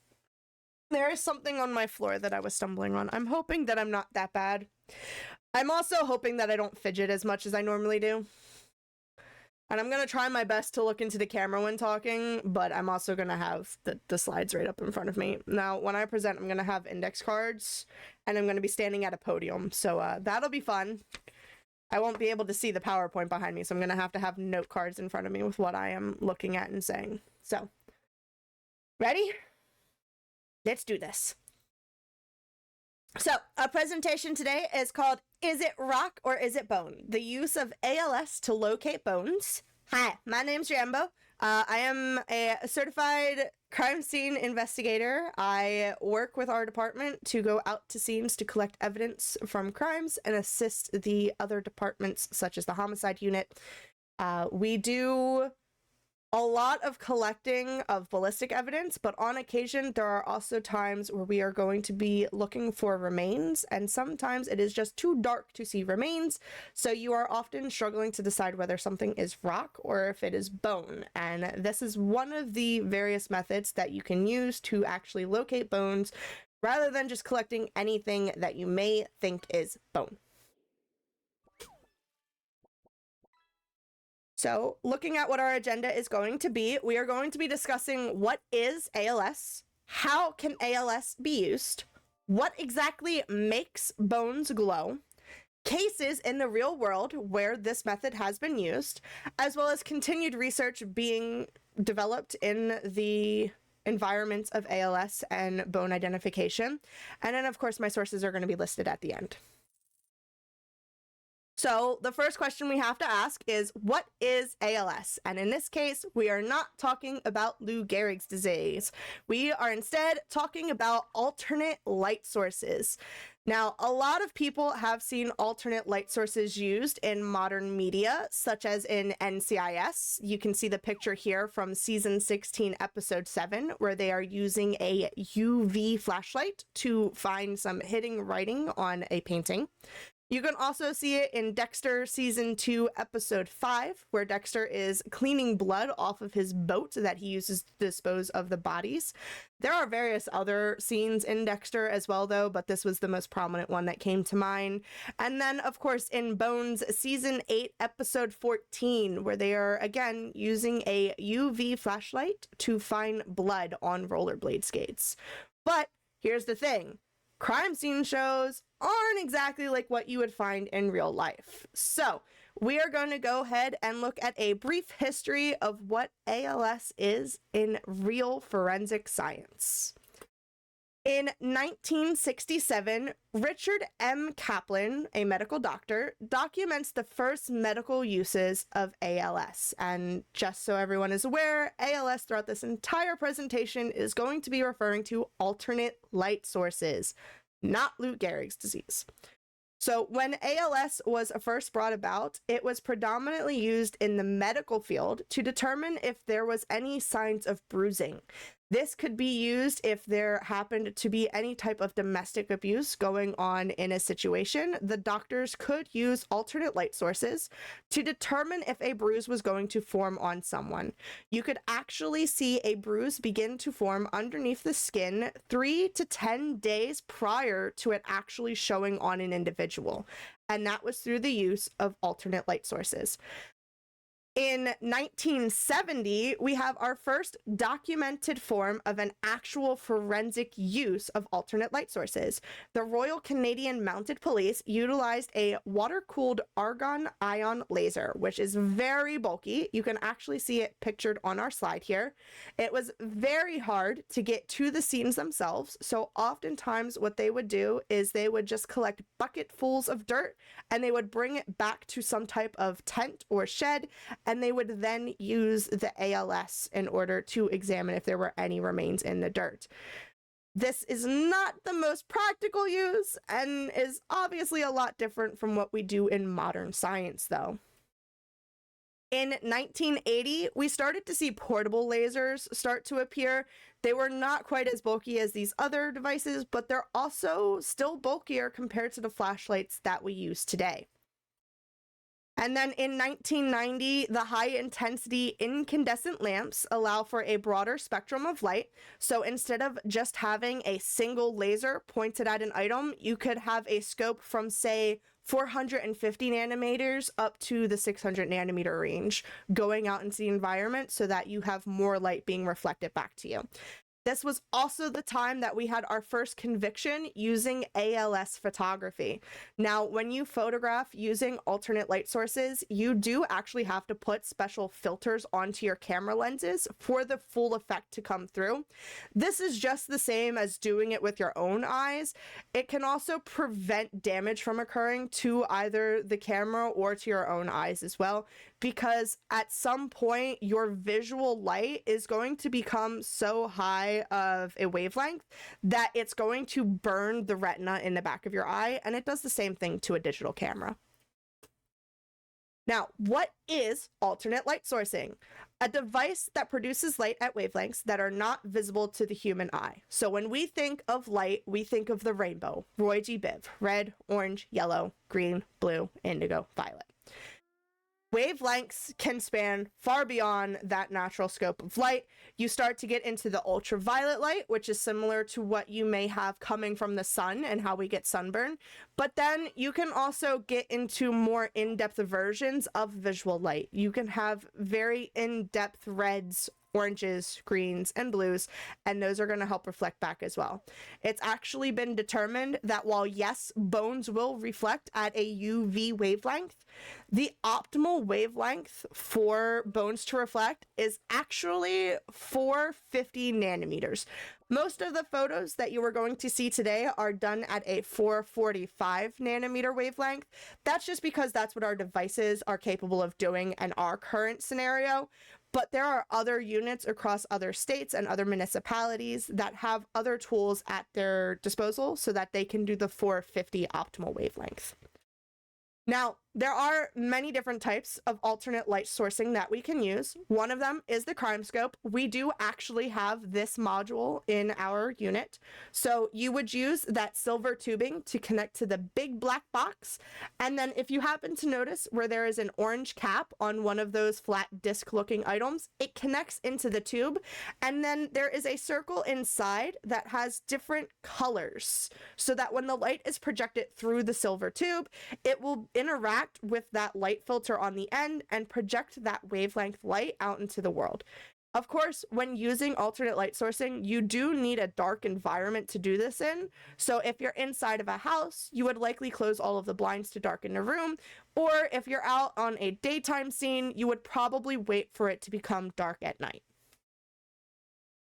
There is something on my floor that I was stumbling on. I'm hoping that I'm not that bad. I'm also hoping that I don't fidget as much as I normally do. And I'm going to try my best to look into the camera when talking, but I'm also going to have the slides right up in front of me. Now, when I present, I'm going to have index cards, and I'm going to be standing at a podium. So that'll be fun. I won't be able to see the PowerPoint behind me, so I'm going to have note cards in front of me with what I am looking at and saying. So, ready? Let's do this. So, our presentation today is called Is It Rock or Is It Bone? The use of ALS to locate bones. Hi, my name's Rambo. I am a certified crime scene investigator. I work with our department to go out to scenes to collect evidence from crimes and assist the other departments, such as the homicide unit. We do a lot of collecting of ballistic evidence, but on occasion there are also times where we are going to be looking for remains, and sometimes it is just too dark to see remains, so you are often struggling to decide whether something is rock or if it is bone, and this is one of the various methods that you can use to actually locate bones rather than just collecting anything that you may think is bone. So, looking at what our agenda is going to be, we are going to be discussing what is ALS, how can ALS be used, what exactly makes bones glow, cases in the real world where this method has been used, as well as continued research being developed in the environments of ALS and bone identification. And then, of course, my sources are going to be listed at the end. So the first question we have to ask is, what is ALS? And in this case, we are not talking about Lou Gehrig's disease. We are instead talking about alternate light sources. Now, a lot of people have seen alternate light sources used in modern media, such as in NCIS. You can see the picture here from season 16, episode 7, where they are using a UV flashlight to find some hidden writing on a painting. You can also see it in Dexter Season 2, Episode 5, where Dexter is cleaning blood off of his boat that he uses to dispose of the bodies. There are various other scenes in Dexter as well, though, but this was the most prominent one that came to mind. And then, of course, in Bones Season 8, Episode 14, where they are, again, using a UV flashlight to find blood on rollerblade skates. But here's the thing. Crime scene shows aren't exactly like what you would find in real life. So we are going to go ahead and look at a brief history of what ALS is in real forensic science. In 1967, Richard M. Kaplan, a medical doctor, documents the first medical uses of ALS. And just so everyone is aware, ALS throughout this entire presentation is going to be referring to alternate light sources, not Lou Gehrig's disease. So when ALS was first brought about, it was predominantly used in the medical field to determine if there was any signs of bruising. This could be used if there happened to be any type of domestic abuse going on in a situation. The doctors could use alternate light sources to determine if a bruise was going to form on someone. You could actually see a bruise begin to form underneath the skin 3 to 10 days prior to it actually showing on an individual. And that was through the use of alternate light sources. In 1970, we have our first documented form of an actual forensic use of alternate light sources. The Royal Canadian Mounted Police utilized a water-cooled argon ion laser, which is very bulky. You can actually see it pictured on our slide here. It was very hard to get to the scenes themselves, so oftentimes what they would do is they would just collect bucketfuls of dirt and they would bring it back to some type of tent or shed, and they would then use the ALS in order to examine if there were any remains in the dirt. This is not the most practical use and is obviously a lot different from what we do in modern science, though. In 1980, we started to see portable lasers start to appear. They were not quite as bulky as these other devices, but they're also still bulkier compared to the flashlights that we use today. And then in 1990, the high-intensity incandescent lamps allow for a broader spectrum of light. So instead of just having a single laser pointed at an item, you could have a scope from, say, 450 nanometers up to the 600 nanometer range going out into the environment so that you have more light being reflected back to you. This was also the time that we had our first conviction using ALS photography. Now, when you photograph using alternate light sources, you do actually have to put special filters onto your camera lenses for the full effect to come through. This is just the same as doing it with your own eyes. It can also prevent damage from occurring to either the camera or to your own eyes as well, because at some point your visual light is going to become so high of a wavelength that it's going to burn the retina in the back of your eye, and it does the same thing to a digital camera. Now, what is alternate light sourcing? A device that produces light at wavelengths that are not visible to the human eye. So when we think of light, we think of the rainbow, Roy G. Biv, red, orange, yellow, green, blue, indigo, violet. Wavelengths can span far beyond that natural scope of light. You start to get into the ultraviolet light, which is similar to what you may have coming from the sun and how we get sunburn. But then you can also get into more in-depth versions of visual light. You can have very in-depth reds, oranges, greens, and blues, and those are going to help reflect back as well. It's actually been determined that while yes, bones will reflect at a UV wavelength, the optimal wavelength for bones to reflect is actually 450 nanometers. Most of the photos that you are going to see today are done at a 445 nanometer wavelength. That's just because that's what our devices are capable of doing in our current scenario. But there are other units across other states and other municipalities that have other tools at their disposal so that they can do the 450 optimal wavelength. Now, there are many different types of alternate light sourcing that we can use. One of them is the crime scope. We do actually have this module in our unit. So you would use that silver tubing to connect to the big black box. And then if you happen to notice where there is an orange cap on one of those flat disc looking items, it connects into the tube. And then there is a circle inside that has different colors so that when the light is projected through the silver tube, it will interact with that light filter on the end and project that wavelength light out into the world. Of course, when using alternate light sourcing, you do need a dark environment to do this in. So if you're inside of a house, you would likely close all of the blinds to darken the room. Or if you're out on a daytime scene, you would probably wait for it to become dark at night.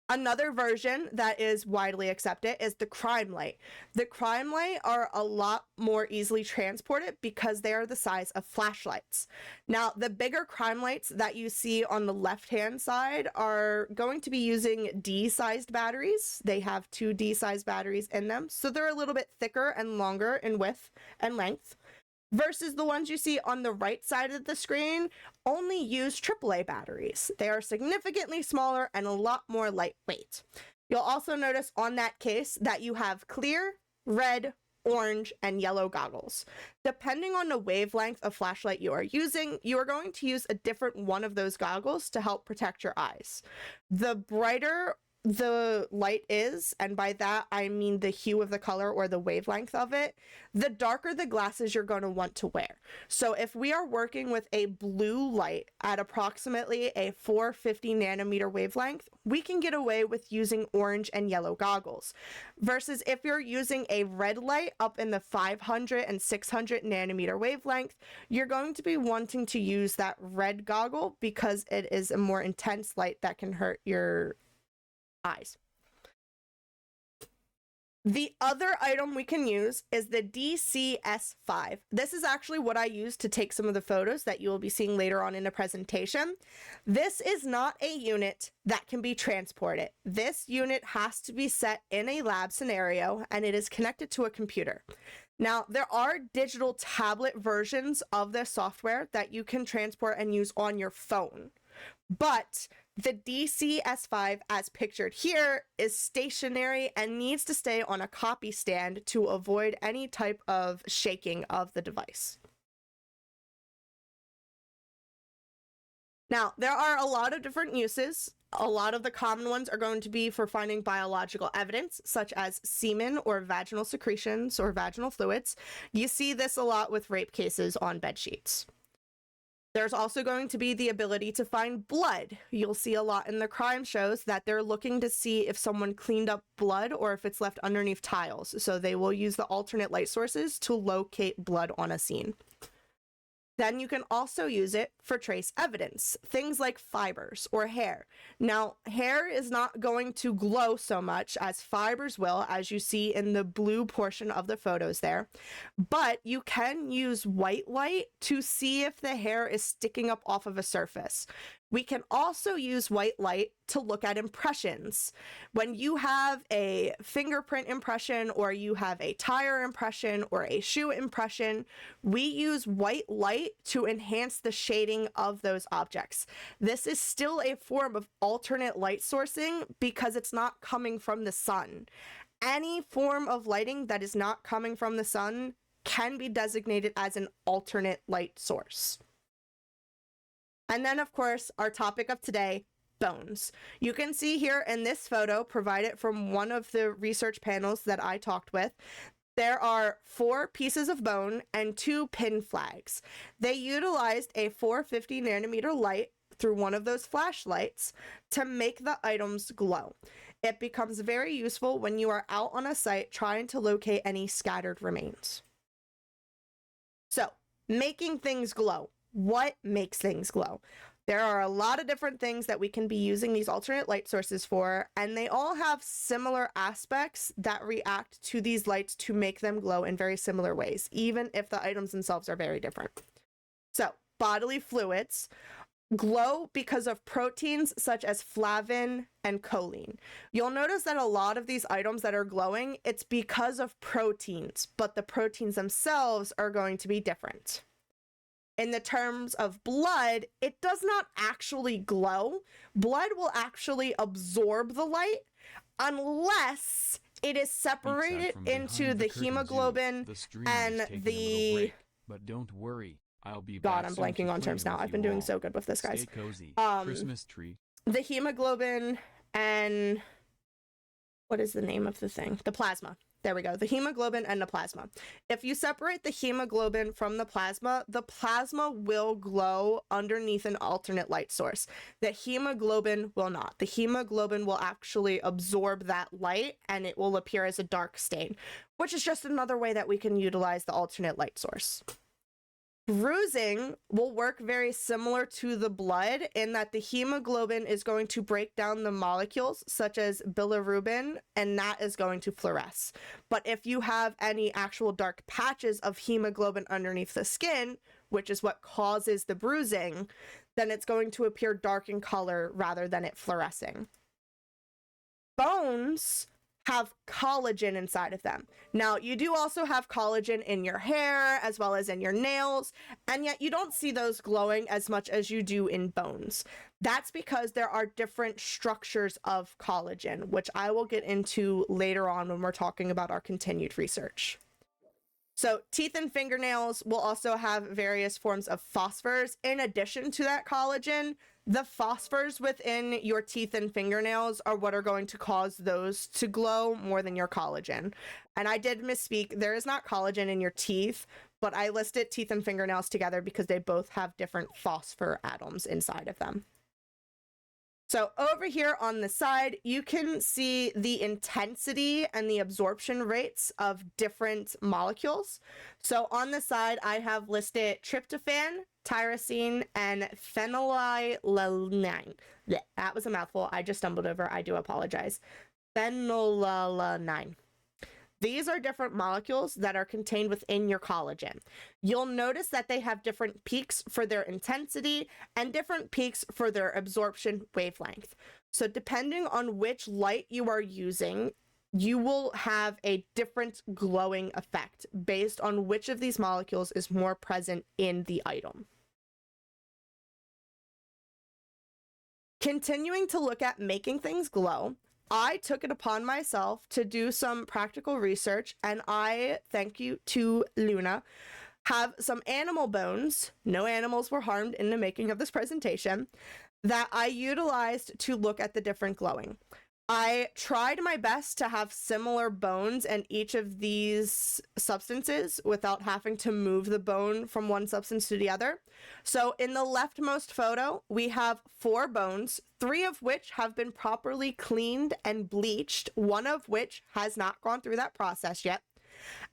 Another version that is widely accepted is the crime light. The crime light are a lot more easily transported because they are the size of flashlights. Now, the bigger crime lights that you see on the left-hand side are going to be using D-sized batteries. They have 2 D-sized batteries in them, so they're a little bit thicker and longer in width and length. Versus the ones you see on the right side of the screen only use AAA batteries. They are significantly smaller and a lot more lightweight. You'll also notice on that case that you have clear, red, orange, and yellow goggles. Depending on the wavelength of flashlight you are using, you are going to use a different one of those goggles to help protect your eyes. The brighter the light is, and by that I mean the hue of the color or the wavelength of it, the darker the glasses you're going to want to wear. So if we are working with a blue light at approximately a 450 nanometer wavelength, we can get away with using orange and yellow goggles. Versus if you're using a red light up in the 500 and 600 nanometer wavelength, you're going to be wanting to use that red goggle because it is a more intense light that can hurt your eyes. The other item we can use is the DCS5. This is actually what I use to take some of the photos that you will be seeing later on in the presentation. This is not a unit that can be transported. This unit has to be set in a lab scenario and it is connected to a computer. Now, there are digital tablet versions of this software that you can transport and use on your phone. But the DCS5, as pictured here, is stationary and needs to stay on a copy stand to avoid any type of shaking of the device. Now, there are a lot of different uses. A lot of the common ones are going to be for finding biological evidence, such as semen or vaginal secretions or vaginal fluids. You see this a lot with rape cases on bed sheets. There's also going to be the ability to find blood. You'll see a lot in the crime shows that they're looking to see if someone cleaned up blood or if it's left underneath tiles. So they will use the alternate light sources to locate blood on a scene. Then you can also use it for trace evidence, things like fibers or hair. Now, hair is not going to glow so much as fibers will, as you see in the blue portion of the photos there, but you can use white light to see if the hair is sticking up off of a surface. We can also use white light to look at impressions. When you have a fingerprint impression or you have a tire impression or a shoe impression, we use white light to enhance the shading of those objects. This is still a form of alternate light sourcing because it's not coming from the sun. Any form of lighting that is not coming from the sun can be designated as an alternate light source. And then, of course, our topic of today, bones. You can see here in this photo, provided from one of the research panels that I talked with, there are 4 pieces of bone and 2 pin flags. They utilized a 450 nanometer light through one of those flashlights to make the items glow. It becomes very useful when you are out on a site trying to locate any scattered remains. So, making things glow. What makes things glow? There are a lot of different things that we can be using these alternate light sources for, and they all have similar aspects that react to these lights to make them glow in very similar ways, even if the items themselves are very different. So, bodily fluids glow because of proteins such as flavin and choline. You'll notice that a lot of these items that are glowing, it's because of proteins, but the proteins themselves are going to be different. In the terms of blood, it does not actually glow. Blood will actually absorb the light unless it is separated into the hemoglobin and the... But don't worry, I'll be God, back I'm soon blanking to on play terms now. with I've been you doing all. so good with this, guys. Stay cozy. Um, Christmas tree. The hemoglobin and... what is the name of the thing? The plasma. There we go. The hemoglobin and the plasma. If you separate the hemoglobin from the plasma will glow underneath an alternate light source. The hemoglobin will not. The hemoglobin will actually absorb that light and it will appear as a dark stain, which is just another way that we can utilize the alternate light source. Bruising will work very similar to the blood in that the hemoglobin is going to break down the molecules such as bilirubin, and that is going to fluoresce. But if you have any actual dark patches of hemoglobin underneath the skin, which is what causes the bruising, then it's going to appear dark in color rather than it fluorescing. Bones have collagen inside of them. Now, you do also have collagen in your hair as well as in your nails, and yet you don't see those glowing as much as you do in bones. That's because there are different structures of collagen, which I will get into later on when we're talking about our continued research. So teeth and fingernails will also have various forms of phosphors in addition to that collagen. The phosphors within your teeth and fingernails are what are going to cause those to glow more than your collagen. And I did misspeak. There is not collagen in your teeth, but I listed teeth and fingernails together because they both have different phosphor atoms inside of them. So over here on the side, you can see the intensity and the absorption rates of different molecules. So on the side, I have listed tryptophan, tyrosine, and phenylalanine. That was a mouthful. I just stumbled over. I do apologize. Phenylalanine. These are different molecules that are contained within your collagen. You'll notice that they have different peaks for their intensity and different peaks for their absorption wavelength. So depending on which light you are using, you will have a different glowing effect based on which of these molecules is more present in the item. Continuing to look at making things glow, I took it upon myself to do some practical research, and I, thank you to Luna, have some animal bones, no animals were harmed in the making of this presentation, that I utilized to look at the different glowing. I tried my best to have similar bones in each of these substances without having to move the bone from one substance to the other. So in the leftmost photo, we have 4 bones, 3 of which have been properly cleaned and bleached, 1 of which has not gone through that process yet,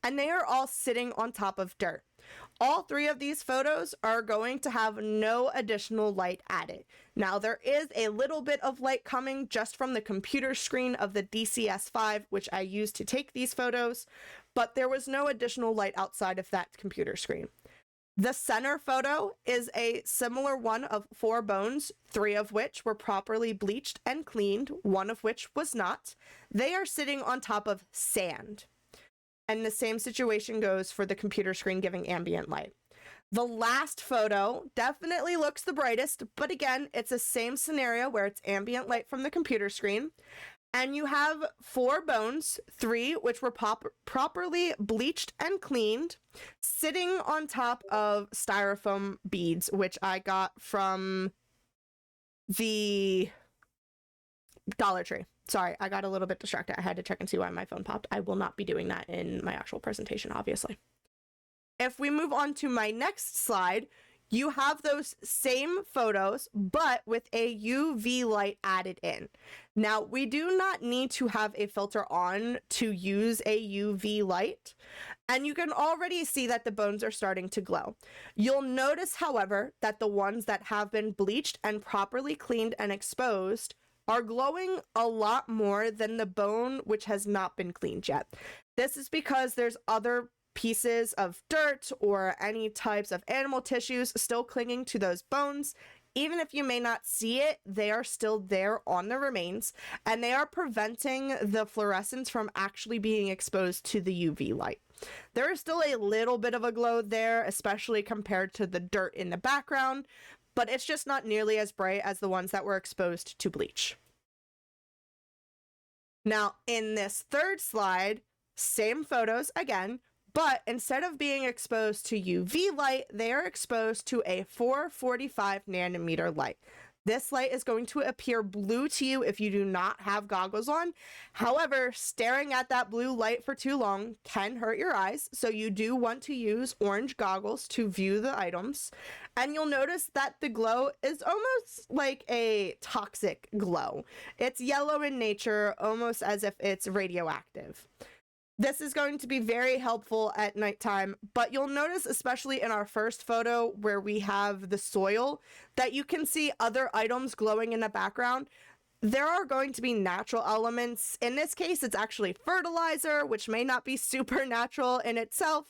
and they are all sitting on top of dirt. All 3 of these photos are going to have no additional light added. Now, there is a little bit of light coming just from the computer screen of the DCS-5, which I used to take these photos, but there was no additional light outside of that computer screen. The center photo is a similar one of 4 bones, 3 of which were properly bleached and cleaned, 1 of which was not. They are sitting on top of sand. And the same situation goes for the computer screen giving ambient light. The last photo definitely looks the brightest, but again, it's the same scenario where it's ambient light from the computer screen. And you have 4 bones, 3 which were properly bleached and cleaned, sitting on top of styrofoam beads, which I got from the Dollar Tree. Sorry, I got a little bit distracted. I had to check and see why my phone popped. I will not be doing that in my actual presentation, obviously. If we move on to my next slide, you have those same photos, but with a UV light added in. Now, we do not need to have a filter on to use a UV light, and you can already see that the bones are starting to glow. You'll notice, however, that the ones that have been bleached and properly cleaned and exposed are glowing a lot more than the bone which has not been cleaned yet. This is because there's other pieces of dirt or any types of animal tissues still clinging to those bones. Even if you may not see it, they are still there on the remains, and they are preventing the fluorescence from actually being exposed to the UV light. There is still a little bit of a glow there, especially compared to the dirt in the background, but it's just not nearly as bright as the ones that were exposed to bleach. Now, in this third slide, same photos again, but instead of being exposed to UV light, they are exposed to a 445 nanometer light. This light is going to appear blue to you if you do not have goggles on. However, staring at that blue light for too long can hurt your eyes, so you do want to use orange goggles to view the items. And you'll notice that the glow is almost like a toxic glow. It's yellow in nature, almost as if it's radioactive. This is going to be very helpful at nighttime, but you'll notice, especially in our first photo where we have the soil, that you can see other items glowing in the background. There are going to be natural elements. In this case, it's actually fertilizer, which may not be supernatural in itself,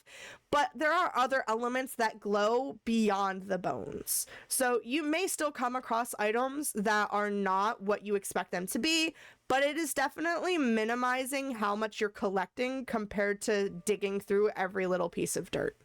but there are other elements that glow beyond the bones. So you may still come across items that are not what you expect them to be, but it is definitely minimizing how much you're collecting compared to digging through every little piece of dirt.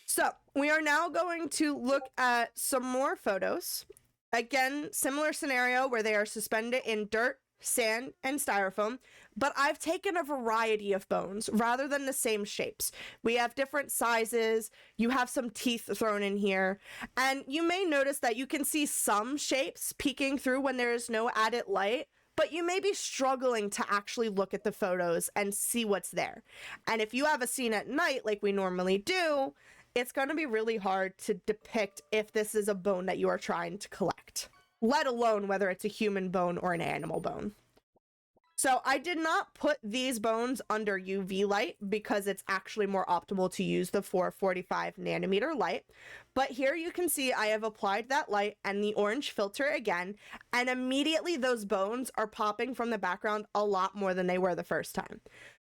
So we are now going to look at some more photos. Again, similar scenario where they are suspended in dirt, sand, and styrofoam, but I've taken a variety of bones rather than the same shapes. We have different sizes, you have some teeth thrown in here, and you may notice that you can see some shapes peeking through when there is no added light, but you may be struggling to actually look at the photos and see what's there. And if you have a scene at night like we normally do, it's going to be really hard to depict if this is a bone that you are trying to collect, let alone whether it's a human bone or an animal bone. So I did not put these bones under UV light because it's actually more optimal to use the 445 nanometer light. But here you can see I have applied that light and the orange filter again, and immediately those bones are popping from the background a lot more than they were the first time.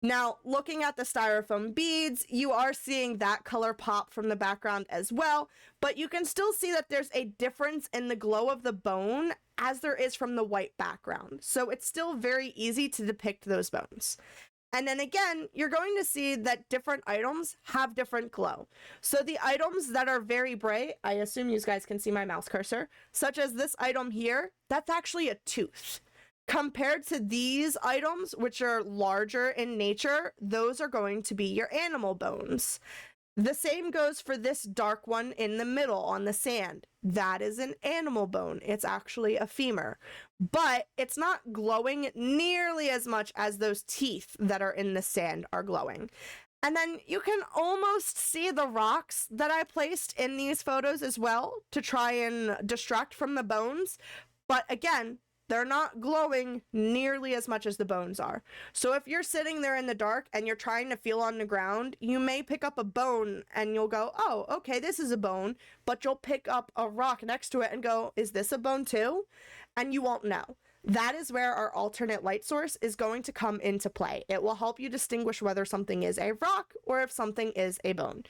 Now, looking at the styrofoam beads, you are seeing that color pop from the background as well, but you can still see that there's a difference in the glow of the bone as there is from the white background. So it's still very easy to depict those bones. And then again, you're going to see that different items have different glow. So the items that are very bright, I assume you guys can see my mouse cursor, such as this item here, that's actually a tooth. Compared to these items, which are larger in nature, those are going to be your animal bones. The same goes for this dark one in the middle on the sand. That is an animal bone. It's actually a femur, but it's not glowing nearly as much as those teeth that are in the sand are glowing. And then you can almost see the rocks that I placed in these photos as well to try and distract from the bones. But again, they're not glowing nearly as much as the bones are. So if you're sitting there in the dark and you're trying to feel on the ground, you may pick up a bone and you'll go, oh, okay, this is a bone, but you'll pick up a rock next to it and go, is this a bone too? And you won't know. That is where our alternate light source is going to come into play. It will help you distinguish whether something is a rock or if something is a bone.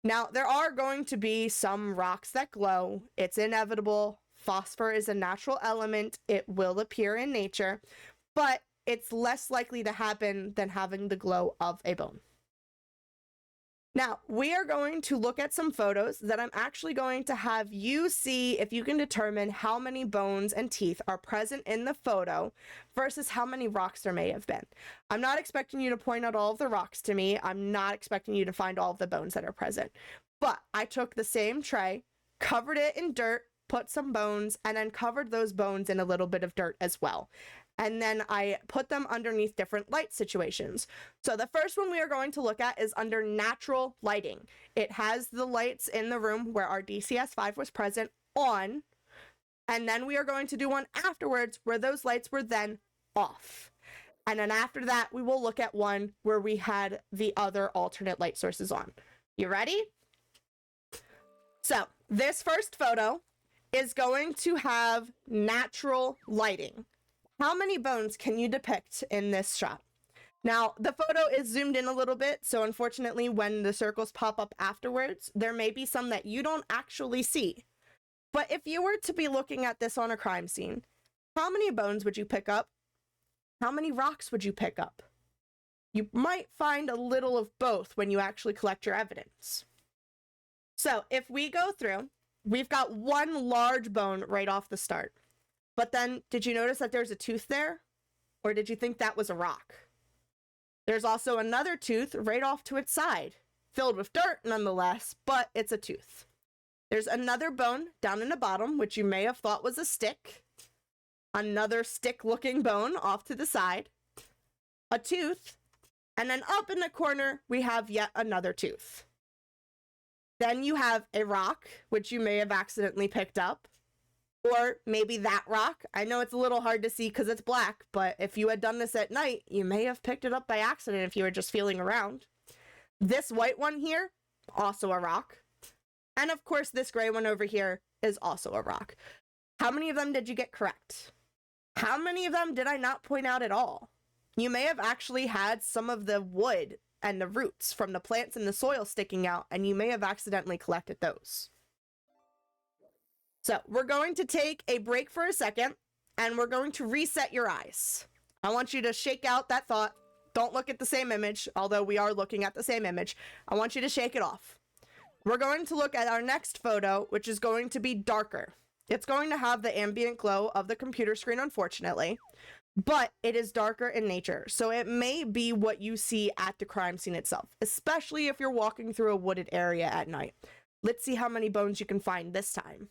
Now, there are going to be some rocks that glow. It's inevitable. Phosphor is a natural element. It will appear in nature, but it's less likely to happen than having the glow of a bone. Now, we are going to look at some photos that I'm actually going to have you see if you can determine how many bones and teeth are present in the photo versus how many rocks there may have been. I'm not expecting you to point out all of the rocks to me. I'm not expecting you to find all of the bones that are present. But I took the same tray, covered it in dirt, put some bones, and then covered those bones in a little bit of dirt as well. And then I put them underneath different light situations. So the first one we are going to look at is under natural lighting. It has the lights in the room where our DCS-5 was present on, and then we are going to do one afterwards where those lights were then off. And then after that, we will look at one where we had the other alternate light sources on. You ready? So this first photo is going to have natural lighting. How many bones can you depict in this shot? Now, the photo is zoomed in a little bit, so unfortunately, when the circles pop up afterwards, there may be some that you don't actually see. But if you were to be looking at this on a crime scene, how many bones would you pick up? How many rocks would you pick up? You might find a little of both when you actually collect your evidence. So if we go through, we've got one large bone right off the start. But then, did you notice that there's a tooth there? Or did you think that was a rock? There's also another tooth right off to its side, filled with dirt nonetheless, but it's a tooth. There's another bone down in the bottom, which you may have thought was a stick. Another stick-looking bone off to the side. A tooth. And then up in the corner, we have yet another tooth. Then you have a rock, which you may have accidentally picked up. Or maybe that rock. I know it's a little hard to see because it's black, but if you had done this at night, you may have picked it up by accident if you were just feeling around. This white one here, also a rock. And of course, this gray one over here is also a rock. How many of them did you get correct? How many of them did I not point out at all? You may have actually had some of the wood and the roots from the plants in the soil sticking out, and you may have accidentally collected those. So we're going to take a break for a second, and we're going to reset your eyes. I want you to shake out that thought. Don't look at the same image, although we are looking at the same image. I want you to shake it off. We're going to look at our next photo, which is going to be darker. It's going to have the ambient glow of the computer screen, unfortunately, but it is darker in nature, so it may be what you see at the crime scene itself, especially if you're walking through a wooded area at night. Let's see how many bones you can find this time.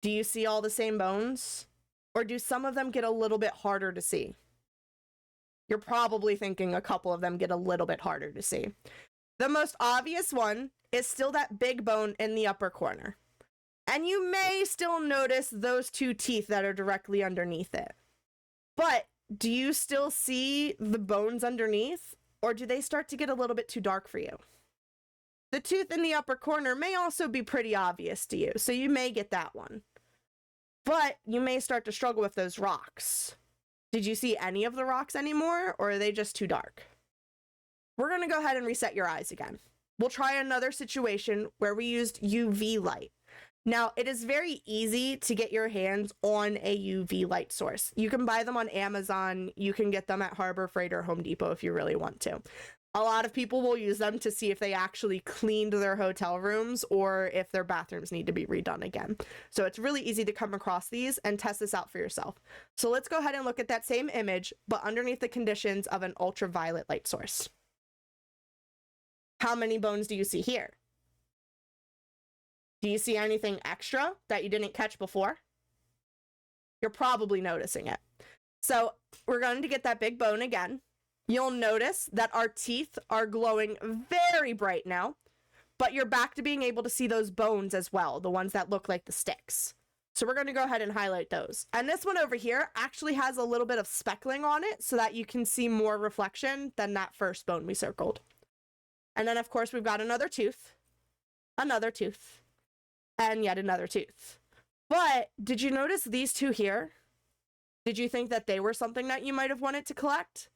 Do you see all the same bones? Or do some of them get a little bit harder to see? You're probably thinking a couple of them get a little bit harder to see. The most obvious one is still that big bone in the upper corner. And you may still notice those two teeth that are directly underneath it. But do you still see the bones underneath? Or do they start to get a little bit too dark for you? The tooth in the upper corner may also be pretty obvious to you, so you may get that one. But you may start to struggle with those rocks. Did you see any of the rocks anymore, or are they just too dark? We're going to go ahead and reset your eyes again. We'll try another situation where we used UV light. Now, it is very easy to get your hands on a UV light source. You can buy them on Amazon. You can get them at Harbor Freight or Home Depot if you really want to. A lot of people will use them to see if they actually cleaned their hotel rooms or if their bathrooms need to be redone again. So it's really easy to come across these and test this out for yourself. So let's go ahead and look at that same image, but underneath the conditions of an ultraviolet light source. How many bones do you see here? Do you see anything extra that you didn't catch before? You're probably noticing it. So we're going to get that big bone again. You'll notice that our teeth are glowing very bright now, but you're back to being able to see those bones as well, the ones that look like the sticks. So we're going to go ahead and highlight those. And this one over here actually has a little bit of speckling on it so that you can see more reflection than that first bone we circled. And then, of course, we've got another tooth, and yet another tooth. But did you notice these two here? Did you think that they were something that you might have wanted to collect?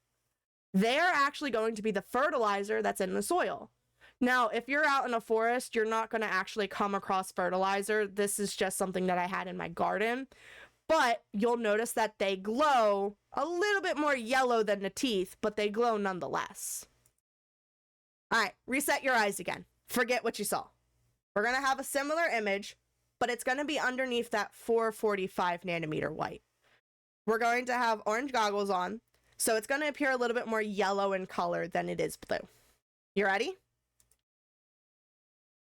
They're actually going to be the fertilizer that's in the soil. Now, if you're out in a forest, you're not going to actually come across fertilizer. This is just something that I had in my garden. But you'll notice that they glow a little bit more yellow than the teeth, but they glow nonetheless. All right, reset your eyes again. Forget what you saw. We're going to have a similar image, but it's going to be underneath that 445 nanometer white. We're going to have orange goggles on, so it's going to appear a little bit more yellow in color than it is blue. You ready?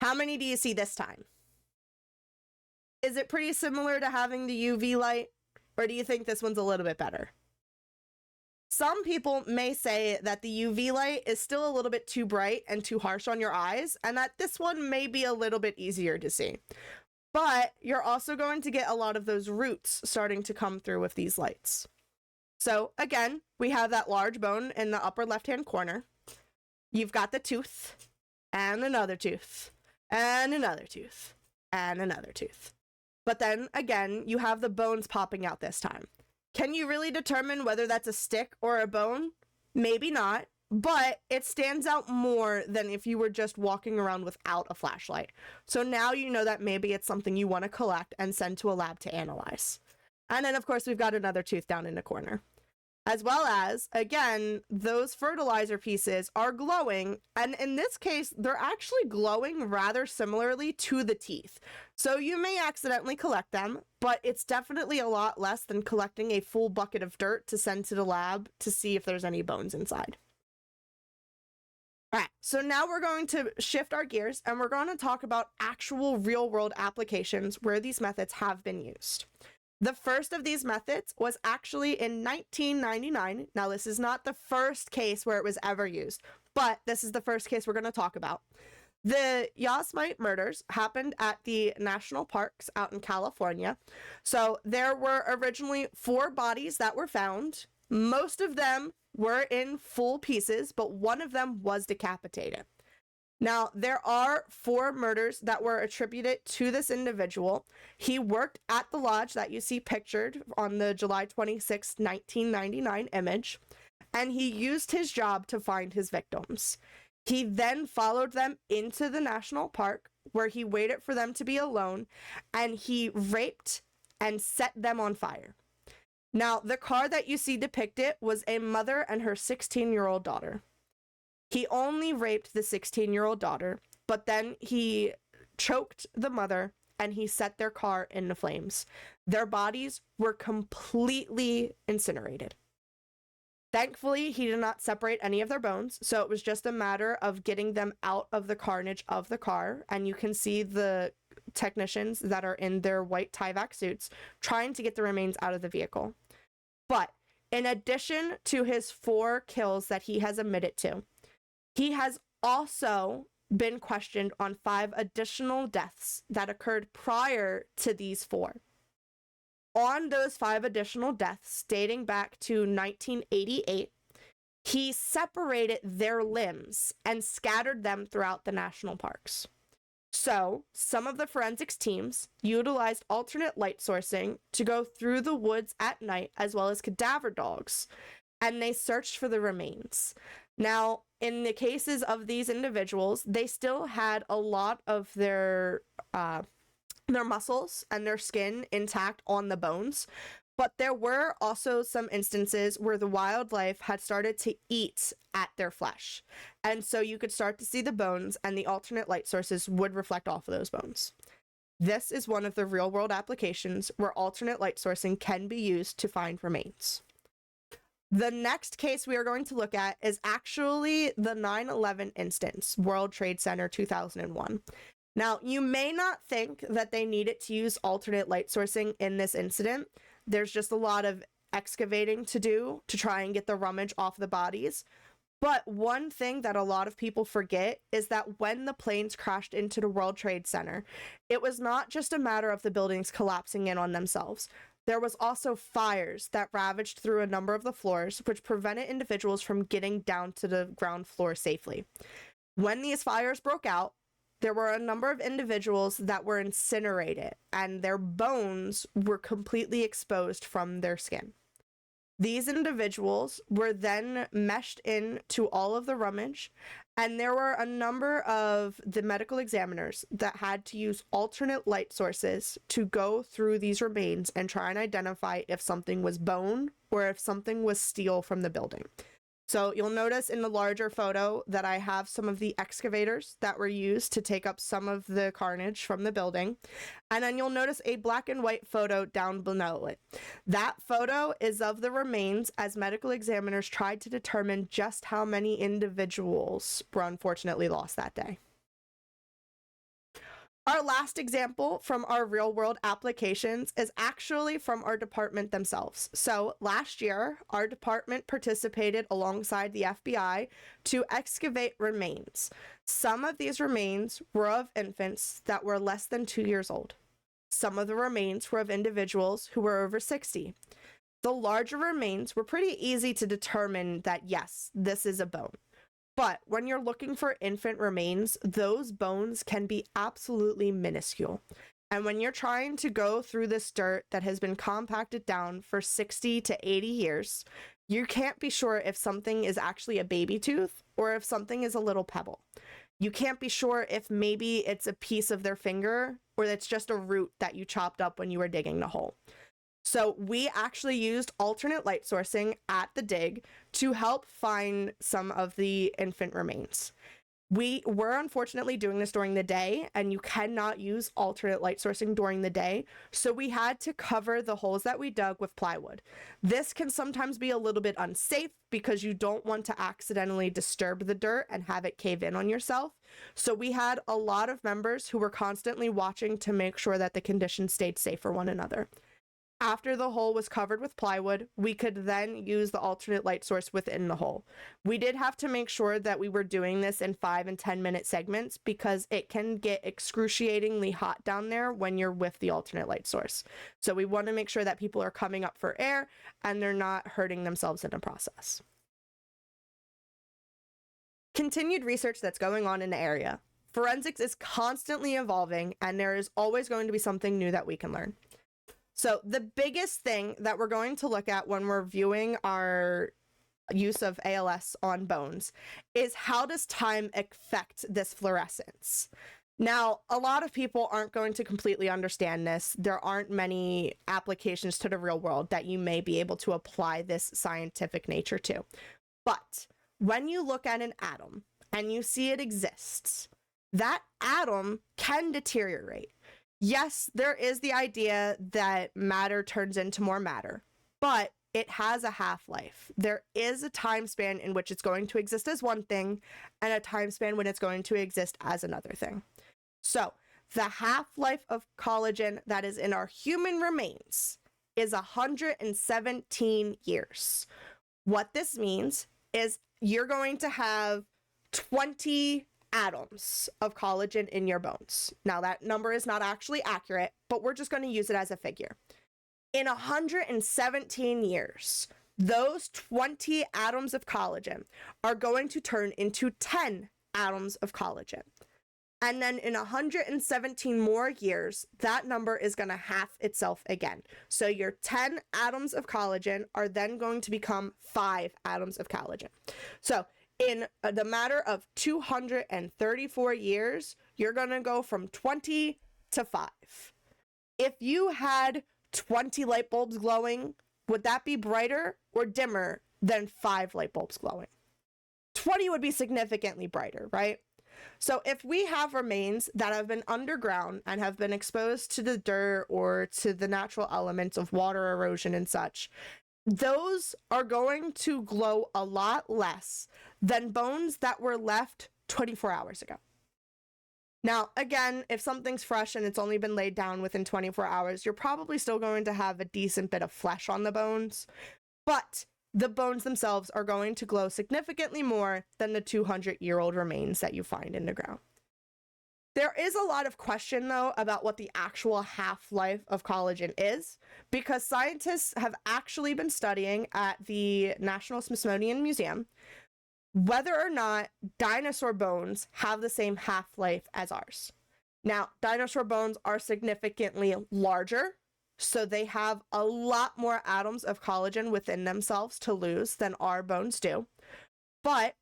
How many do you see this time? Is it pretty similar to having the UV light, or do you think this one's a little bit better? Some people may say that the UV light is still a little bit too bright and too harsh on your eyes, and that this one may be a little bit easier to see. But you're also going to get a lot of those roots starting to come through with these lights. So again, we have that large bone in the upper left-hand corner. You've got the tooth, and another tooth, and another tooth, and another tooth. But then again, you have the bones popping out this time. Can you really determine whether that's a stick or a bone? Maybe not, but it stands out more than if you were just walking around without a flashlight. So now you know that maybe it's something you want to collect and send to a lab to analyze. And then, of course, we've got another tooth down in the corner. As well as, again, those fertilizer pieces are glowing, and in this case, they're actually glowing rather similarly to the teeth. So you may accidentally collect them, but it's definitely a lot less than collecting a full bucket of dirt to send to the lab to see if there's any bones inside. All right, so now we're going to shift our gears, and we're going to talk about actual real-world applications where these methods have been used. The first of these methods was actually in 1999. Now, this is not the first case where it was ever used, but this is the first case we're going to talk about. The Yosemite murders happened at the national parks out in California. So there were originally 4 bodies that were found. Most of them were in full pieces, but one of them was decapitated. Now, there are 4 murders that were attributed to this individual. He worked at the lodge that you see pictured on the July 26, 1999 image, and he used his job to find his victims. He then followed them into the national park, where he waited for them to be alone, and he raped and set them on fire. Now, the car that you see depicted was a mother and her 16-year-old daughter. He only raped the 16-year-old daughter, but then he choked the mother and he set their car into flames. Their bodies were completely incinerated. Thankfully, he did not separate any of their bones, so it was just a matter of getting them out of the carnage of the car, and you can see the technicians that are in their white Tyvek suits trying to get the remains out of the vehicle. But in addition to his 4 kills that he has admitted to, he has also been questioned on 5 additional deaths that occurred prior to these 4. On those 5 additional deaths, dating back to 1988, he separated their limbs and scattered them throughout the national parks. So, some of the forensics teams utilized alternate light sourcing to go through the woods at night, as well as cadaver dogs, and they searched for the remains. Now, in the cases of these individuals, they still had a lot of their muscles and their skin intact on the bones, but there were also some instances where the wildlife had started to eat at their flesh. And so you could start to see the bones, and the alternate light sources would reflect off of those bones. This is one of the real-world applications where alternate light sourcing can be used to find remains. The next case we are going to look at is actually the 9/11 instance, World Trade Center 2001. Now, you may not think that they needed to use alternate light sourcing in this incident. There's just a lot of excavating to do to try and get the rummage off the bodies. But one thing that a lot of people forget is that when the planes crashed into the World Trade Center, it was not just a matter of the buildings collapsing in on themselves. There was also fires that ravaged through a number of the floors, which prevented individuals from getting down to the ground floor safely. When these fires broke out, there were a number of individuals that were incinerated, and their bones were completely exposed from their skin. These individuals were then meshed into all of the rummage, and there were a number of the medical examiners that had to use alternate light sources to go through these remains and try and identify if something was bone or if something was steel from the building. So you'll notice in the larger photo that I have some of the excavators that were used to take up some of the carnage from the building. And then you'll notice a black and white photo down below it. That photo is of the remains as medical examiners tried to determine just how many individuals were unfortunately lost that day. Our last example from our real world applications is actually from our department themselves. So last year, our department participated alongside the FBI to excavate remains. Some of these remains were of infants that were less than 2 years old. Some of the remains were of individuals who were over 60. The larger remains were pretty easy to determine that yes, this is a bone. But when you're looking for infant remains, those bones can be absolutely minuscule. And when you're trying to go through this dirt that has been compacted down for 60 to 80 years, you can't be sure if something is actually a baby tooth or if something is a little pebble. You can't be sure if maybe it's a piece of their finger or it's just a root that you chopped up when you were digging the hole. So we actually used alternate light sourcing at the dig to help find some of the infant remains. We were unfortunately doing this during the day, and you cannot use alternate light sourcing during the day, so we had to cover the holes that we dug with plywood. This can sometimes be a little bit unsafe because you don't want to accidentally disturb the dirt and have it cave in on yourself. So we had a lot of members who were constantly watching to make sure that the conditions stayed safe for one another. After the hole was covered with plywood, we could then use the alternate light source within the hole. We did have to make sure that we were doing this in 5 and 10 minute segments because it can get excruciatingly hot down there when you're with the alternate light source. So we want to make sure that people are coming up for air and they're not hurting themselves in the process. Continued research that's going on in the area. Forensics is constantly evolving, and there is always going to be something new that we can learn. So the biggest thing that we're going to look at when we're viewing our use of ALS on bones is how does time affect this fluorescence? Now, a lot of people aren't going to completely understand this. There aren't many applications to the real world that you may be able to apply this scientific nature to. But when you look at an atom and you see it exists, that atom can deteriorate. Yes, there is the idea that matter turns into more matter, but it has a half-life. There is a time span in which it's going to exist as one thing and a time span when it's going to exist as another thing. So the half-life of collagen that is in our human remains is 117 years. What this means is you're going to have 20 atoms of collagen in your bones. Now that number is not actually accurate, but we're just going to use it as a figure. In 117 years, those 20 atoms of collagen are going to turn into 10 atoms of collagen. And then in 117 more years, that number is going to half itself again. So your 10 atoms of collagen are then going to become 5 atoms of collagen. So in the matter of 234 years, you're going to go from 20 to 5. If you had 20 light bulbs glowing, would that be brighter or dimmer than 5 light bulbs glowing? 20 would be significantly brighter, right? So if we have remains that have been underground and have been exposed to the dirt or to the natural elements of water erosion and such, those are going to glow a lot less than bones that were left 24 hours ago. Now, again, if something's fresh and it's only been laid down within 24 hours, you're probably still going to have a decent bit of flesh on the bones, but the bones themselves are going to glow significantly more than the 200-year-old remains that you find in the ground. There is a lot of question, though, about what the actual half-life of collagen is, because scientists have actually been studying at the National Smithsonian Museum whether or not dinosaur bones have the same half-life as ours. Now, dinosaur bones are significantly larger, so they have a lot more atoms of collagen within themselves to lose than our bones do. But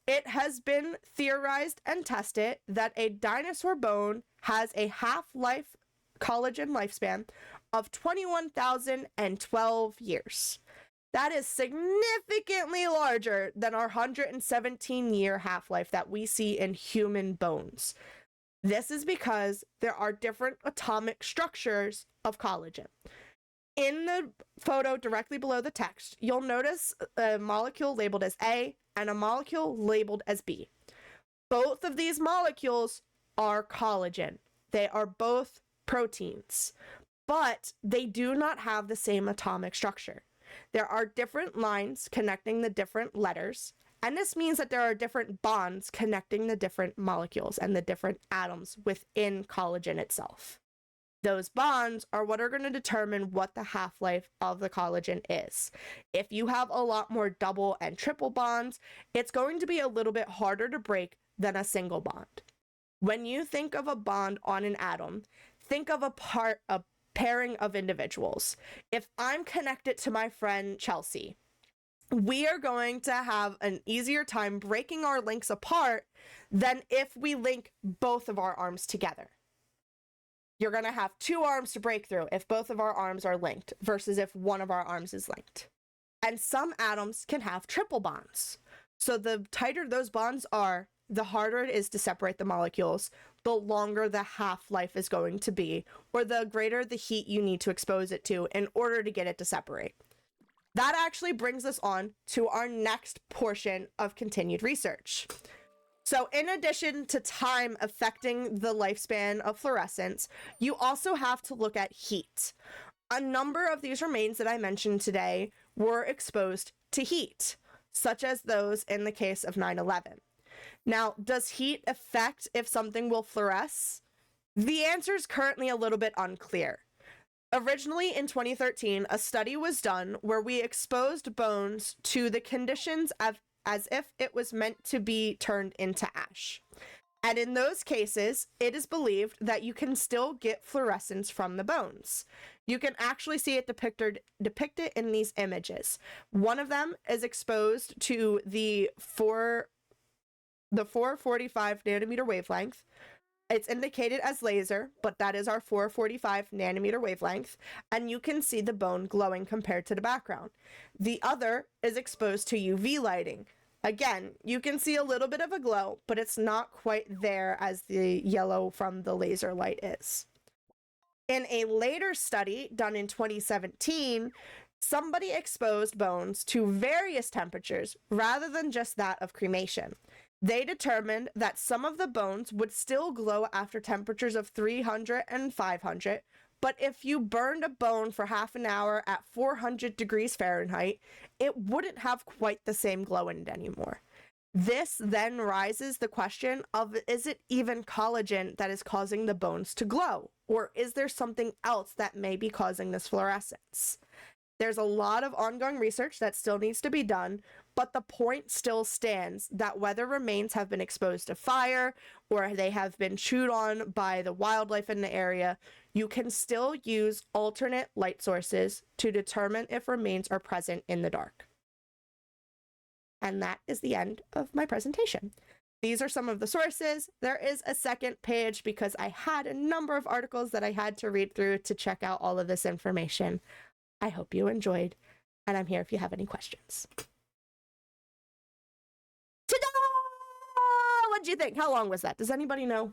it has been theorized and tested that a dinosaur bone has a half-life collagen lifespan of 21,012 years. That is significantly larger than our 117-year half-life that we see in human bones. This is because there are different atomic structures of collagen. In the photo directly below the text, you'll notice a molecule labeled as A and a molecule labeled as B. Both of these molecules are collagen. They are both proteins, but they do not have the same atomic structure. There are different lines connecting the different letters, and this means that there are different bonds connecting the different molecules and the different atoms within collagen itself. Those bonds are what are going to determine what the half-life of the collagen is. If you have a lot more double and triple bonds, it's going to be a little bit harder to break than a single bond. When you think of a bond on an atom, think of a pairing of individuals. If I'm connected to my friend Chelsea, we are going to have an easier time breaking our links apart than if we link both of our arms together. You're going to have two arms to break through if both of our arms are linked versus if one of our arms is linked. And some atoms can have triple bonds. So the tighter those bonds are, the harder it is to separate the molecules, the longer the half-life is going to be, or the greater the heat you need to expose it to in order to get it to separate. That actually brings us on to our next portion of continued research. So in addition to time affecting the lifespan of fluorescence, you also have to look at heat. A number of these remains that I mentioned today were exposed to heat, such as those in the case of 9/11. Now, does heat affect if something will fluoresce? The answer is currently a little bit unclear. Originally in 2013, a study was done where we exposed bones to the conditions as if it was meant to be turned into ash. And in those cases, it is believed that you can still get fluorescence from the bones. You can actually see it depicted in these images. One of them is exposed to the 445 nanometer wavelength. It's indicated as laser, but that is our 445 nanometer wavelength, and you can see the bone glowing compared to the background. The other is exposed to UV lighting. Again, you can see a little bit of a glow, but it's not quite there as the yellow from the laser light is. In a later study done in 2017, somebody exposed bones to various temperatures rather than just that of cremation. They determined that some of the bones would still glow after temperatures of 300 and 500, but if you burned a bone for half an hour at 400 degrees Fahrenheit, it wouldn't have quite the same glow in it anymore. This then raises the question of, is it even collagen that is causing the bones to glow? Or is there something else that may be causing this fluorescence? There's a lot of ongoing research that still needs to be done, but the point still stands that whether remains have been exposed to fire or they have been chewed on by the wildlife in the area, you can still use alternate light sources to determine if remains are present in the dark. And that is the end of my presentation. These are some of the sources. There is a second page because I had a number of articles that I had to read through to check out all of this information. I hope you enjoyed, and I'm here if you have any questions. Ta-da! What'd you think? How long was that? Does anybody know?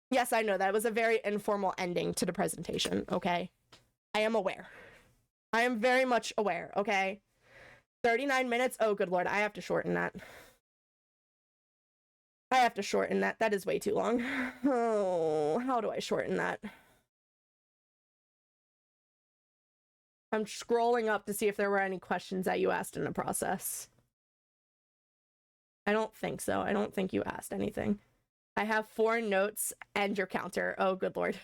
Yes, I know that was a very informal ending to the presentation, okay? I am aware. I am very much aware, okay? 39 minutes? Oh, good lord. I have to shorten that. I have to shorten that. That is way too long. Oh, how do I shorten that? I'm scrolling up to see if there were any questions that you asked in the process. I don't think so. I don't think you asked anything. I have 4 notes and your counter. Oh, good lord.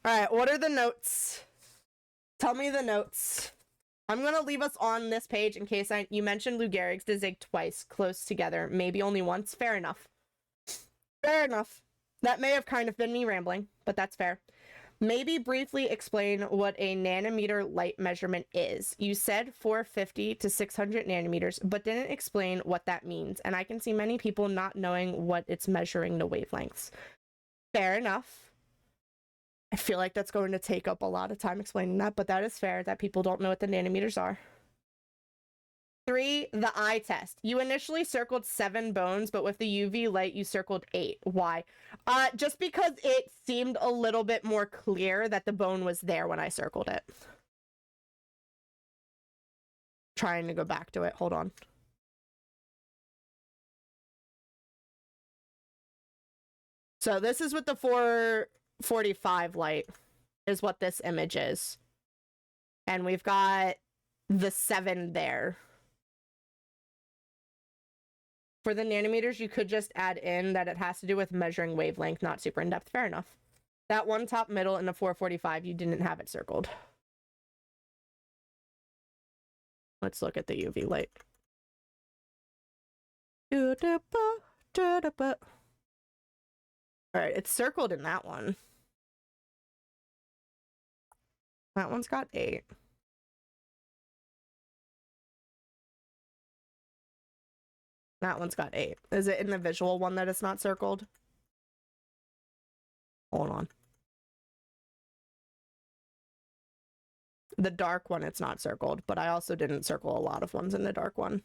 All right, what are the notes? Tell me the notes. I'm gonna leave us on this page in case you mentioned Lou Gehrig's to zig twice close together, maybe only once. Fair enough. Fair enough. That may have kind of been me rambling, but that's fair. Maybe briefly explain what a nanometer light measurement is. You said 450 to 600 nanometers, but didn't explain what that means, and I can see many people not knowing what it's measuring the wavelengths. Fair enough. I feel like that's going to take up a lot of time explaining that, but that is fair that people don't know what the nanometers are. 3, the eye test. You initially circled 7 bones, but with the UV light, you circled 8. Why? Just because it seemed a little bit more clear that the bone was there when I circled it. Trying to go back to it. Hold on. So this is with the 445 light, is what this image is. And we've got the 7 there. For the nanometers, you could just add in that it has to do with measuring wavelength, not super in-depth. Fair enough. That one top middle in the 445, you didn't have it circled. Let's look at the UV light. Alright, it's circled in that one. That one's got 8. That one's got 8. Is it in the visual one that it's not circled? Hold on. The dark one, it's not circled, but I also didn't circle a lot of ones in the dark one.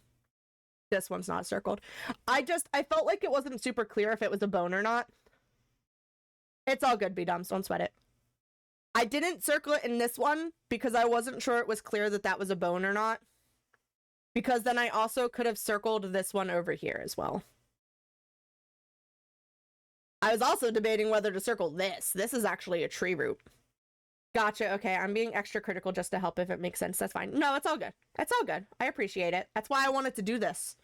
This one's not circled. I felt like it wasn't super clear if it was a bone or not. It's all good, B-Dums. Don't sweat it. I didn't circle it in this one because I wasn't sure it was clear that that was a bone or not. Because then I also could have circled this one over here as well. I was also debating whether to circle this. This is actually a tree root. Gotcha. Okay, I'm being extra critical just to help if it makes sense. That's fine. No, it's all good. It's all good. I appreciate it. That's why I wanted to do this.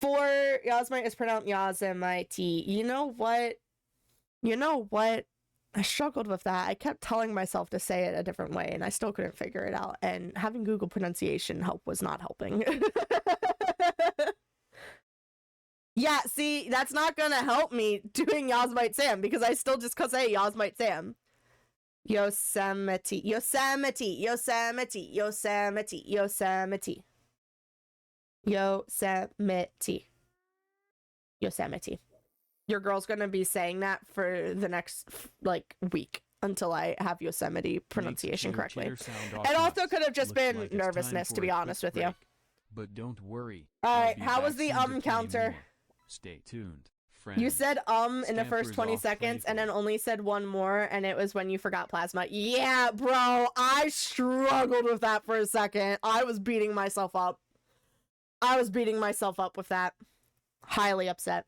For Yasmite is pronounced Yazmite. You know what? You know what? I struggled with that. I kept telling myself to say it a different way, and I still couldn't figure it out. And having Google pronunciation help was not helping. Yeah, see, that's not gonna help me doing Yasmite Sam, because I still just say Yasmite Sam. Yosemite, Yosemite, Yosemite, Yosemite, Yosemite. Yosemite. Yosemite. Your girl's gonna be saying that for the next, like, week until I have Yosemite pronunciation correctly. It also could have just been nervousness, to be honest with you. But don't worry. Alright, how was the counter? Stay tuned, friend. You said in the first 20 seconds and then only said one more, and it was when you forgot plasma. Yeah, bro, I struggled with that for a second. I was beating myself up. I was beating myself up with that. Highly upset.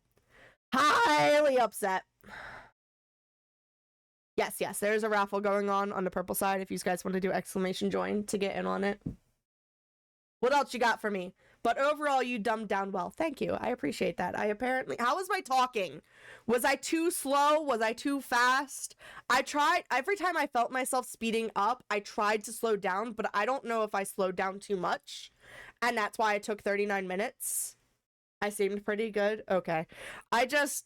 Highly upset. Yes, yes, there's a raffle going on the purple side if you guys want to do exclamation join to get in on it. What else you got for me? But overall, you dumbed down well. Thank you. I appreciate that. How was my talking? Was I too slow? Was I too fast? I tried, every time I felt myself speeding up, I tried to slow down, but I don't know if I slowed down too much. And that's why I took 39 minutes. I seemed pretty good. Okay. I guess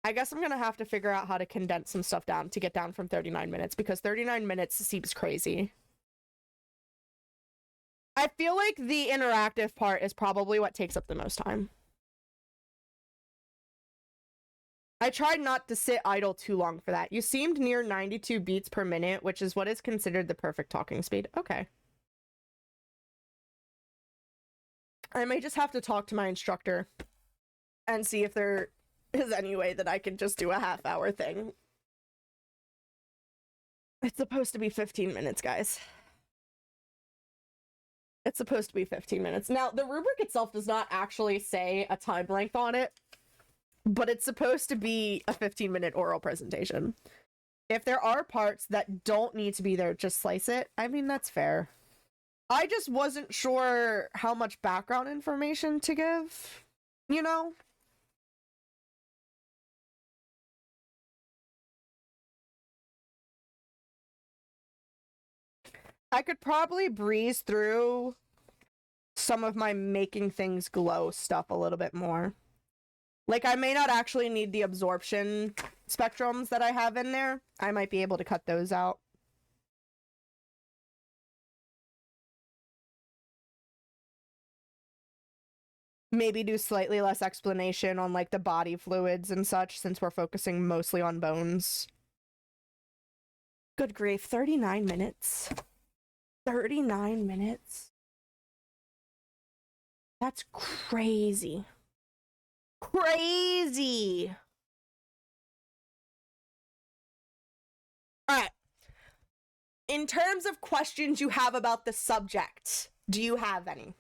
I'm gonna have to figure out how to condense some stuff down to get down from 39 minutes, because 39 minutes seems crazy. I feel like the interactive part is probably what takes up the most time. I tried not to sit idle too long for that. You seemed near 92 beats per minute, which is what is considered the perfect talking speed. Okay. I may just have to talk to my instructor and see if there is any way that I can just do a half-hour thing. It's supposed to be 15 minutes, guys. It's supposed to be 15 minutes. Now, the rubric itself does not actually say a time length on it, but it's supposed to be a 15-minute oral presentation. If there are parts that don't need to be there, just slice it. I mean, that's fair. I just wasn't sure how much background information to give, you know? I could probably breeze through some of my making things glow stuff a little bit more. Like, I may not actually need the absorption spectrums that I have in there. I might be able to cut those out. Maybe do slightly less explanation on, like, the body fluids and such, since we're focusing mostly on bones. Good grief, 39 minutes. 39 minutes? That's crazy. Crazy! Alright. In terms of questions you have about the subject, do you have any?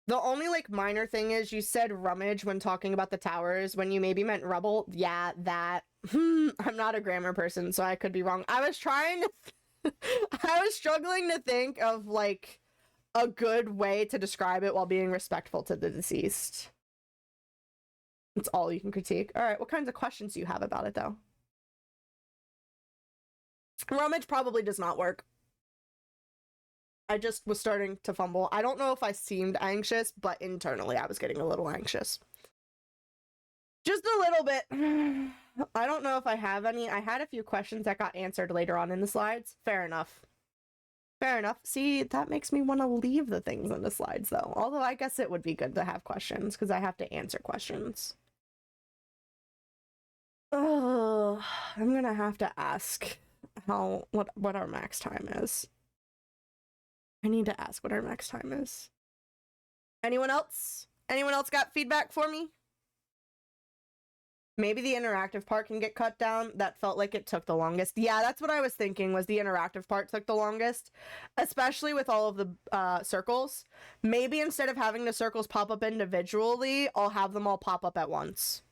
The only, like, minor thing is you said rummage when talking about the towers, when you maybe meant rubble. Yeah, that. I'm not a grammar person, so I could be wrong. I was trying to... I was struggling to think of, like, a good way to describe it while being respectful to the deceased. That's all you can critique. Alright, what kinds of questions do you have about it, though? Rummage probably does not work. I just was starting to fumble. I don't know if I seemed anxious, but internally I was getting a little anxious. Just a little bit. I don't know if I have any. I had a few questions that got answered later on in the slides. Fair enough. Fair enough. See, that makes me want to leave the things in the slides, though. Although I guess it would be good to have questions, because I have to answer questions. Oh, I'm gonna have to ask what our max time is. I need to ask what our max time is. Anyone else? Anyone else got feedback for me? Maybe the interactive part can get cut down. That felt like it took the longest. Yeah, that's what I was thinking, was the interactive part took the longest. Especially with all of the circles. Maybe instead of having the circles pop up individually, I'll have them all pop up at once.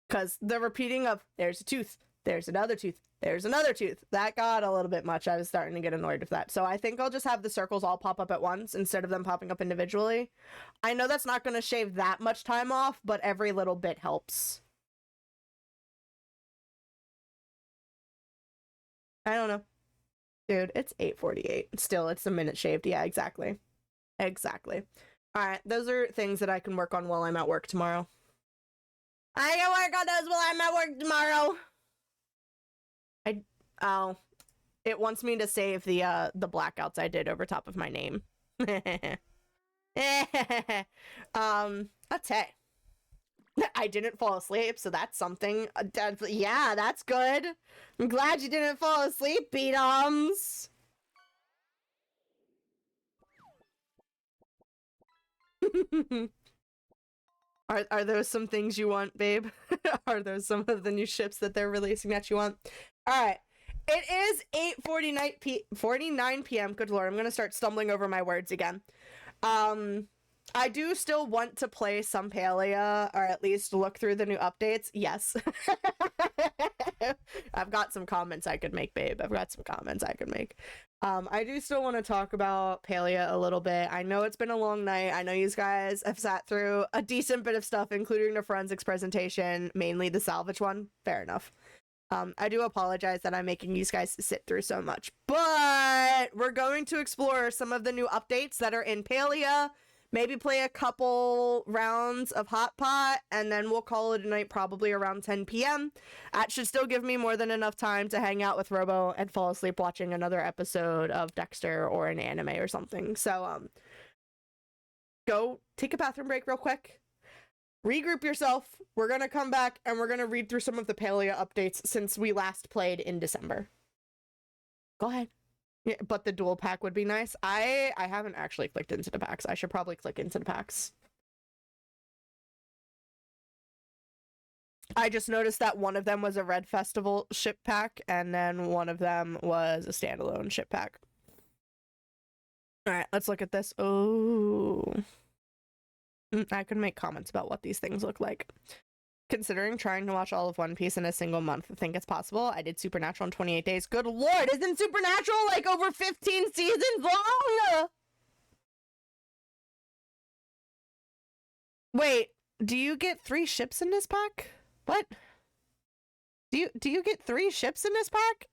Because the repeating of, there's a tooth, there's another tooth, there's another tooth. That got a little bit much. I was starting to get annoyed with that. So I think I'll just have the circles all pop up at once instead of them popping up individually. I know that's not going to shave that much time off, but every little bit helps. I don't know. Dude, it's 8:48. Still, it's a minute shaved. Yeah, exactly. Exactly. Alright, those are things that I can work on while I'm at work tomorrow. I can work on those while I'm at work tomorrow. Oh, it wants me to save the blackouts I did over top of my name. That's hey. I didn't fall asleep, so that's something. Yeah, that's good. I'm glad you didn't fall asleep, Beatums. Are those some things you want, babe? Are those some of the new ships that they're releasing that you want? Alright. It is 8:49 p.m. Good lord, I'm gonna start stumbling over my words again. I do still want to play some Palia, or at least look through the new updates. Yes. I've got some comments I could make, babe. I've got some comments I could make. I do still want to talk about Palia a little bit. I know it's been a long night. I know you guys have sat through a decent bit of stuff, including the forensics presentation, mainly the salvage one. Fair enough. I do apologize that I'm making you guys sit through so much, but we're going to explore some of the new updates that are in Palia, maybe play a couple rounds of Hot Pot, and then we'll call it a night probably around 10 p.m. That should still give me more than enough time to hang out with Robo and fall asleep watching another episode of Dexter or an anime or something. So, go take a bathroom break real quick. Regroup yourself. We're gonna come back and we're gonna read through some of the Palia updates since we last played in December. Go ahead. Yeah, but the dual pack would be nice. I haven't actually clicked into the packs. I should probably click into the packs. I just noticed that one of them was a Red Festival ship pack, and then one of them was a standalone ship pack. All right, let's look at this. Oh, I could make comments about what these things look like. Considering trying to watch all of One Piece in a single month, I think it's possible. I did Supernatural in 28 days. Good lord, isn't Supernatural like over 15 seasons long? Wait, do you get 3 ships in this pack? What? Do you get 3 ships in this pack?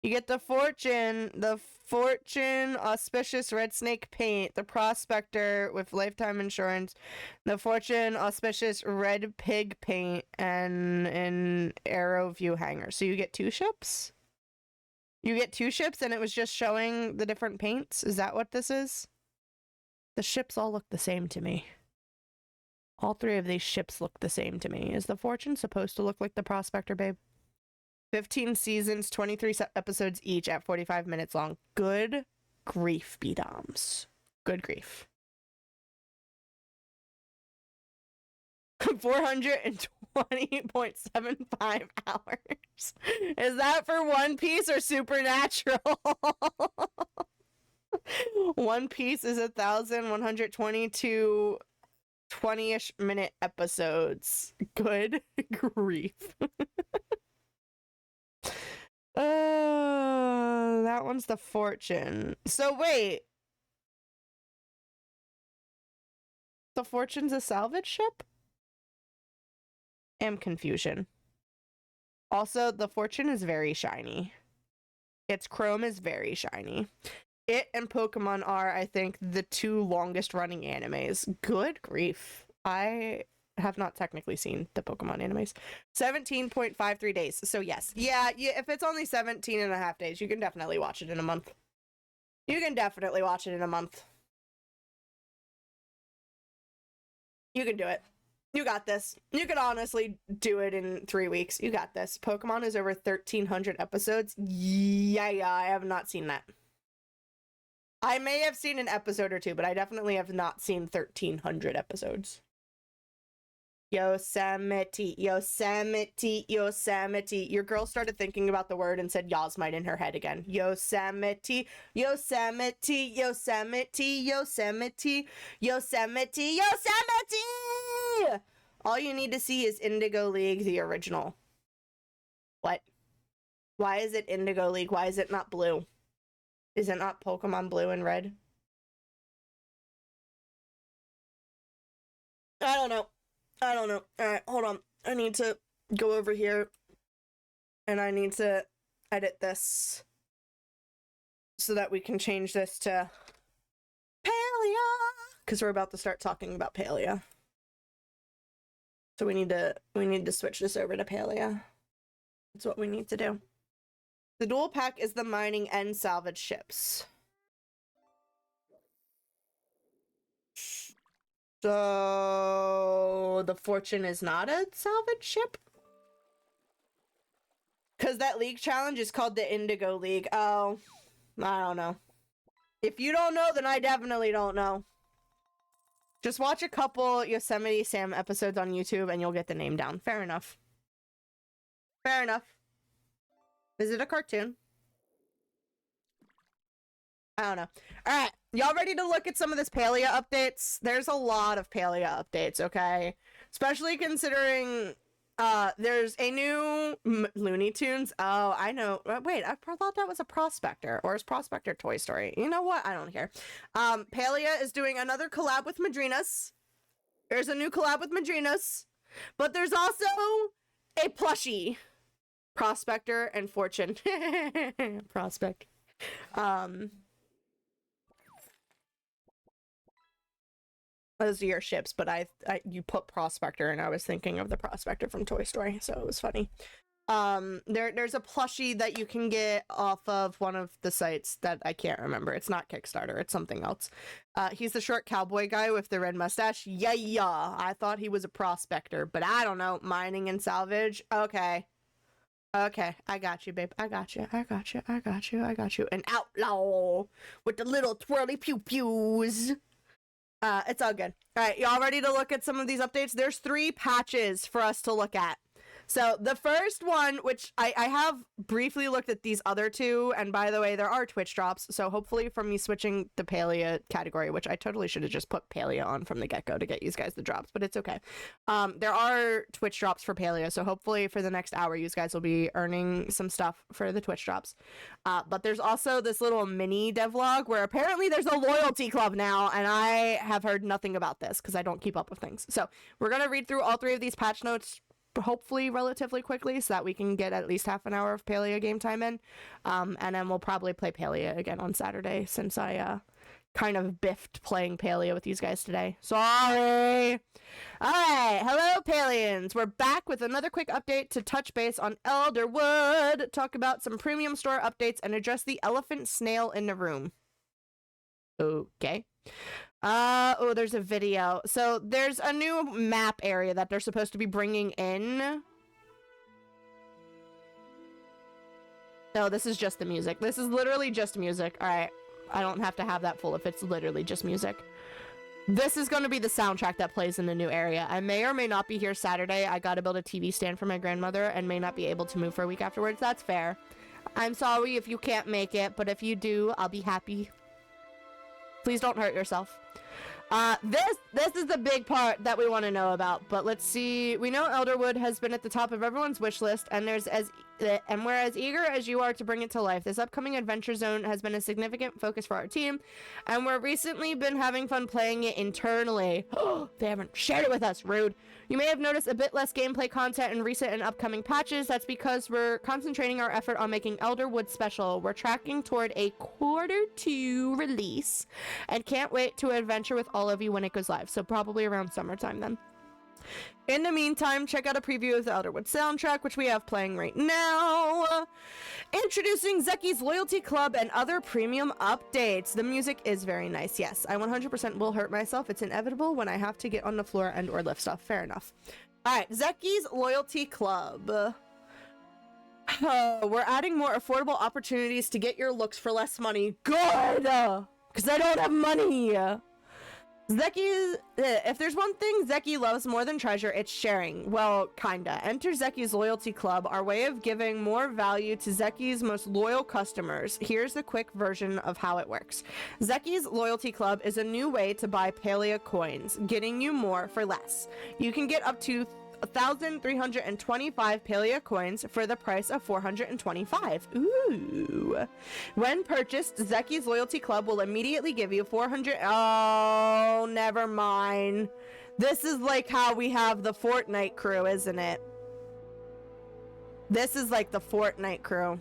You get the Fortune Auspicious Red Snake Paint, the Prospector with lifetime insurance, the Fortune Auspicious Red Pig Paint, and an Arrow View Hanger. So you get 2 ships? You get 2 ships and it was just showing the different paints? Is that what this is? The ships all look the same to me. All 3 of these ships look the same to me. Is the Fortune supposed to look like the Prospector, babe? 15 seasons, 23 episodes each at 45 minutes long. Good grief, B-Doms. Good grief. 420.75 hours. Is that for One Piece or Supernatural? One Piece is 1,122 20-ish minute episodes. Good grief. That one's the Fortune. So wait. The Fortune's a salvage ship? Am confusion. Also, the Fortune is very shiny. Its chrome is very shiny. It and Pokemon are, I think, the 2 longest running animes. Good grief. I have not technically seen the Pokemon animes. 17.53 days. So yes. Yeah, if it's only 17 and a half days, you can definitely watch it in a month. You can definitely watch it in a month. You can do it. You got this. You could honestly do it in 3 weeks. You got this. Pokemon is over 1,300 episodes. Yeah, I have not seen that. I may have seen an episode or 2, but I definitely have not seen 1,300 episodes. Yosemite, Yosemite, Yosemite. Your girl started thinking about the word and said Yosmite in her head again. Yosemite, Yosemite, Yosemite, Yosemite, Yosemite, Yosemite! All you need to see is Indigo League, the original. What? Why is it Indigo League? Why is it not blue? Is it not Pokemon Blue and Red? I don't know. I don't know. Alright, hold on. I need to go over here and I need to edit this so that we can change this to Palia, because we're about to start talking about Palia. So we need to switch this over to Palia. That's what we need to do. The dual pack is the mining and salvage ships. So the Fortune is not a salvage ship? Because that league challenge is called the Indigo League. Oh, I don't know. If you don't know, then I definitely don't know. Just watch a couple Yosemite Sam episodes on YouTube and you'll get the name down. Fair enough. Fair enough. Is it a cartoon? I don't know. Alright, y'all ready to look at some of this Palia updates? There's a lot of Palia updates, okay? Especially considering there's a new Looney Tunes. Oh, I know. Wait, I thought that was a Prospector. Or is Prospector Toy Story? You know what? I don't care. Palia is doing another collab with Madrinas. There's a new collab with Madrinas. But there's also a plushie. Prospector and Fortune. Prospect. Those are your ships, but you put Prospector and I was thinking of the Prospector from Toy Story, so it was funny. There's a plushie that you can get off of one of the sites that I can't remember. It's not Kickstarter, it's something else. He's the short cowboy guy with the red mustache. Yeah. I thought he was a Prospector, but I don't know. Mining and salvage. Okay, I got you, babe. I got you. An outlaw with the little twirly pew-pews. It's all good. All right, y'all ready to look at some of these updates? There's 3 patches for us to look at. So the first one, which I have briefly looked at these other 2, and by the way, there are Twitch drops, so hopefully from me switching the Palia category, which I totally should have just put Palia on from the get-go to get you guys the drops, but it's okay. There are Twitch drops for Palia, so hopefully for the next hour, you guys will be earning some stuff for the Twitch drops. But there's also this little mini devlog where apparently there's a loyalty club now, and I have heard nothing about this because I don't keep up with things. So we're going to read through all 3 of these patch notes hopefully relatively quickly so that we can get at least half an hour of Palia game time in. And then we'll probably play Palia again on Saturday since I kind of biffed playing Palia with these guys today. Sorry! Alright, hello Palians! We're back with another quick update to touch base on Elderwood, talk about some premium store updates, and address the elephant snail in the room. Okay. Oh, there's a video. So there's a new map area that they're supposed to be bringing in. No, this is just the music. This is literally just music. All right. I don't have to have that full if it's literally just music. This is going to be the soundtrack that plays in the new area. I may or may not be here Saturday. I got to build a TV stand for my grandmother and may not be able to move for a week afterwards. That's fair. I'm sorry if you can't make it, but if you do, I'll be happy. Please don't hurt yourself. This is the big part that we want to know about, but let's see. We know Elderwood has been at the top of everyone's wish list, and we're as eager as you are to bring it to life. This upcoming adventure zone has been a significant focus for our team, and we're recently been having fun playing it internally. They haven't shared it with us. Rude. You may have noticed a bit less gameplay content in recent and upcoming patches. That's because we're concentrating our effort on making Elderwood special. We're tracking toward a Q2 release and can't wait to adventure with all of you when it goes live. So probably around summertime then. In the meantime, check out a preview of the Elderwood soundtrack, which we have playing right now. Introducing Zeki's Loyalty Club and other premium updates. The music is very nice. Yes, I 100% will hurt myself. It's inevitable when I have to get on the floor and or lift stuff. Fair enough. All right, Zeki's Loyalty Club. We're adding more affordable opportunities to get your looks for less money. Good! Because I don't have money. Zeki's, if there's one thing Zeki loves more than treasure, it's sharing. Well, kinda. Enter Zeki's Loyalty Club, our way of giving more value to Zeki's most loyal customers. Here's the quick version of how it works. Zeki's Loyalty Club is a new way to buy Palia coins, getting you more for less. You can get up to 1,325 Palia coins for the price of 425. Ooh. When purchased, Zeki's Loyalty Club will immediately give you 400. Oh, never mind. This is like how we have the Fortnite crew, isn't it? This is like the Fortnite crew.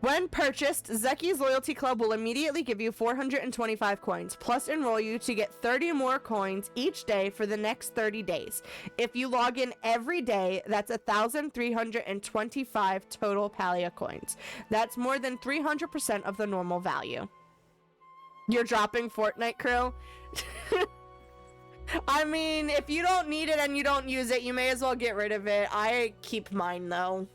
When purchased, Zeki's Loyalty Club will immediately give you 425 coins, plus enroll you to get 30 more coins each day for the next 30 days. If you log in every day, that's 1,325 total Palia coins. That's more than 300% of the normal value. You're dropping Fortnite crew? I mean, if you don't need it and you don't use it, you may as well get rid of it. I keep mine, though.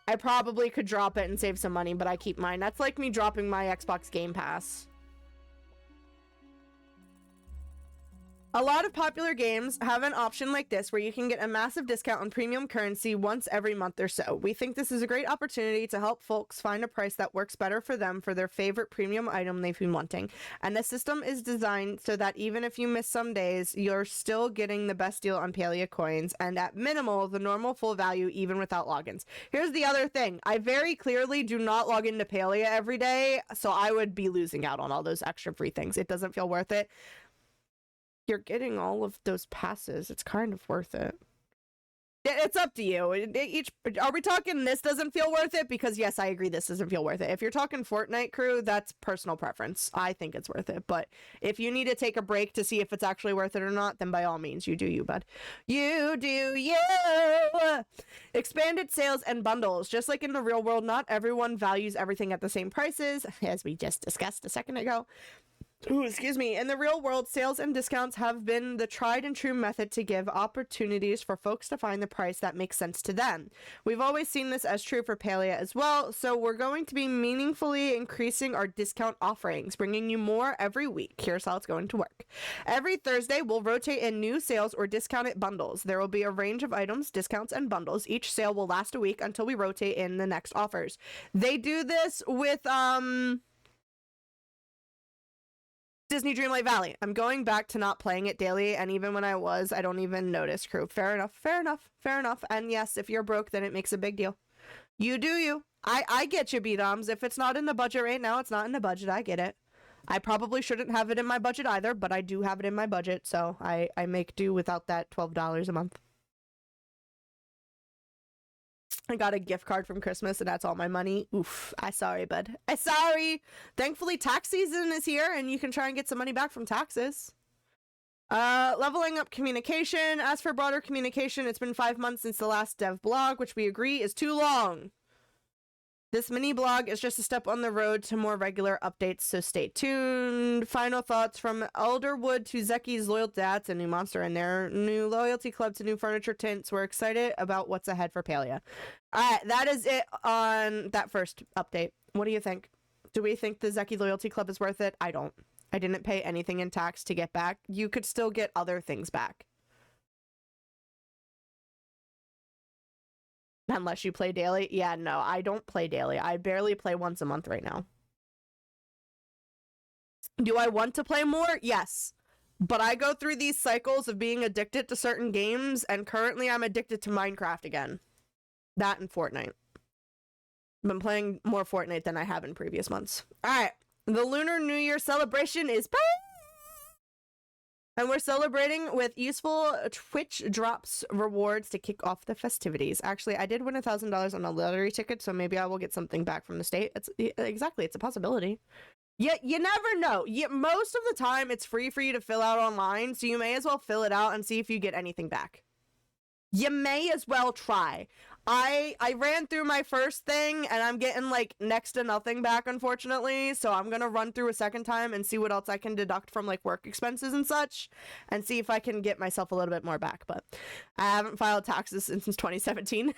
I probably could drop it and save some money, but I keep mine. That's like me dropping my Xbox Game Pass. A lot of popular games have an option like this where you can get a massive discount on premium currency once every month or so. We think this is a great opportunity to help folks find a price that works better for them for their favorite premium item they've been wanting. And the system is designed so that even if you miss some days, you're still getting the best deal on Palia coins and at minimal, the normal full value even without logins. Here's the other thing. I very clearly do not log into Palia every day, so I would be losing out on all those extra free things. It doesn't feel worth it. You're getting all of those passes. It's kind of worth it. It's up to you. Are we talking this doesn't feel worth it? Because yes, I agree this doesn't feel worth it. If you're talking Fortnite crew, that's personal preference. I think it's worth it. But if you need to take a break to see if it's actually worth it or not, then by all means, you do you, bud. You do you! Expanded sales and bundles. Just like in the real world, not everyone values everything at the same prices, as we just discussed a second ago. Ooh, excuse me. In the real world, sales and discounts have been the tried and true method to give opportunities for folks to find the price that makes sense to them. We've always seen this as true for Palia as well, so we're going to be meaningfully increasing our discount offerings, bringing you more every week. Here's how it's going to work. Every Thursday, we'll rotate in new sales or discounted bundles. There will be a range of items, discounts, and bundles. Each sale will last a week until we rotate in the next offers. They do this with, Disney Dreamlight Valley. I'm going back to not playing it daily, and even when I was, I don't even notice, crew. Fair enough, fair enough, fair enough. And yes, if you're broke, then it makes a big deal. You do you. I get you, B-Doms. If it's not in the budget right now, it's not in the budget. I get it. I probably shouldn't have it in my budget either, but I do have it in my budget, so I make do without that $12 a month. I got a gift card from Christmas and that's all my money. Oof. I sorry, bud. I sorry. Thankfully, tax season is here and you can try and get some money back from taxes. Leveling up communication. As for broader communication, it's been 5 months since the last dev blog, which we agree is too long. This mini blog is just a step on the road to more regular updates, so stay tuned. Final thoughts from Elderwood to Zeki's Loyal Dads, a new monster in their new loyalty club to new furniture tints. We're excited about what's ahead for Palia. Alright, that is it on that first update. What do you think? Do we think the Zeki Loyalty Club is worth it? I don't. I didn't pay anything in tax to get back. You could still get other things back. Unless you play daily. Yeah, no, I don't play daily. I barely play once a month right now. Do I want to play more? Yes. But I go through these cycles of being addicted to certain games, and currently I'm addicted to Minecraft again. That and Fortnite. I've been playing more Fortnite than I have in previous months. Alright. The Lunar New Year celebration is back! And we're celebrating with useful Twitch drops rewards to kick off the festivities. Actually, I did win $1,000 on a lottery ticket, so maybe I will get something back from the state. Exactly, it's a possibility. Yeah, you never know. Most of the time, it's free for you to fill out online, so you may as well fill it out and see if you get anything back. You may as well try. I ran through my first thing, and I'm getting, like, next to nothing back, unfortunately, so I'm gonna run through a second time and see what else I can deduct from, like, work expenses and such, and see if I can get myself a little bit more back, but I haven't filed taxes since 2017.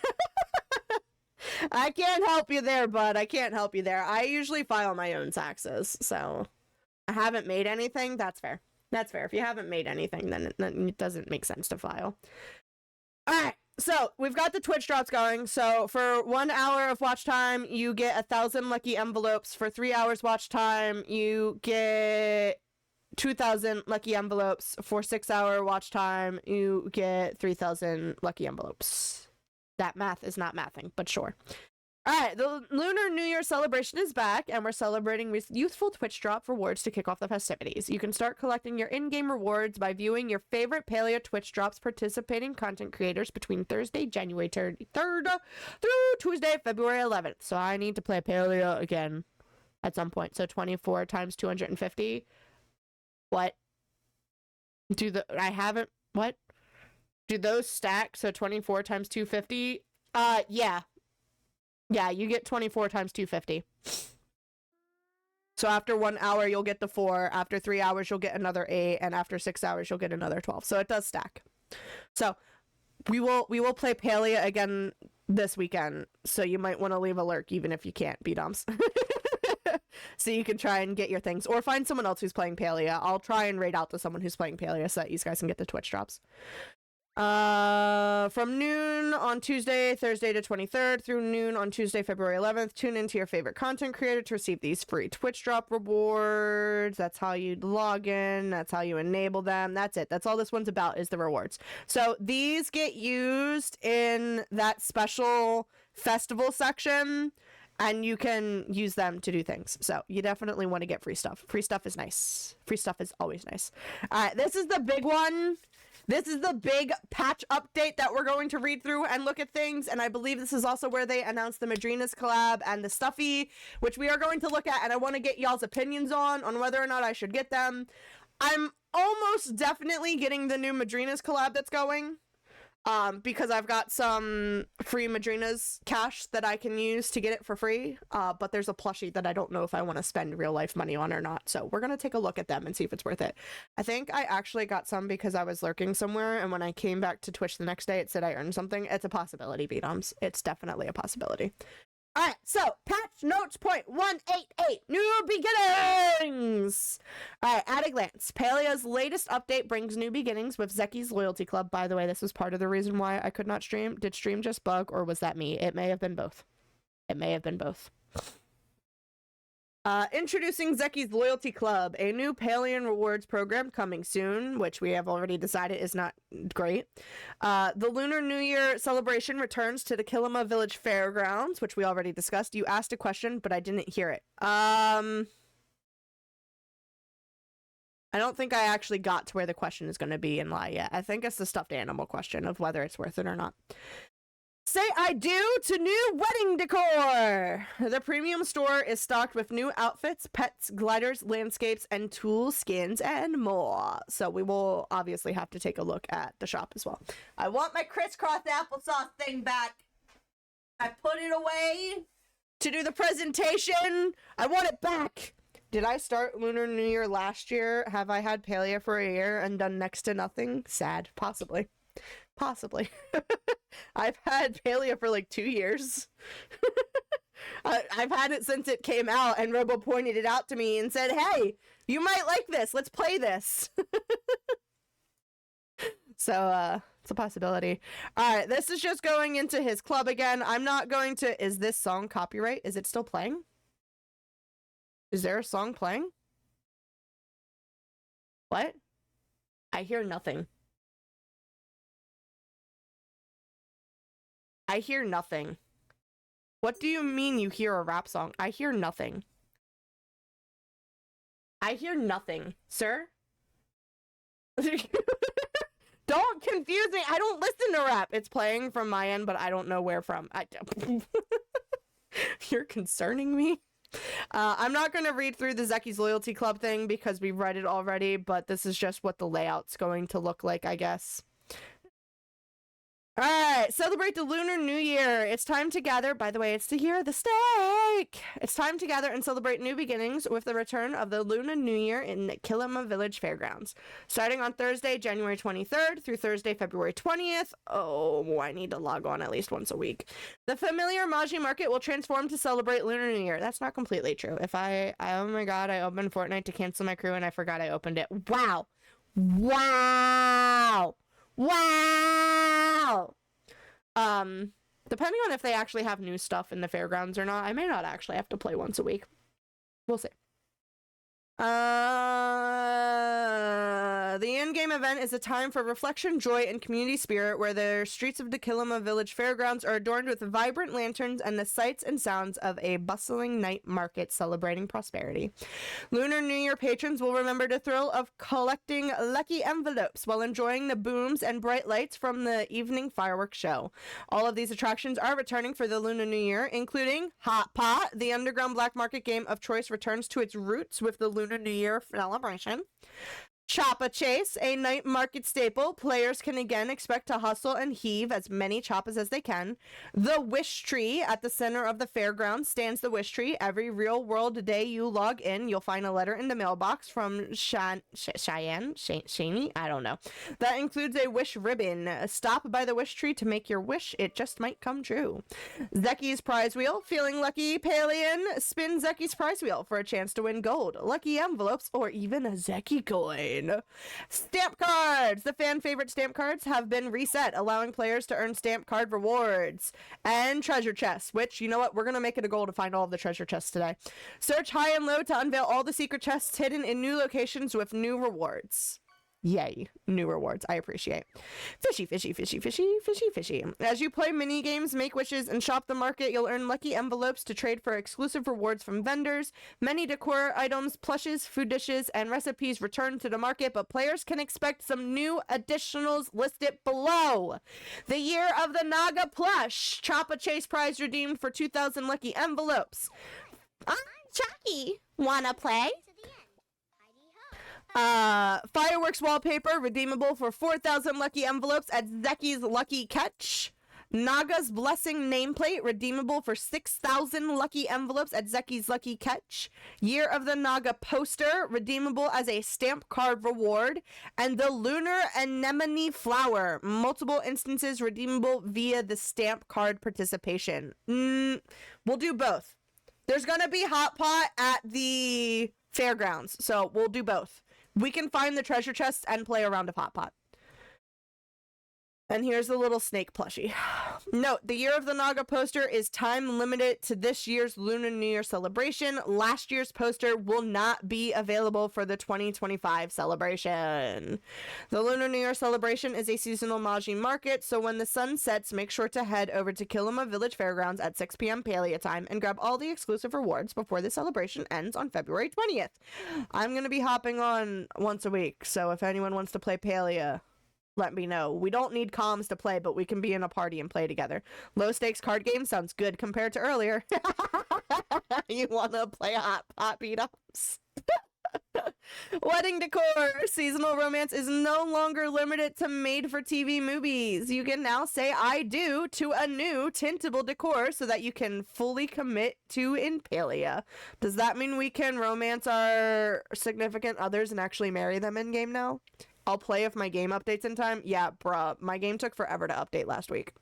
I can't help you there, bud. I can't help you there. I usually file my own taxes, so I haven't made anything. That's fair. That's fair. If you haven't made anything, then it doesn't make sense to file. Alright. So, we've got the Twitch drops going. So, for 1 hour of watch time, you get 1,000 lucky envelopes. For 3 hours watch time, you get 2,000 lucky envelopes. For 6 hour watch time, you get 3,000 lucky envelopes. That math is not mathing, but sure. Alright, the Lunar New Year celebration is back, and we're celebrating with youthful Twitch drop rewards to kick off the festivities. You can start collecting your in-game rewards by viewing your favorite Palia Twitch drops participating content creators between Thursday, January 33rd through Tuesday, February 11th. So I need to play Palia again at some point. So 24 times 250. What? What? Do those stack? So 24 times 250? Yeah. Yeah, you get 24 times 250. So after 1 hour, you'll get the 4. After 3 hours, you'll get another 8. And after 6 hours, you'll get another 12. So it does stack. So we will play Palia again this weekend. So you might want to leave a lurk even if you can't, B-Doms. So you can try and get your things. Or find someone else who's playing Palia. I'll try and raid out to someone who's playing Palia so that you guys can get the Twitch drops. From noon on Tuesday, Thursday the 23rd through noon on Tuesday, February 11th, tune into your favorite content creator to receive these free Twitch drop rewards. That's how you log in. That's how you enable them. That's it. That's all this one's about is the rewards. So these get used in that special festival section, and you can use them to do things. So you definitely want to get free stuff. Free stuff is nice. Free stuff is always nice. All right, this is the big one. This is the big patch update that we're going to read through and look at things, and I believe this is also where they announced the Madrinas collab and the Stuffy, which we are going to look at, and I want to get y'all's opinions on whether or not I should get them. I'm almost definitely getting the new Madrinas collab that's going. Because I've got some free Madrina's cash that I can use to get it for free. But there's a plushie that I don't know if I want to spend real life money on or not. So we're going to take a look at them and see if it's worth it. I think I actually got some because I was lurking somewhere. And when I came back to Twitch the next day, it said I earned something. It's a possibility, Beatoms. It's definitely a possibility. All right, so patch notes point 188, new beginnings. All right, at a glance, Palia's latest update brings new beginnings with Zeki's Loyalty Club. By the way, this was part of the reason why I could not stream. Did stream just bug, or was that me? It may have been both. It may have been both. Introducing Zeki's Loyalty Club, a new Palian rewards program coming soon, which we have already decided is not great. The Lunar New Year celebration returns to the Kilima Village Fairgrounds, which we already discussed. You asked a question, but I didn't hear it. I don't think I actually got to where the question is going to be in lie yet. I think it's the stuffed animal question of whether it's worth it or not. Say I do to new wedding decor! The premium store is stocked with new outfits, pets, gliders, landscapes, and tools, skins, and more. So we will obviously have to take a look at the shop as well. I want my crisscross applesauce thing back. I put it away to do the presentation. I want it back. Did I start Lunar New Year last year? Have I had Palia for a year and done next to nothing? Sad. Possibly. Possibly. I've had Palia for like 2 years. I've had it since it came out, and Robo pointed it out to me and said, hey, you might like this. Let's play this. So, it's a possibility. Alright, this is just going into his club again. I'm not going to... Is this song copyright? Is it still playing? Is there a song playing? What? I hear nothing. I hear nothing. What do you mean you hear a rap song? I hear nothing. I hear nothing, sir. Don't confuse me. I don't listen to rap. It's playing from my end, but I don't know where from. You're concerning me. I'm not going to read through the Zeki's Loyalty Club thing because we've read it already, but this is just what the layout's going to look like, I guess. Alright, celebrate the Lunar New Year. It's time to gather. By the way, it's the year of the steak. It's time to gather and celebrate new beginnings with the return of the Lunar New Year in the Kilima Village Fairgrounds. Starting on Thursday, January 23rd through Thursday, February 20th. Oh, I need to log on at least once a week. The familiar Maji Market will transform to celebrate Lunar New Year. That's not completely true. Oh my god, I opened Fortnite to cancel my crew and I forgot I opened it. Wow. Wow. Wow! Depending on if they actually have new stuff in the fairgrounds or not, I may not actually have to play once a week. We'll see. The in-game event is a time for reflection, joy, and community spirit where the streets of the Kilima Village Fairgrounds are adorned with vibrant lanterns and the sights and sounds of a bustling night market celebrating prosperity. Lunar New Year patrons will remember the thrill of collecting lucky envelopes while enjoying the booms and bright lights from the evening fireworks show. All of these attractions are returning for the Lunar New Year, including Hot Pot, the underground black market game of choice returns to its roots with the Lunar New Year celebration. Choppa Chase, a night market staple. Players can again expect to hustle and heave as many choppas as they can. The Wish Tree, at the center of the fairground, stands the Wish Tree. Every real-world day you log in, you'll find a letter in the mailbox from Cheyenne? I don't know. That includes a wish ribbon. Stop by the Wish Tree to make your wish. It just might come true. Zeki's Prize Wheel. Feeling lucky, Palian? Spin Zeki's Prize Wheel for a chance to win gold, lucky envelopes, or even a Zeki coin. Stamp cards! The fan favorite stamp cards have been reset, allowing players to earn stamp card rewards. And treasure chests, which, you know what, we're gonna make it a goal to find all of the treasure chests today. Search high and low to unveil all the secret chests hidden in new locations with new rewards. Yay, new rewards. I appreciate. Fishy, fishy, fishy, fishy, fishy, fishy. As you play mini games, make wishes, and shop the market, you'll earn lucky envelopes to trade for exclusive rewards from vendors. Many decor items, plushes, food dishes, and recipes return to the market, but players can expect some new additionals listed below. The Year of the Naga plush. Choppa Chase prize redeemed for 2,000 lucky envelopes. I'm Chucky. Wanna play? Fireworks wallpaper, redeemable for 4,000 lucky envelopes at Zeki's Lucky Catch. Naga's Blessing nameplate, redeemable for 6,000 lucky envelopes at Zeki's Lucky Catch. Year of the Naga poster, redeemable as a stamp card reward. And the Lunar Anemone flower, multiple instances redeemable via the stamp card participation. We'll do both. There's gonna be Hot Pot at the fairgrounds, so we'll do both. We can find the treasure chests and play a round of Hot Pot. And here's the little snake plushie. Note, the Year of the Naga poster is time limited to this year's Lunar New Year celebration. Last year's poster will not be available for the 2025 celebration. The Lunar New Year celebration is a seasonal Maji market, so when the sun sets, make sure to head over to Kilima Village Fairgrounds at 6 p.m. Palia time and grab all the exclusive rewards before the celebration ends on February 20th. I'm going to be hopping on once a week, so if anyone wants to play Palia, let me know. We don't need comms to play, but we can be in a party and play together. Low stakes card game sounds good compared to earlier. You wanna play hot beat ups? Wedding decor. Seasonal romance is no longer limited to made-for-TV movies. You can now say I do to a new tintable decor so that you can fully commit to Impalia. Does that mean we can romance our significant others and actually marry them in-game now? I'll play if my game updates in time. Yeah, bruh. My game took forever to update last week.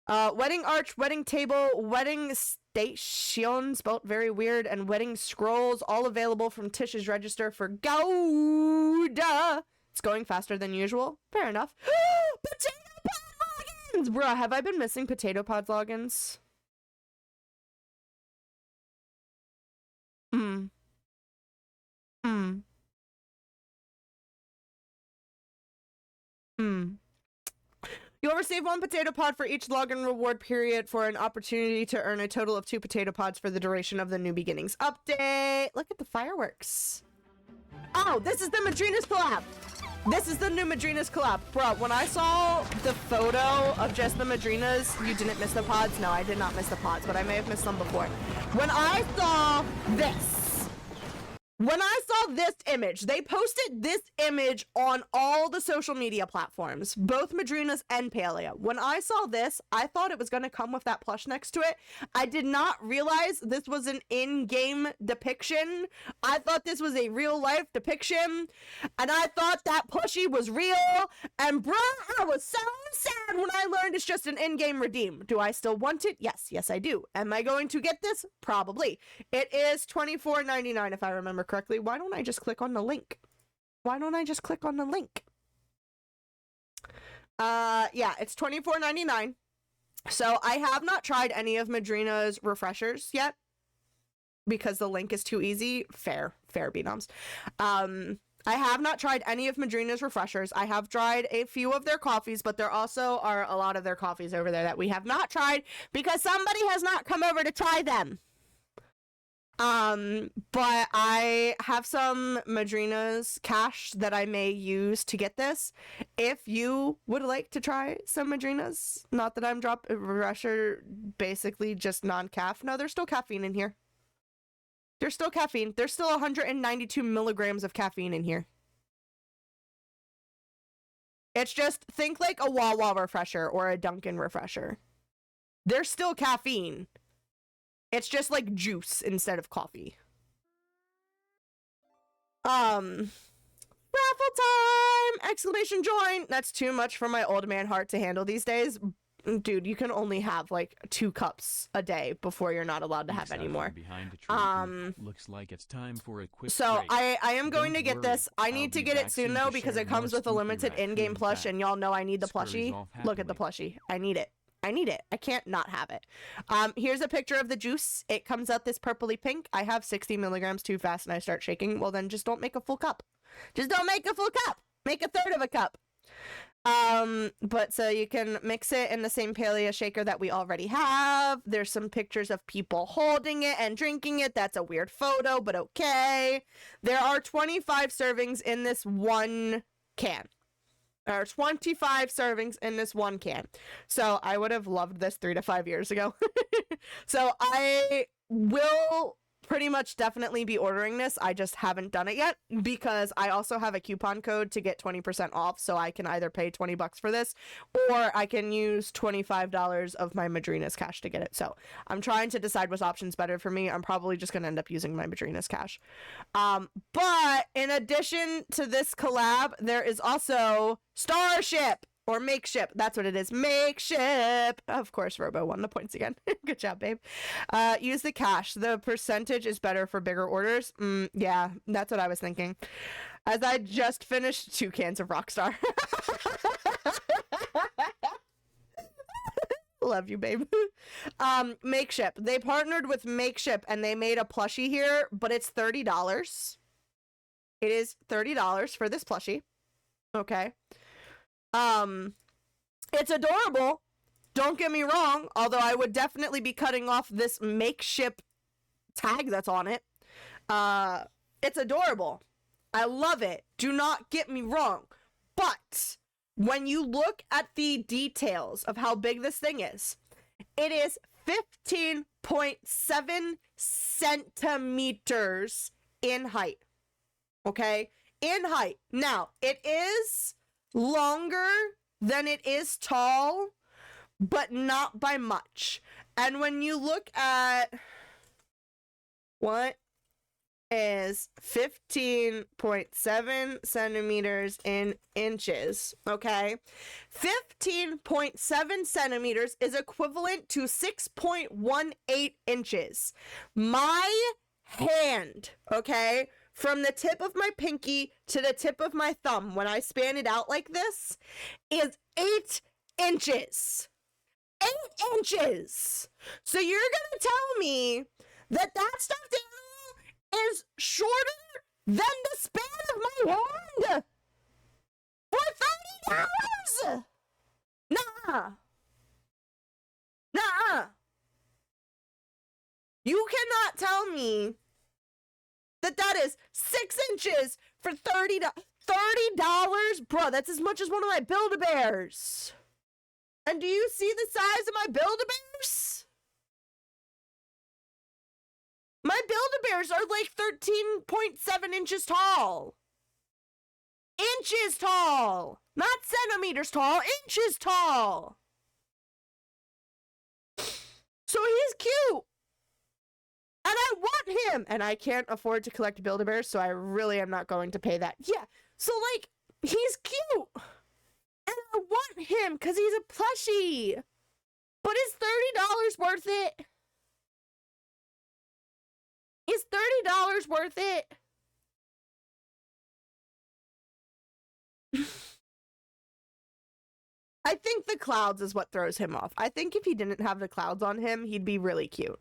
Wedding arch, wedding table, wedding station, spelt very weird, and wedding scrolls, all available from Tish's register for Gouda. It's going faster than usual. Fair enough. Potato pod logins! Bruh, have I been missing potato pod logins? You'll receive 1 potato pod for each login reward period for an opportunity to earn a total of 2 potato pods for the duration of the New Beginnings update. Look at the fireworks. Oh, this is the Madrinas collab. This is the new Madrinas collab. Bro, when I saw the photo of just the Madrinas, you didn't miss the pods? No, I did not miss the pods, but I may have missed them before. When I saw this image, they posted this image on all the social media platforms, both Madrinas and Palia. When I saw this, I thought it was going to come with that plush next to it. I did not realize this was an in-game depiction. I thought this was a real-life depiction, and I thought that plushie was real, and bruh, I was so sad when I learned it's just an in-game redeem. Do I still want it? Yes, I do. Am I going to get this? Probably. It is $24.99 if I remember correctly. Why don't I just click on the link? Yeah, it's $24.99. So I have not tried any of Madrina's refreshers yet because the link is too easy. Fair B-noms. I have not tried any of Madrina's refreshers. I have tried a few of their coffees, but there also are a lot of their coffees over there that we have not tried because somebody has not come over to try them. But I have some Madrina's cash that I may use to get this. If you would like to try some Madrina's, not that I'm refresher, basically just non-caff. No, there's still caffeine in here. There's still caffeine. There's still 192 milligrams of caffeine in here. It's just, think like a Wawa refresher or a Dunkin' refresher. There's still caffeine. It's just like juice instead of coffee. Raffle time! Exclamation join! That's too much for my old man heart to handle these days. Dude, you can only have like 2 cups a day before you're not allowed to have any more. Looks like it's time for a quick so break. I am going Don't to get worry, this. I need to get it soon though because it comes with a limited in-game plush and y'all know I need the plushie. Look at the plushie. I need it. I can't not have it. Here's a picture of the juice. It comes out this purpley pink. I have 60 milligrams too fast and I start shaking. Well, then just don't make a full cup. Just don't make a full cup. Make a third of a cup. But so you can mix it in the same Palia shaker that we already have. There's some pictures of people holding it and drinking it. That's a weird photo, but okay. There are 25 servings in this one can. There are 25 servings in this one can. So I would have loved this 3 to 5 years ago. So I will pretty much definitely be ordering this. I just haven't done it yet because I also have a coupon code to get 20% off. So I can either pay 20 bucks for this or I can use $25 of my Madrina's cash to get it. So I'm trying to decide which option's better for me. I'm probably just going to end up using my Madrina's cash. But in addition to this collab, there is also Starship. Or Makeship. That's what it is. Makeship. Of course, Robo won the points again. Good job, babe. Use the cash. The percentage is better for bigger orders. Yeah, that's what I was thinking. As I just finished 2 cans of Rockstar. Love you, babe. Makeship. They partnered with Makeship and they made a plushie here, but it's $30. It is $30 for this plushie. Okay. It's adorable. Don't get me wrong, although I would definitely be cutting off this Makeship tag that's on it. It's adorable. I love it. Do not get me wrong. But when you look at the details of how big this thing is, it is 15.7 centimeters in height. Okay? In height. Now, it is longer than it is tall, but not by much. And when you look at what is 15.7 centimeters in inches, okay? 15.7 centimeters is equivalent to 6.18 inches. My hand, okay? From the tip of my pinky to the tip of my thumb, when I span it out like this, is 8 inches. 8 inches! So you're gonna tell me that that stuffed animal is shorter than the span of my hand? For $30? Nah. Nah. You cannot tell me that is 6 inches for $30. $30? Bruh, that's as much as one of my Build-A-Bears. And do you see the size of my Build-A-Bears? My Build-A-Bears are like 13.7 inches tall. Inches tall. Not centimeters tall, inches tall. So he's cute. And I want him, and I can't afford to collect Build-A-Bears, so I really am not going to pay that. Yeah, so, like, he's cute. And I want him, because he's a plushie. But is $30 worth it? Is $30 worth it? I think the clouds is what throws him off. I think if he didn't have the clouds on him, he'd be really cute.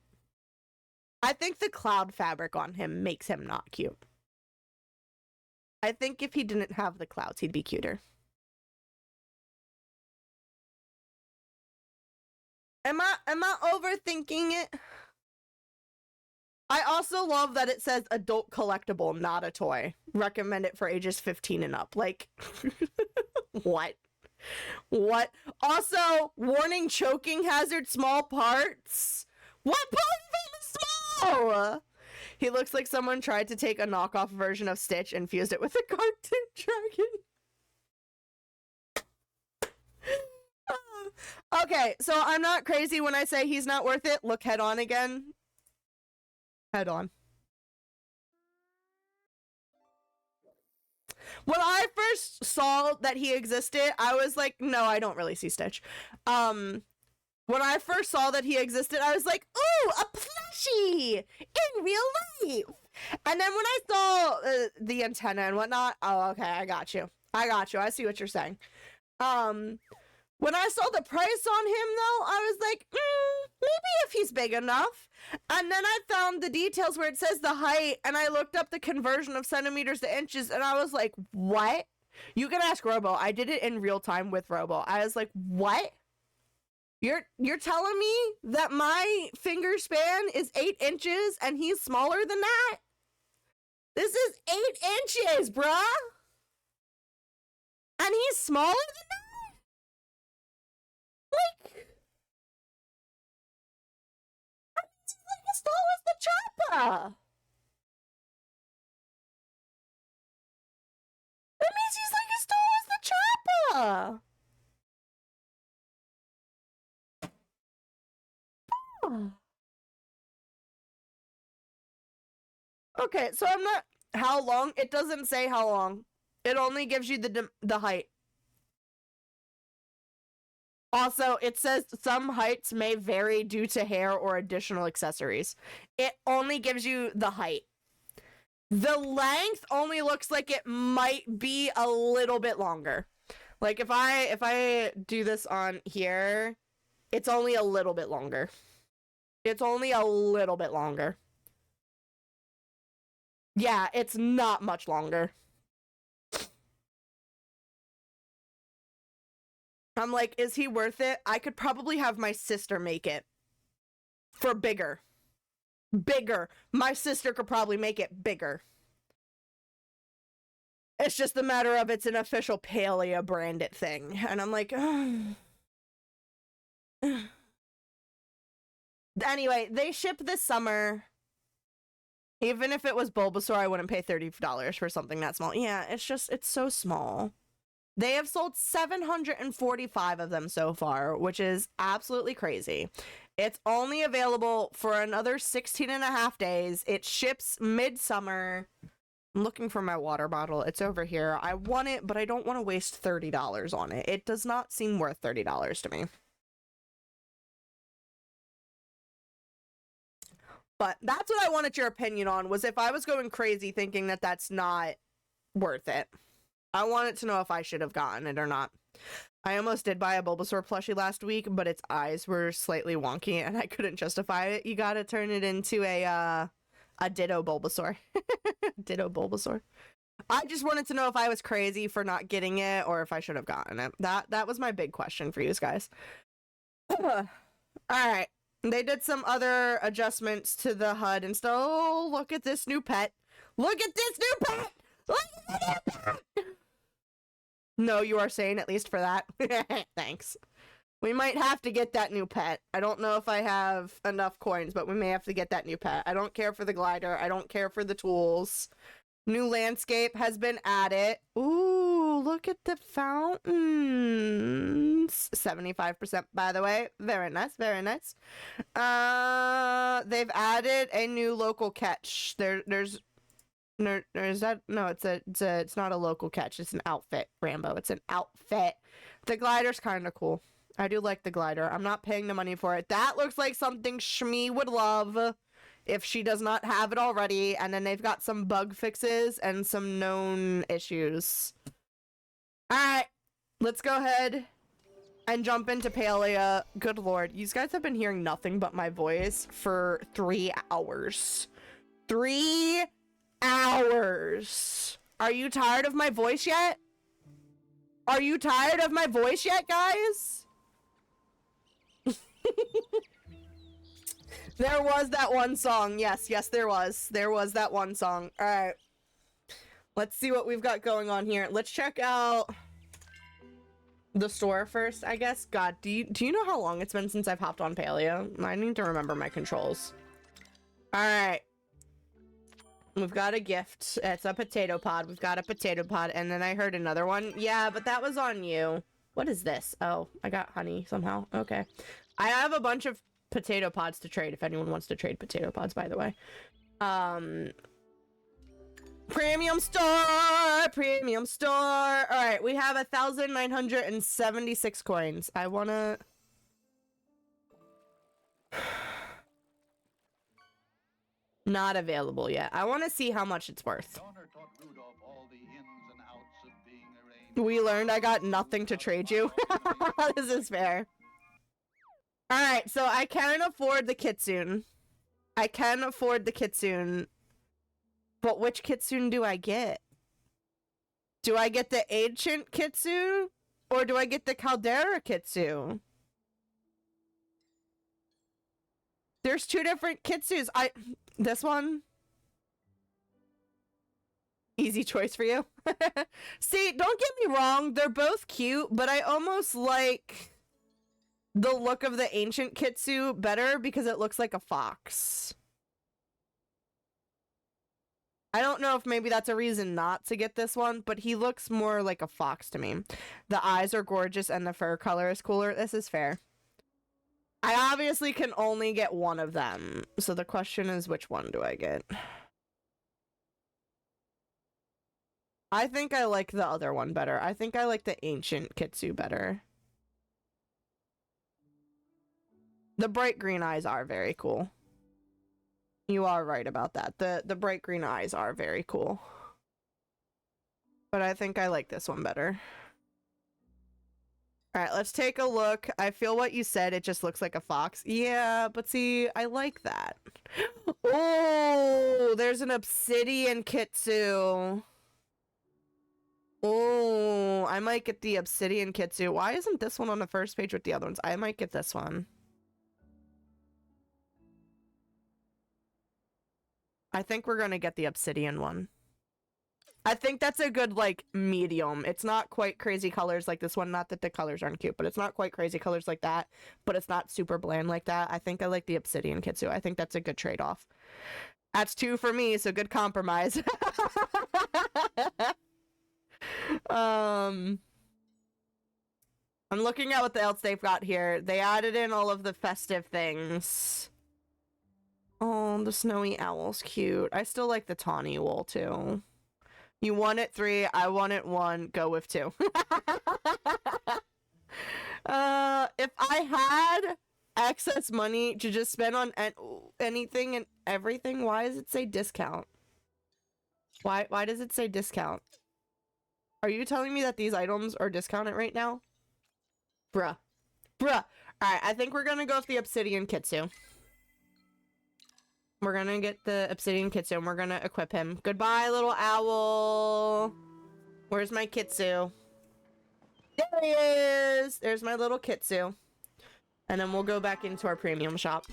I think the cloud fabric on him makes him not cute. I think if he didn't have the clouds, he'd be cuter. Am I overthinking it? I also love that it says adult collectible, not a toy. Recommend it for ages 15 and up. Like, what? What? Also, warning, choking hazard, small parts. What part of it is small? He looks like someone tried to take a knockoff version of Stitch and fused it with a cartoon dragon. Okay, so I'm not crazy when I say he's not worth it. Look head on again. Head on. When I first saw that he existed, I was like, no, I don't really see Stitch. When I first saw that he existed, I was like, ooh, a plushie in real life. And then when I saw the antenna and whatnot, oh, okay, I got you. I see what you're saying. When I saw the price on him, though, I was like, maybe if he's big enough. And then I found the details where it says the height, and I looked up the conversion of centimeters to inches, and I was like, what? You can ask Robo. I did it in real time with Robo. I was like, what? You're telling me that my finger span is 8 inches and he's smaller than that? This is 8 inches, bruh! And he's smaller than that? Like, he's like as tall as the That means he's like as tall as the chopper. Okay, so I'm not. How long? It doesn't say how long. It only gives you the height. Also, it says some heights may vary due to hair or additional accessories. It only gives you the height. The length only looks like it might be a little bit longer. Like if I do this on here, it's only a little bit longer. It's only a little bit longer. Yeah, it's not much longer. I'm like, is he worth it? I could probably have my sister make it. For bigger. Bigger. My sister could probably make it bigger. It's just a matter of it's an official Palia branded thing. And I'm like, Anyway, they ship this summer. Even if it was Bulbasaur, I wouldn't pay $30 for something that small. Yeah, it's so small. They have sold 745 of them so far, which is absolutely crazy. It's only available for another 16 and a half days. It ships midsummer. I'm looking for my water bottle. It's over here. I want it, but I don't want to waste $30 on it. It does not seem worth $30 to me. But that's what I wanted your opinion on, was if I was going crazy thinking that that's not worth it. I wanted to know if I should have gotten it or not. I almost did buy a Bulbasaur plushie last week, but its eyes were slightly wonky and I couldn't justify it. You gotta turn it into a Ditto Bulbasaur. Ditto Bulbasaur. I just wanted to know if I was crazy for not getting it or if I should have gotten it. That was my big question for you guys. Alright. They did some other adjustments to the HUD and stuff. Oh, look at this new pet. Look at this new pet! Look at the new pet! No, you are saying at least for that. Thanks. We might have to get that new pet. I don't know if I have enough coins, but we may have to get that new pet. I don't care for the glider. I don't care for the tools. New landscape has been added. Ooh, look at the fountains. 75%, by the way. Very nice, very nice. They've added a new local catch. There's that? No, it's not a local catch. It's an outfit, Rambo. It's an outfit. The glider's kind of cool. I do like the glider. I'm not paying the money for it. That looks like something Shmi would love if she does not have it already. And then they've got some bug fixes and some known issues. Alright, let's go ahead and jump into Palia. Good lord, you guys have been hearing nothing but my voice for 3 hours. 3 hours. Are you tired of my voice yet? Are you tired of my voice yet, guys? There was that one song. Yes, there was. There was that one song. Alright. Let's see what we've got going on here. Let's check out the store first, I guess. God, do you know how long it's been since I've hopped on Palia? I need to remember my controls. Alright. We've got a gift. It's a potato pod. We've got a potato pod. And then I heard another one. Yeah, but that was on you. What is this? Oh, I got honey somehow. Okay. I have a bunch of potato pods to trade if anyone wants to trade potato pods, by the way. Premium store! Premium store! Alright, we have 1,976 coins. I wanna... Not available yet. I want to see how much it's worth. We learned I got nothing to trade you. This is fair. Alright, so I can afford the Kitsune. I can afford the Kitsune. But which Kitsune do I get? Do I get the Ancient Kitsune? Or do I get the Caldera Kitsune? There's 2 different Kitsunes. This one? Easy choice for you. See, don't get me wrong. They're both cute, but I almost like the look of the Ancient Kitsu better because it looks like a fox. I don't know if maybe that's a reason not to get this one, but he looks more like a fox to me. The eyes are gorgeous and the fur color is cooler. This is fair. I obviously can only get one of them. So the question is, which one do I get? I think I like the other one better. I think I like the ancient Kitsu better. The bright green eyes are very cool. You are right about that. The bright green eyes are very cool. But I think I like this one better. Alright, let's take a look. I feel what you said, it just looks like a fox. Yeah, but see, I like that. Oh, there's an obsidian Kitsu. Oh, I might get the obsidian Kitsu. Why isn't this one on the first page with the other ones? I might get this one. I think we're gonna get the obsidian one. I think that's a good, like, medium. It's not quite crazy colors like this one. Not that the colors aren't cute, but it's not quite crazy colors like that. But it's not super bland like that. I think I like the obsidian Kitsu. I think that's a good trade-off. That's 2 for me, so good compromise. I'm looking at what else they've got here. They added in all of the festive things. Oh, the snowy owl's cute. I still like the tawny wool, too. You won at 3, I won at 1, go with 2. If I had excess money to just spend on anything and everything, why does it say discount? Why does it say discount? Are you telling me that these items are discounted right now? Bruh. Bruh. Alright, I think we're gonna go with the obsidian Kitsu. We're gonna get the obsidian Kitsu and we're gonna equip him. Goodbye, little owl. Where's my Kitsu? There he is! There's my little Kitsu. And then we'll go back into our premium shop.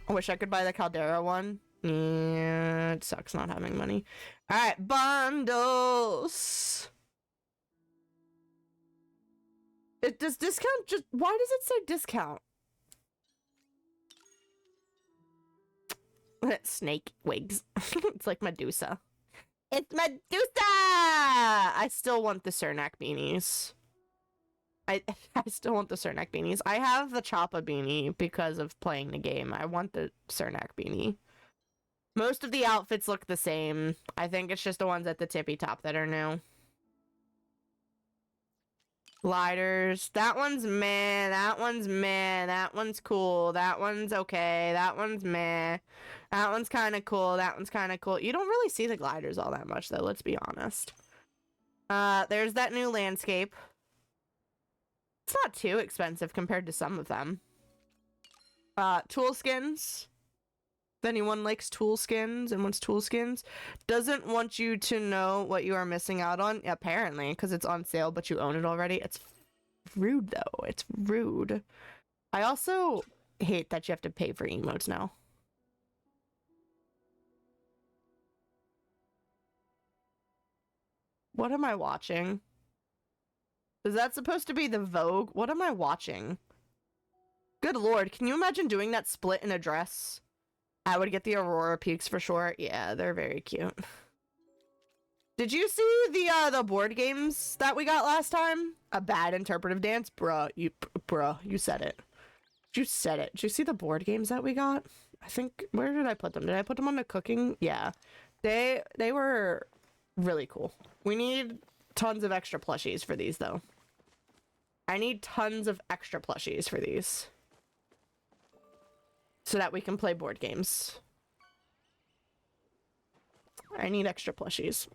I wish I could buy the Caldera one. Yeah, it sucks not having money. Alright, bundles. It does discount just... Why does it say discount? Snake wigs. It's like Medusa. It's Medusa! I still want the Cernak beanies. I still want the Cernak beanies. I have the Choppa beanie because of playing the game. I want the Cernak beanie. Most of the outfits look the same. I think it's just the ones at the tippy top that are new. Gliders. That one's meh. That one's meh. That one's cool. That one's okay. That one's meh. That one's kind of cool. That one's kind of cool. You don't really see the gliders all that much, though. Let's be honest. There's that new landscape. It's not too expensive compared to some of them. Tool skins. If anyone likes tool skins and wants tool skins, doesn't want you to know what you are missing out on, apparently, because it's on sale, but you own it already. It's rude, though. It's rude. I also hate that you have to pay for emotes now. What am I watching? Is that supposed to be the Vogue? What am I watching? Good lord, can you imagine doing that split in a dress? I would get the Aurora Peaks for sure. Yeah, they're very cute. Did you see the board games that we got last time? A bad interpretive dance? Bruh, you said it. You said it. Did you see the board games that we got? I think, where did I put them? Did I put them on the cooking? Yeah. They were really cool. We need tons of extra plushies for these, though. I need tons of extra plushies for these. So that we can play board games. I need extra plushies.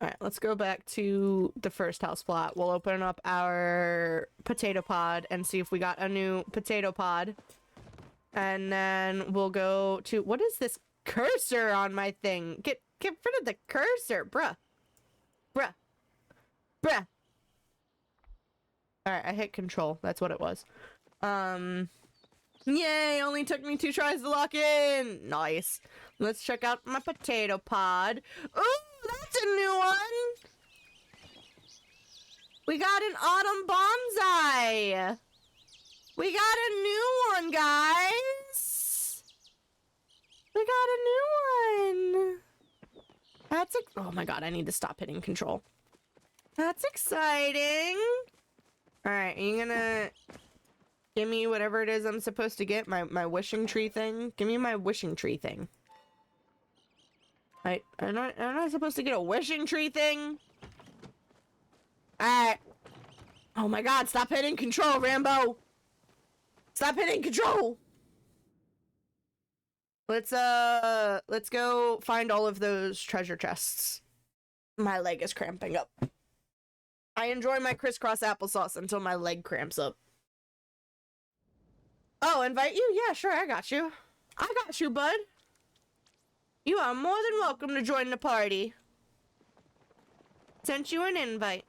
Alright, let's go back to the first house plot. We'll open up our potato pod and see if we got a new potato pod. And then we'll go to... What is this cursor on my thing? Get rid of the cursor, bruh. Bruh. Bruh. Alright, I hit control. That's what it was. Yay! Only took me 2 tries to lock in! Nice. Let's check out my potato pod. Ooh, that's a new one! We got an autumn bonsai! We got a new one, guys! We got a new one! oh my god, I need to stop hitting control. That's exciting. All right, are you gonna give me whatever it is I'm supposed to get? My wishing tree thing? Give me my wishing tree thing. Am I supposed to get a wishing tree thing? Alright. Oh my god, stop hitting control, Rambo! Stop hitting control! Let's go find all of those treasure chests. My leg is cramping up. I enjoy my crisscross applesauce until my leg cramps up. Oh, invite you? Yeah, sure, I got you. I got you, bud. You are more than welcome to join the party. Sent you an invite.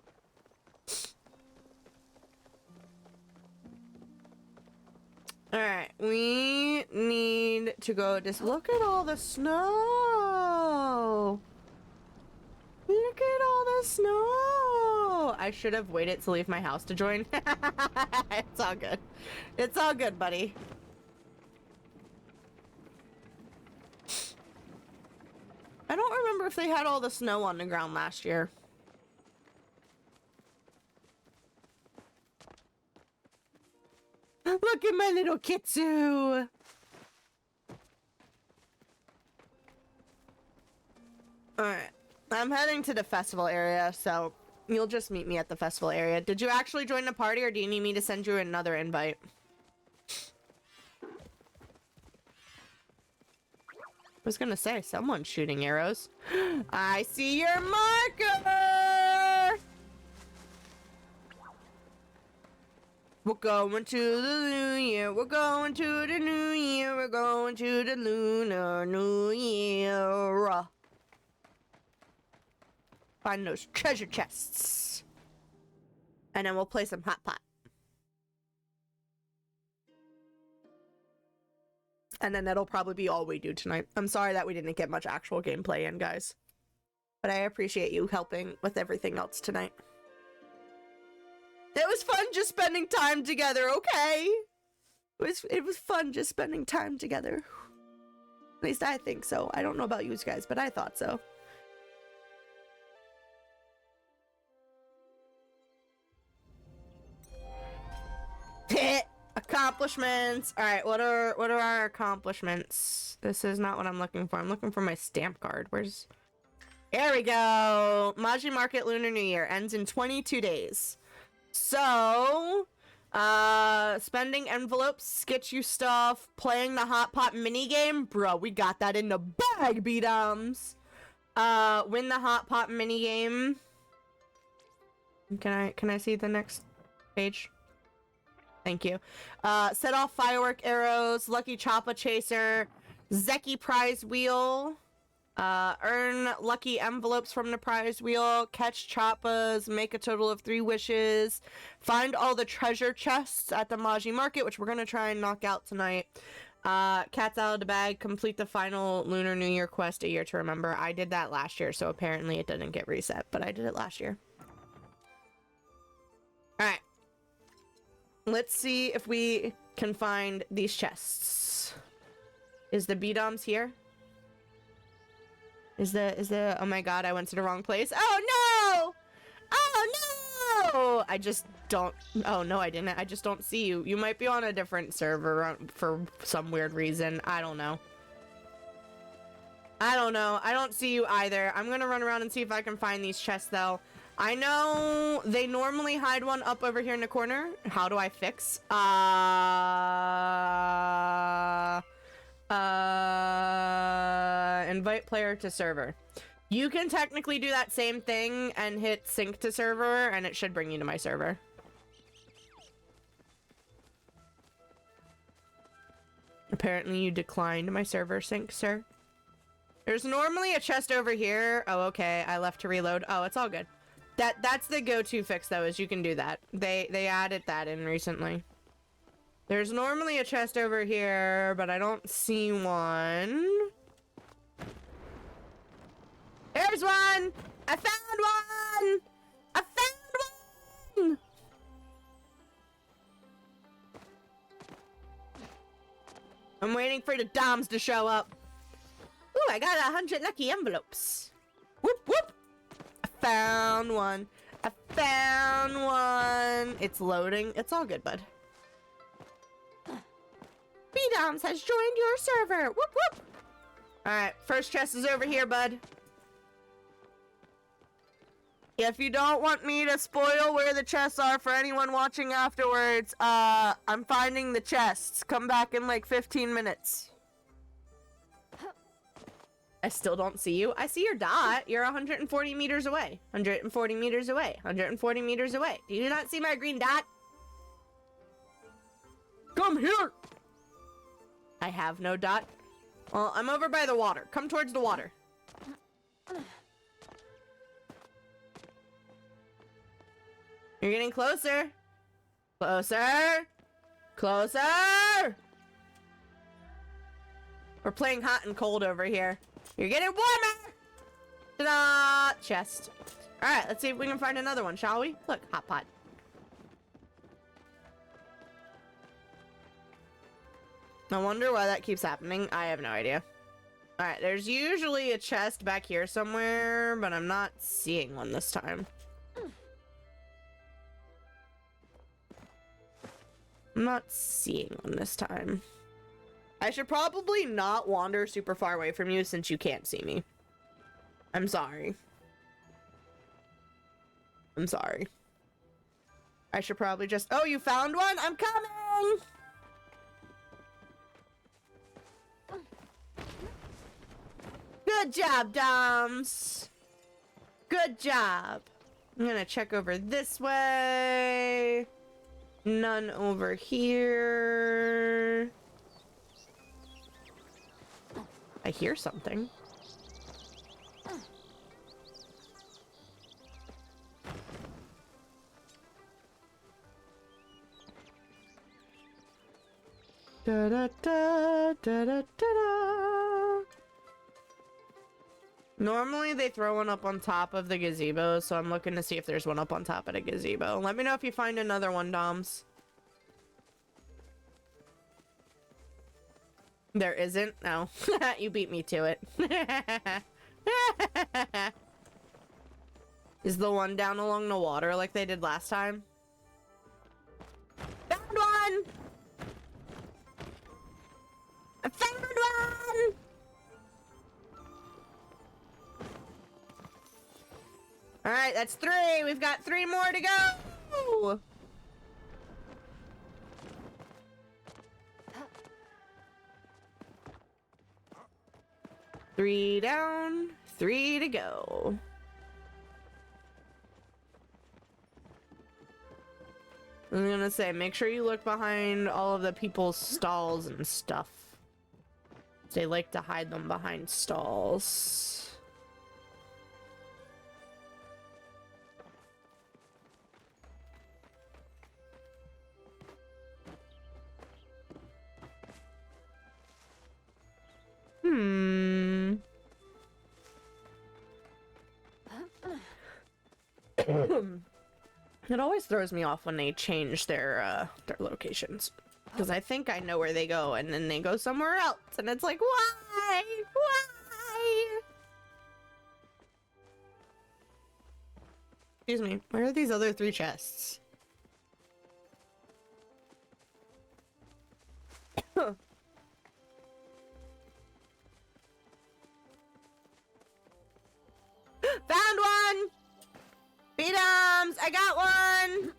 Alright, we need to go just look at all the snow. Look at all the snow. I should have waited to leave my house to join. It's all good. It's all good, buddy. I don't remember if they had all the snow on the ground last year. Look at my little kitsu! Alright. I'm heading to the festival area, so you'll just meet me at the festival area. Did you actually join the party, or do you need me to send you another invite? I was gonna say, someone's shooting arrows. I see your marker! We're going to the new year, we're going to the new year, we're going to the lunar new year. Find those treasure chests. And then we'll play some hot pot. And then that'll probably be all we do tonight. I'm sorry that we didn't get much actual gameplay in, guys. But I appreciate you helping with everything else tonight. It was fun just spending time together, okay? It was fun just spending time together. At least I think so. I don't know about you guys, but I thought so. Hit! Accomplishments. All right, what are our accomplishments? This is not what I'm looking for. I'm looking for my stamp card. Where's... There we go. Maji Market Lunar New Year ends in 22 days. So, spending envelopes, get you stuff, playing the hot pot minigame. Bro, we got that in the bag, B-dums. Win the hot pot minigame. Can I see the next page? Thank you. Set off firework arrows, lucky choppa chaser, Zeki prize wheel, earn lucky envelopes from the prize wheel, catch choppas, make a total of 3 wishes, find all the treasure chests at the Maji Market, which we're gonna try and knock out tonight. Cats out of the bag, complete the final Lunar New Year quest, A Year to Remember. I did that last year, so apparently it didn't get reset, but I did it last year. Alright. Let's see if we can find these chests. Is the B-doms here? Is the oh my god, I went to the wrong place. Oh no! Oh no! I just don't, oh no I didn't. I just don't see you. You might be on a different server for some weird reason. I don't know. I don't know. I don't see you either. I'm gonna run around and see if I can find these chests though. I know they normally hide one up over here in the corner. How do I fix? Invite player to server. You can technically do that same thing and hit sync to server, and it should bring you to my server. Apparently you declined my server sync, sir. There's normally a chest over here. Oh, okay. I left to reload. Oh, it's all good. That's the go-to fix though, is you can do that. They added that in recently. There's normally a chest over here, but I don't see one. There's one! I found one! I found one! I'm waiting for the DOMs to show up. Ooh, I got 100 lucky envelopes. Whoop found one. I found one. It's loading. It's all good, bud. B-Doms has joined your server. Whoop whoop. Alright, first chest is over here, bud. If you don't want me to spoil where the chests are for anyone watching afterwards, I'm finding the chests. Come back in like 15 minutes. I still don't see you. I see your dot. You're 140 meters away. 140 meters away. 140 meters away. Do you not see my green dot? Come here! I have no dot. Well, I'm over by the water. Come towards the water. You're getting closer. Closer. Closer! We're playing hot and cold over here. You're getting warmer! Ta-da! Chest. Alright, let's see if we can find another one, shall we? Look, hot pot. I wonder why that keeps happening. I have no idea. Alright, there's usually a chest back here somewhere, but I'm not seeing one this time. I'm not seeing one this time. I should probably not wander super far away from you since you can't see me. I'm sorry. I'm sorry. I should probably just... Oh, you found one? I'm coming! Good job, Doms. Good job. I'm gonna check over this way. None over here. I hear something. Da da da da da da. Normally they throw one up on top of the gazebo, so I'm looking to see if there's one up on top of the gazebo. Let me know if you find another one, Doms. There isn't? No. You beat me to it. Is the one down along the water like they did last time? Found one! I found one! Alright, that's 3. We've got 3 more to go! Three down, 3 to go. I was gonna say, make sure you look behind all of the people's stalls and stuff. They like to hide them behind stalls. It always throws me off when they change their locations. Because I think I know where they go, and then they go somewhere else. And it's like, why? Why? Excuse me, where are these other 3 chests? Found one! B-Doms! I got one!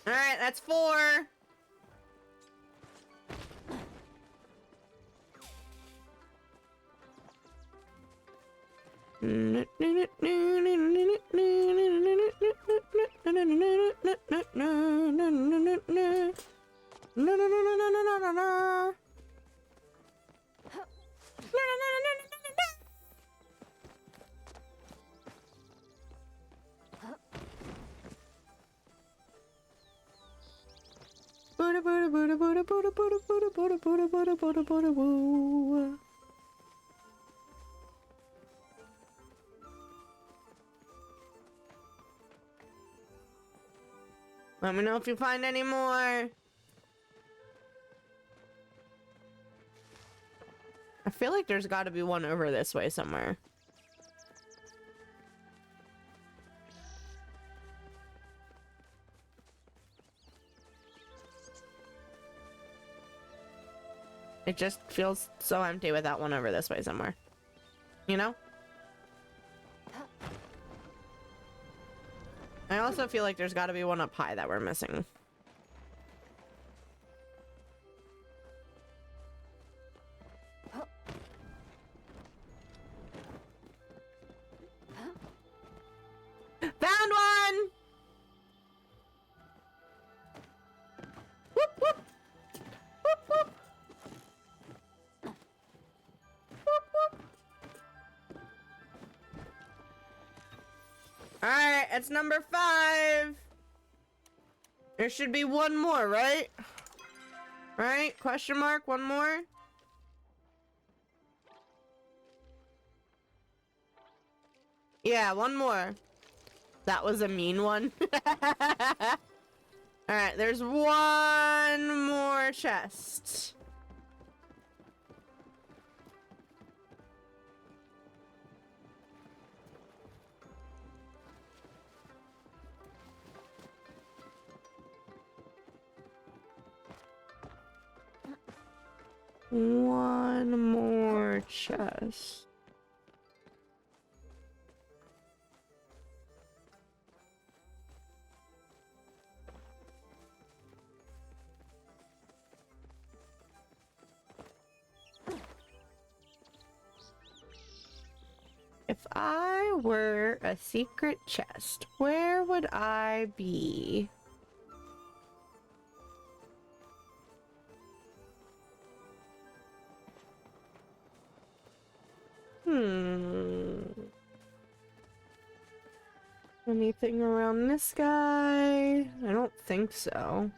Alright, that's 4. Let me know if you find any more. I feel like there's got to be one over this way somewhere. It just feels so empty with that one over this way somewhere. You know? I also feel like there's got to be one up high that we're missing. Found one! Whoop, whoop. Whoop, whoop. Whoop, whoop. Alright, it's number 5. There should be one more, right? Right? Question mark, one more? Yeah, one more. That was a mean one. Alright, there's one more chest. One more chest. If I were a secret chest, where would I be? Anything around this guy? I don't think so.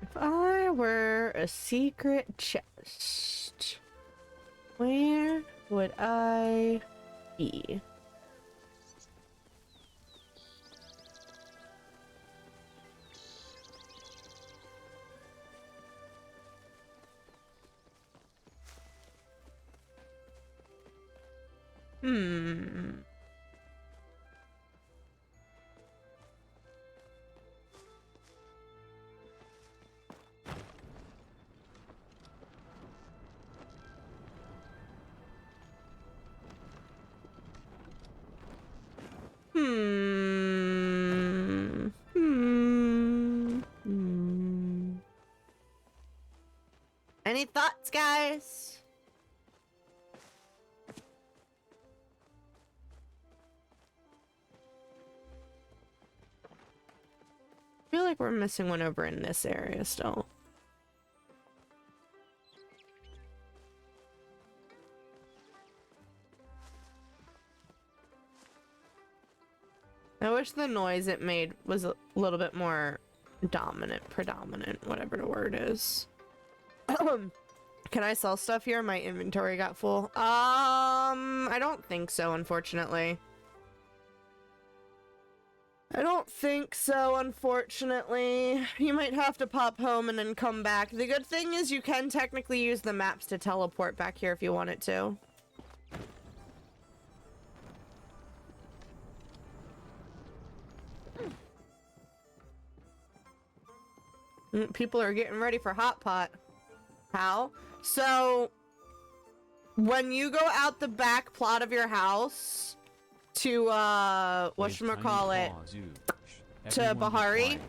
If I were a secret chest, where would I be? Any thoughts, guys? I feel like we're missing one over in this area still. I wish the noise it made was a little bit more predominant, whatever the word is. Can I sell stuff here? My inventory got full. I don't think so, unfortunately. I don't think so, unfortunately. You might have to pop home and then come back. The good thing is you can technically use the maps to teleport back here if you wanted to. People are getting ready for hot pot. How? So, when you go out the back plot of your house to, whatchamacallit, to Bahari,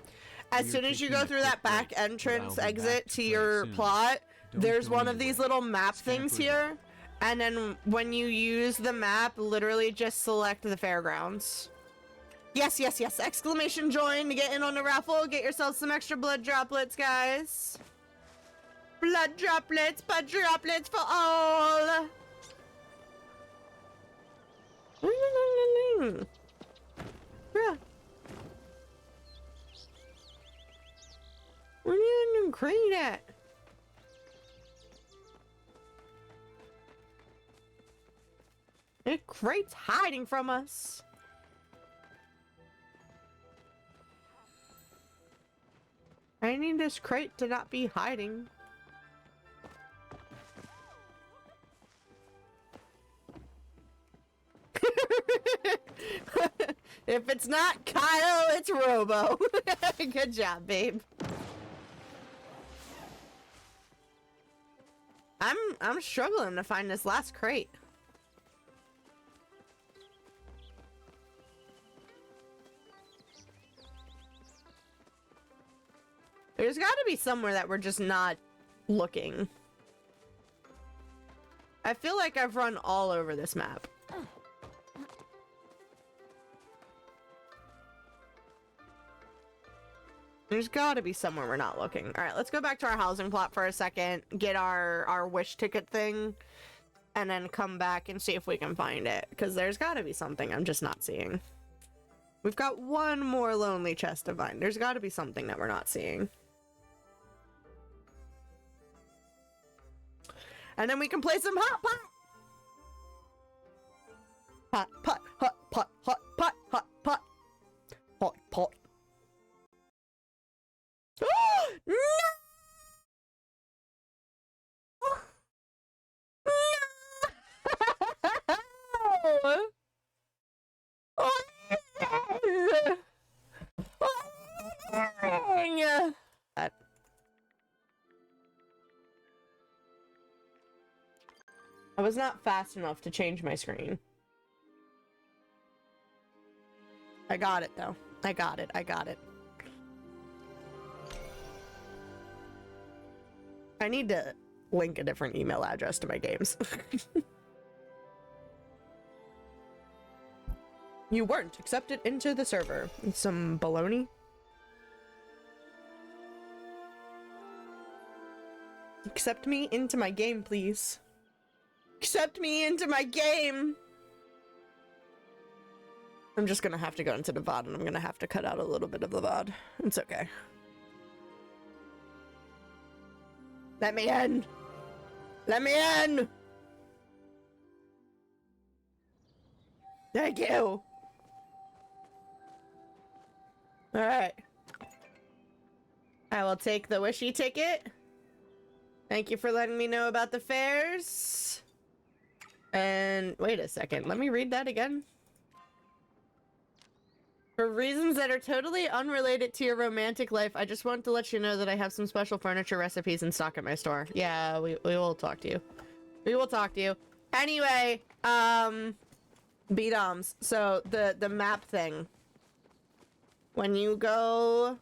as soon as you go through that back entrance exit to your plot, there's one of these little map things here, and then when you use the map, literally just select the fairgrounds. Yes, yes, yes. Exclamation join to get in on the raffle. Get yourself some extra blood droplets, guys. Blood droplets for all. Yeah. Where you crate at? That crate's hiding from us. I need this crate to not be hiding. If it's not Kyle, it's Robo. Good job, babe. I'm struggling to find this last crate. There's got to be somewhere that we're just not looking. I feel like I've run all over this map. There's got to be somewhere we're not looking. All right, let's go back to our housing plot for a second, get our wish ticket thing, and then come back and see if we can find it. Because there's got to be something I'm just not seeing. We've got one more lonely chest to find. There's got to be something that we're not seeing. And then we can play some hot pot. Hot pot, hot pot, hot pot, hot pot. Hot pot. No! No! I was not fast enough to change my screen. I got it though. I got it. I got it. I need to link a different email address to my games. You weren't accepted into the server. Some baloney. Accept me into my game, please. Accept me into my game! I'm just gonna have to go into the VOD and I'm gonna have to cut out a little bit of the VOD. It's okay. Let me in! Let me in! Thank you! Alright. I will take the wishy ticket. Thank you for letting me know about the fairs. And wait a second, let me read that again. For reasons that are totally unrelated to your romantic life, I just want to let you know that I have some special furniture recipes in stock at my store. Yeah, we will talk to you. We will talk to you. Anyway, B-doms. So the map thing. When you go...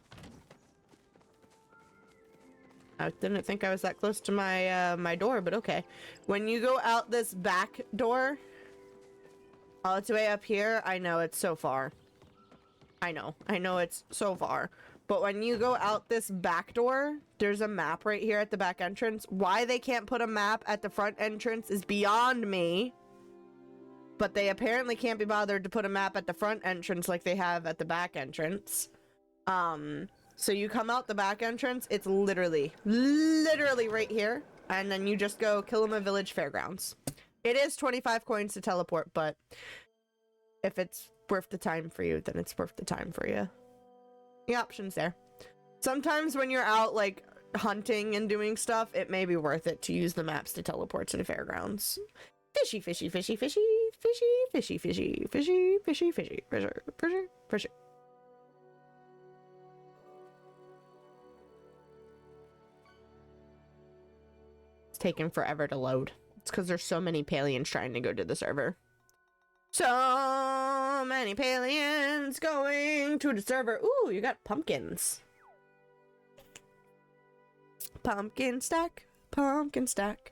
I didn't think I was that close to my my door, but okay. When you go out this back door, oh, it's way up here. I know it's so far. I know it's so far. But when you go out this back door, there's a map right here at the back entrance. Why they can't put a map at the front entrance is beyond me. But they apparently can't be bothered to put a map at the front entrance like they have at the back entrance. So you come out the back entrance, it's literally right here. And then you just go Kilima Village Fairgrounds. It is 25 coins to teleport, but if it's worth the time for you, then it's worth the time for you. The option's there. Sometimes when you're out, like, hunting and doing stuff, it may be worth it to use the maps to teleport to the fairgrounds. Fishy, fishy, fishy, fishy, fishy, fishy, fishy, fishy, fishy, fishy, fishy, fishy, fishy. It's taking forever to load. It's because there's so many Palians trying to go to the server. So many Palians going to the server. Ooh, you got pumpkins. Pumpkin stack, pumpkin stack.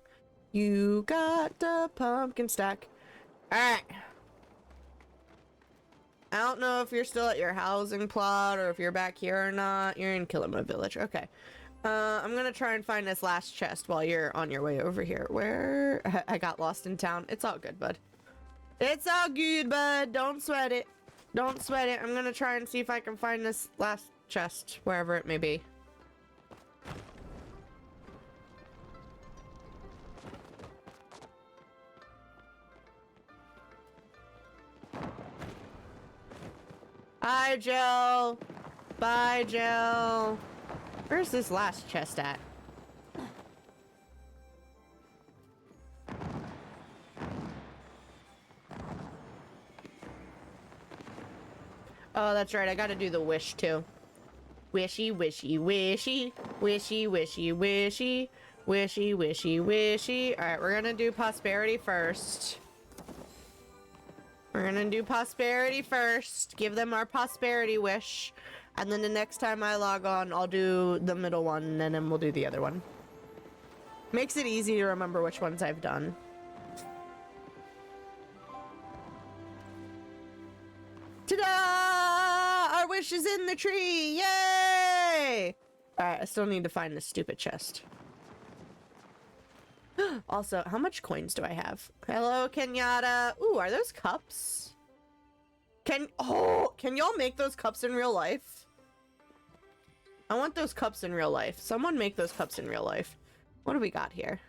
You got the pumpkin stack. Alright. I don't know if you're still at your housing plot or if you're back here or not. You're in Kilima Village. Okay. I'm gonna try and find this last chest while you're on your way over here. Where? I got lost in town. It's all good, bud. It's all good, bud. Don't sweat it. Don't sweat it. I'm gonna try and see if I can find this last chest, wherever it may be. Hi, Jill. Bye, Jill. Where's this last chest at? Oh, that's right. I gotta do the wish, too. Wishy, wishy, wishy. Wishy, wishy, wishy. Wishy, wishy, wishy. Alright, we're gonna do prosperity first. We're gonna do prosperity first. Give them our prosperity wish. And then the next time I log on, I'll do the middle one, and then we'll do the other one. Makes it easy to remember which ones I've done. Ta-da! Our wish is in the tree! Yay! Alright, I still need to find this stupid chest. Also, how much coins do I have? Hello, Kenyatta. Ooh, are those cups? Can y'all make those cups in real life? I want those cups in real life. Someone make those cups in real life. What do we got here?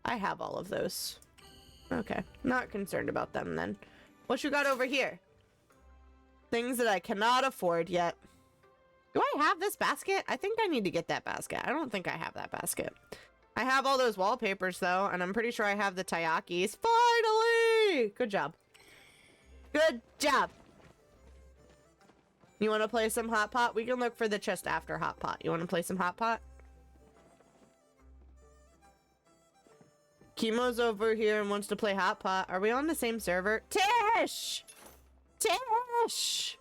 I have all of those. Okay, not concerned about them then. What you got over here? Things that I cannot afford yet. Do I have this basket? I think I need to get that basket. I don't think I have that basket. I have all those wallpapers though, and I'm pretty sure I have the taiyakis. Finally! Good job. Good job. You want to play some Hot Pot? We can look for the chest after Hot Pot. You want to play some Hot Pot? Chemo's over here and wants to play Hot Pot. Are we on the same server? Tish! Tish!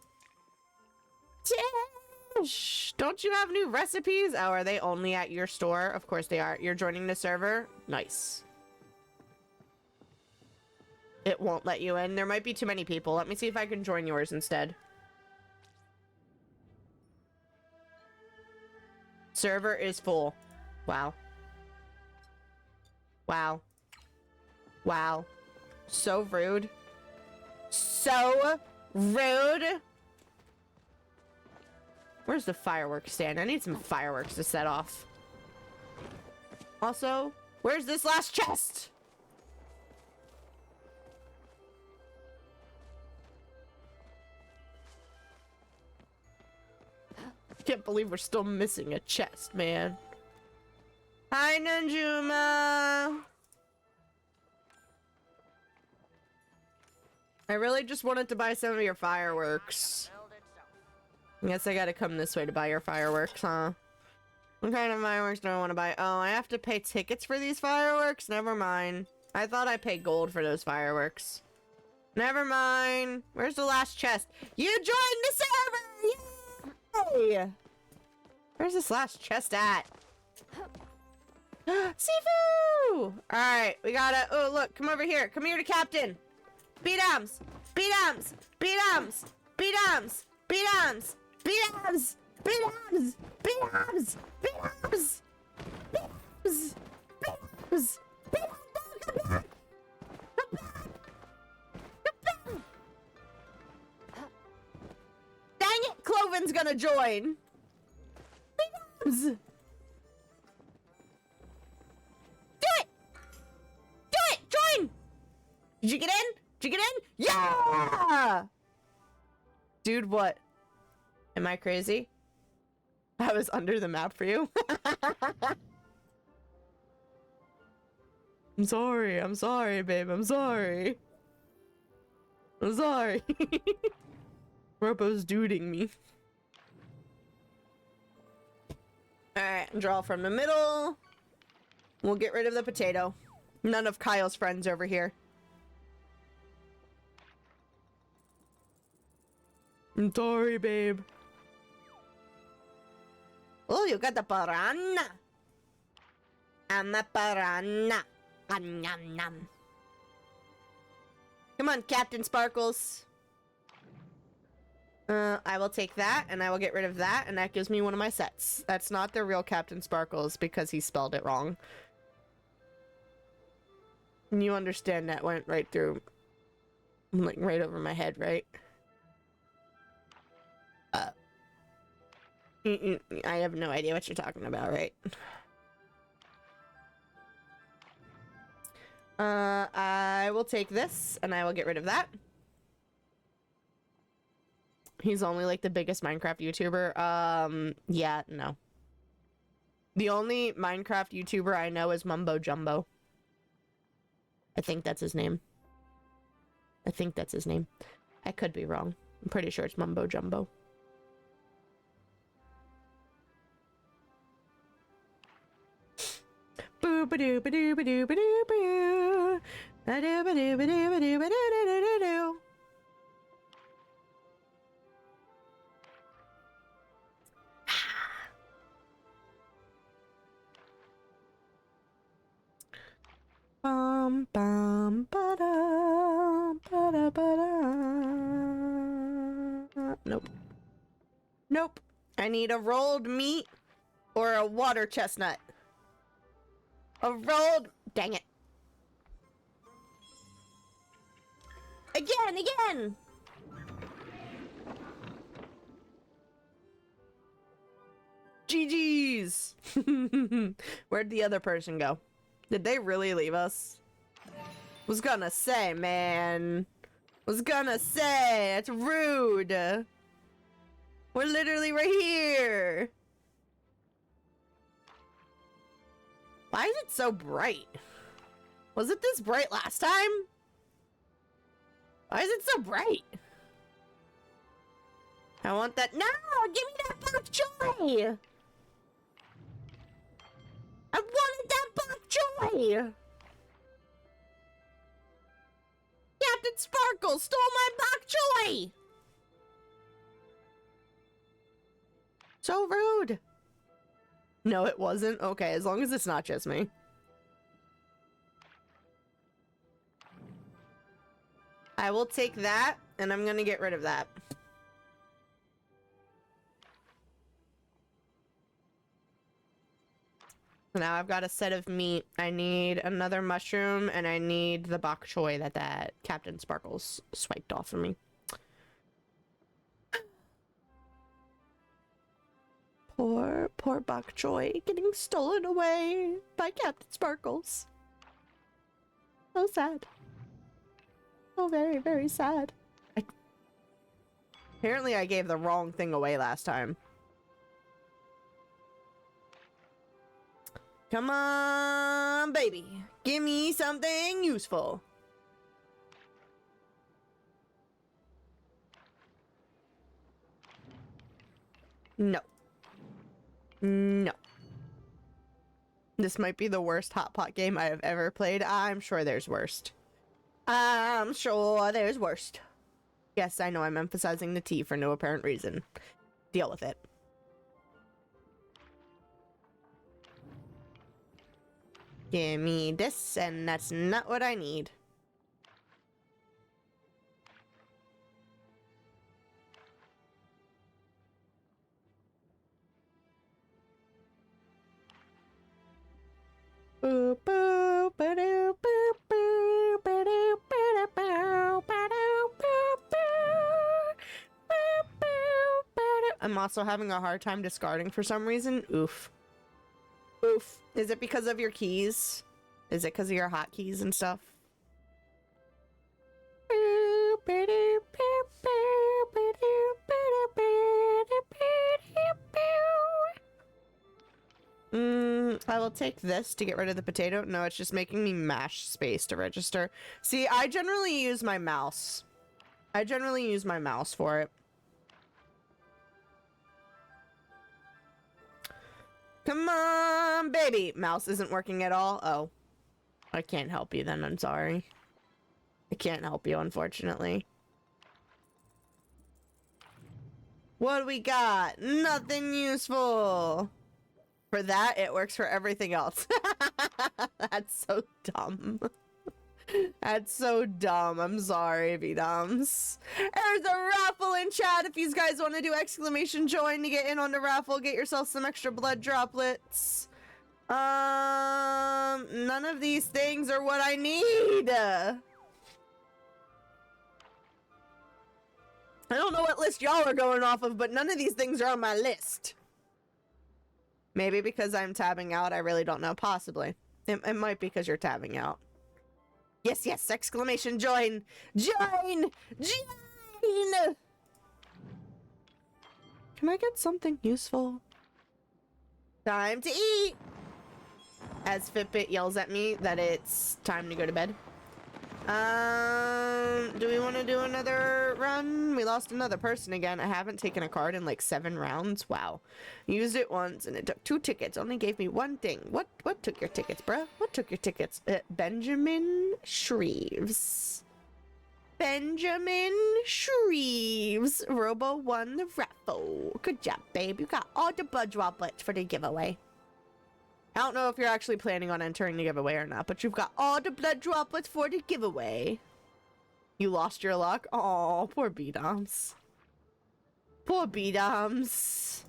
Tish! Don't you have new recipes? Oh, are they only at your store? Of course they are. You're joining the server? Nice. It won't let you in. There might be too many people. Let me see if I can join yours instead. Server is full. Wow. Wow. Wow. So rude. So rude. Where's the fireworks stand? I need some fireworks to set off. Also, where's this last chest? Can't believe we're still missing a chest, man. Hi, Nanjuma. I really just wanted to buy some of your fireworks. I guess I gotta come this way to buy your fireworks, huh? What kind of fireworks do I want to buy? Oh, I have to pay tickets for these fireworks? Never mind. I thought I paid gold for those fireworks. Never mind. Where's the last chest? You joined the server! Yay! Where's this last chest at? Sifu! Alright, we gotta... Oh, look, come over here. Come here to Captain. Beat-ums! Beat-ums! Beat-ums! Beat-ums! Beat-ums! Beat-ums! Beat-ums! Beat-ums! Beat-ums! Beat-ums! Beat-ums! Beat-ums! Dang it, Cloven's gonna join! Beat-ums! Do it! Do it! Join! Did you get in? Did you get in? Yeah! Dude, what? Am I crazy? I was under the map for you. I'm sorry, babe. I'm sorry. I'm sorry. Robo's duding me. Alright, draw from the middle. We'll get rid of the potato. None of Kyle's friends over here. I'm sorry, babe. Oh, you got the piranha. I'm a piranha. Nom, nom, nom. Come on, Captain Sparkles. I will take that, and I will get rid of that, and that gives me one of my sets. That's not the real Captain Sparkles, because he spelled it wrong. And you understand that went right through, like, right over my head, right? I have no idea what you're talking about, right? I will take this, and I will get rid of that. He's only, like, the biggest Minecraft YouTuber. Yeah, no. The only Minecraft YouTuber I know is Mumbo Jumbo. I think that's his name. I think that's his name. I could be wrong. I'm pretty sure it's Mumbo Jumbo. Boo ba doo ba doo ba doo ba doo boo. Ba doo ba doo ba doo ba doo ba doo doo doo doo doo. Bum bum ba da ba da. Nope. Nope. I need a rolled meat or a water chestnut. A rolled. Dang it. Again. GG's. Where'd the other person go? Did they really leave us? Was gonna say, man. Was gonna say, it's rude. We're literally right here. Why is it so bright? Was it this bright last time? Why is it so bright? I want that. No! Give me that bok choy! I wanted that bok choy! Captain Sparkle stole my bok choy! So rude. No, it wasn't. Okay, as long as it's not just me. I will take that, and I'm gonna get rid of that. Now I've got a set of meat. I need another mushroom, and I need the bok choy that Captain Sparkles swiped off of me. Poor bok choy getting stolen away by Captain Sparkles. So sad. So very, very sad. Apparently I gave the wrong thing away last time. Come on, baby. Give me something useful. No. No. This might be the worst hot pot game I have ever played. I'm sure there's worst. I'm sure there's worst. Yes, I know I'm emphasizing the T for no apparent reason. Deal with it. Give me this, and that's not what I need. Boo boo ba doo boo boo ba doo ba da bow ba doo boo boo boo boo ba doo. I'm also having a hard time discarding for some reason. Oof. Oof. Is it because of your keys? Is it because of your hotkeys and stuff? Boo ba doo boo boo ba doo ba da ba da ba doo boo. I will take this to get rid of the potato. No, it's just making me mash space to register. See, I generally use my mouse. I generally use my mouse for it. Come on, baby. Mouse isn't working at all. Oh. I can't help you then. I'm sorry. I can't help you, unfortunately. What do we got? Nothing useful. For that, it works for everything else. That's so dumb. That's so dumb. I'm sorry, B-Doms. There's a raffle in chat if you guys want to do exclamation join to get in on the raffle. Get yourself some extra blood droplets. None of these things are what I need. I don't know what list y'all are going off of, but none of these things are on my list. Maybe because I'm tabbing out, I really don't know. Possibly. It might be because you're tabbing out. Yes, yes, exclamation join! Join! Join! Can I get something useful? Time to eat! As Fitbit yells at me that it's time to go to bed. Do we want to do another run? We lost another person again. I haven't taken a card in like 7 rounds. Wow. Used it once and it took 2 tickets. Only gave me 1 thing. What took your tickets, bruh? What took your tickets? Benjamin Shreves. Benjamin Shreves. Robo won the raffle. Good job, babe. You got all the blood droplets for the giveaway. I don't know if you're actually planning on entering the giveaway or not, but you've got all the blood droplets for the giveaway. You lost your luck? Oh, poor B-Doms. Poor B-Doms.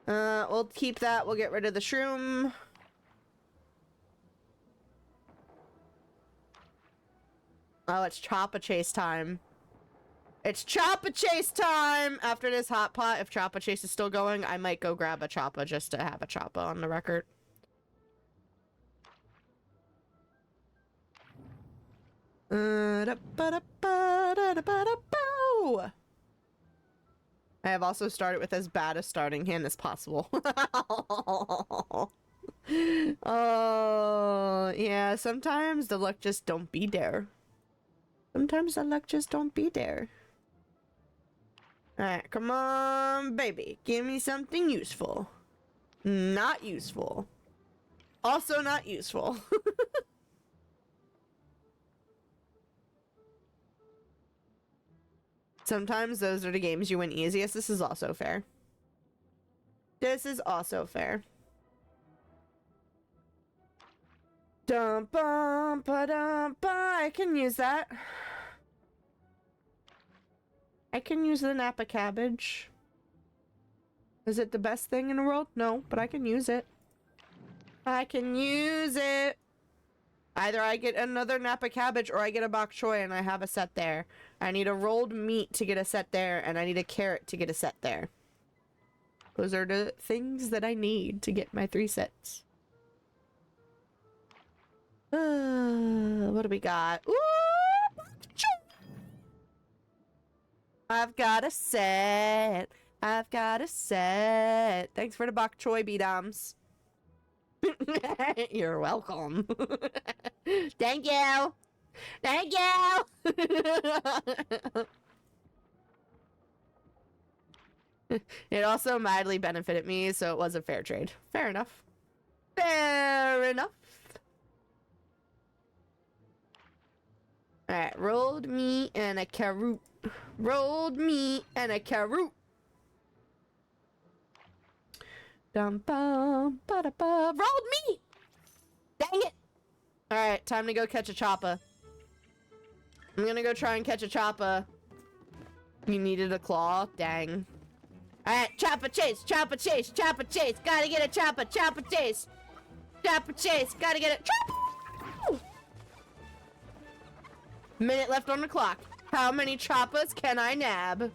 We'll keep that. We'll get rid of the shroom. Oh, it's Choppa Chase time. It's Choppa Chase time! After this hot pot, if Choppa Chase is still going, I might go grab a Choppa just to have a Choppa on the record. I have also started with as bad a starting hand as possible. Oh, yeah, sometimes the luck just don't be there. Sometimes the luck just don't be there. Alright, come on, baby. Give me something useful. Not useful. Also not useful. Sometimes those are the games you win easiest. This is also fair. This is also fair. Dum bum ba dum ba. I can use that. I can use the Napa cabbage. Is it the best thing in the world? No, but I can use it. I can use it. Either I get another Napa cabbage or I get a bok choy and I have a set there. I need a rolled meat to get a set there and I need a carrot to get a set there. Those are the things that I need to get my 3 sets. What do we got? Ooh, I've got a set. I've got a set. Thanks for the bok choy, B-Doms. You're welcome. Thank you. Thank you. It also mildly benefited me, so it was a fair trade. Fair enough. Fair enough. Alright, rolled meat and a carrot. Rolled meat and a carrot. Dum bum ba da ba. Rolled meat! Dang it! Alright, time to go catch a Choppa. I'm gonna go try and catch a Choppa. You needed a claw? Dang. Alright, Choppa Chase, Choppa Chase, Choppa Chase. Gotta get a Choppa, Choppa Chase. Choppa Chase, gotta get it. Choppa! Minute left on the clock. How many Choppas can I nab?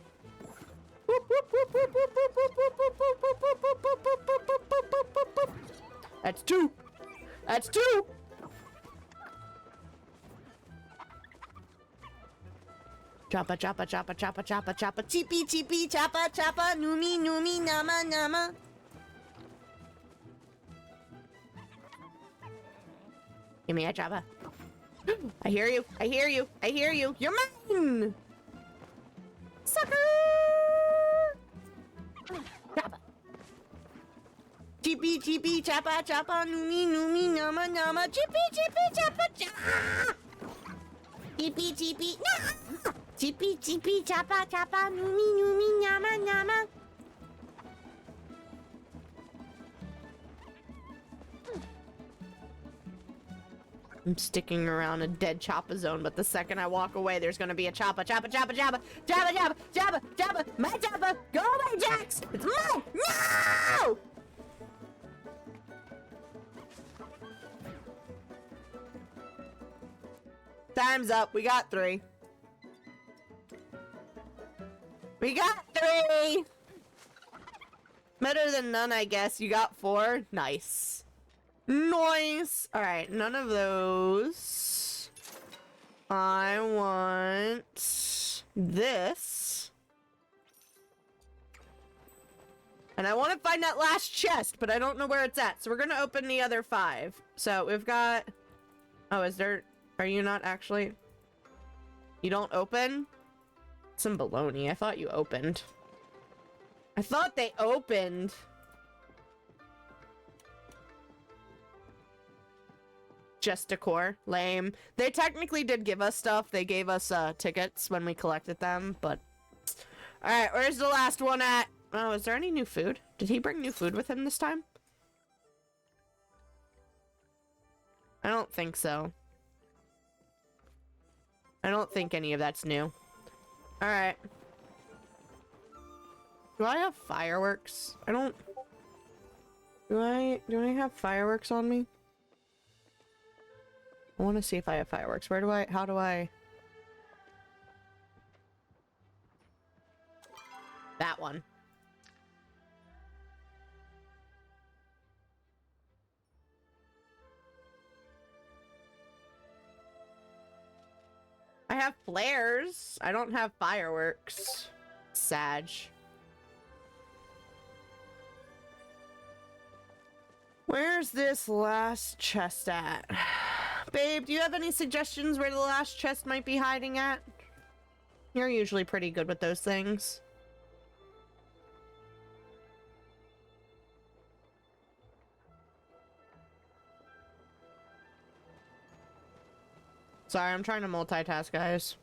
That's 2. That's 2. Choppa, choppa, choppa, choppa, choppa, choppa, chippy, chippy, choppa, choppa, noomy, noomy, nama, nama. Give me a choppa. I hear you. I hear you. I hear you. You're mine! Sucker! Choppa. Chippy, chippy, choppa, choppa, noomy, noomy, nama, nama, chippy, chippy, choppa, choppa. Chippy, chippy, no! Chippy, chippy, choppa, choppa, noomy, noomy, nama, nama. I'm sticking around a dead Choppa zone, but the second I walk away, there's gonna be a Choppa, Choppa, Choppa, Choppa, Choppa, Choppa, Choppa, Choppa, my Choppa, go away, Jax! It's mine! No! Time's up. We got 3. We got 3! Better than none, I guess. You got 4? Nice. Nice! Alright, none of those. I want this. And I want to find that last chest, but I don't know where it's at. So we're going to open the other 5. So we've got... Oh, is there... Are you not actually? You don't open? Some baloney. I thought you opened. I thought they opened. Just decor. Lame. They technically did give us stuff. They gave us tickets when we collected them, but... Alright, where's the last one at? Oh, is there any new food? Did he bring new food with him this time? I don't think so. I don't think any of that's new. Alright. Do I have fireworks? I don't... Do I have fireworks on me? I want to see if I have fireworks. Where do I... How do I... That one. I have flares. I don't have fireworks. Sag. Where's this last chest at? Babe, do you have any suggestions where the last chest might be hiding at? You're usually pretty good with those things. Sorry, I'm trying to multitask, guys.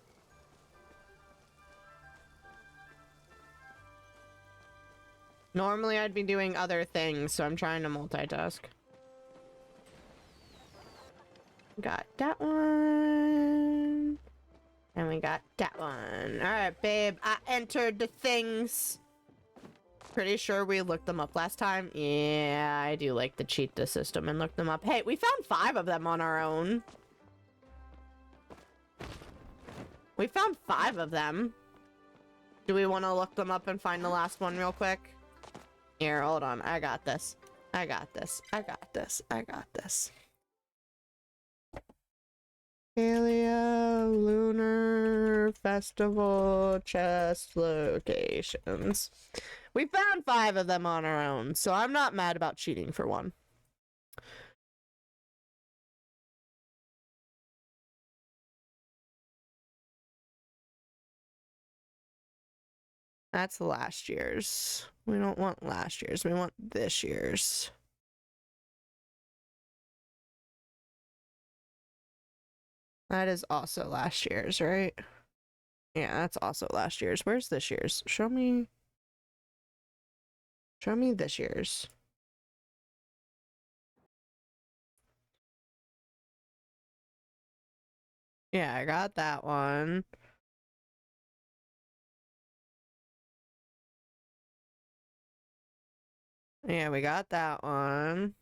Normally I'd be doing other things, so I'm trying to multitask. Got that one. And we got that one. Alright, babe. I entered the things. Pretty sure we looked them up last time. Yeah, I do like to cheat the system and look them up. Hey, we found 5 of them on our own. We found 5 of them. Do we want to look them up and find the last one real quick? Here, hold on. I got this. I got this. I got this. I got this. Palia Lunar Festival chest locations. We found 5 of them on our own, so I'm not mad about cheating for one. That's last year's. We don't want last year's. We want this year's. That is also last year's, right? Yeah, that's also last year's. Where's this year's? Show me this year's. Yeah, I got that one. Yeah, we got that one.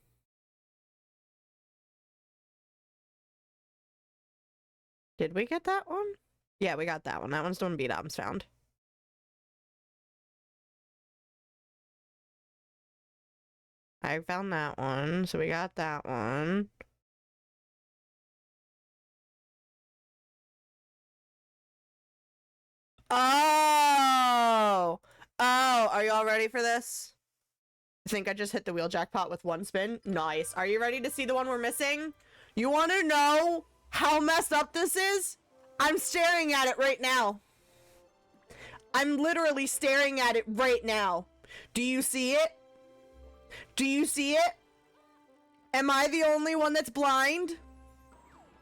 Did we get that one? Yeah, we got that one. That one's the one B-Dom's found. I found that one, so we got that one. Oh! Oh, are y'all ready for this? I think I just hit the wheel jackpot with one spin. Nice. Are you ready to see the one we're missing? You want to know how messed up this is? I'm staring at it right now. I'm literally staring at it right now. Do you see it? Do you see it? Am I the only one that's blind?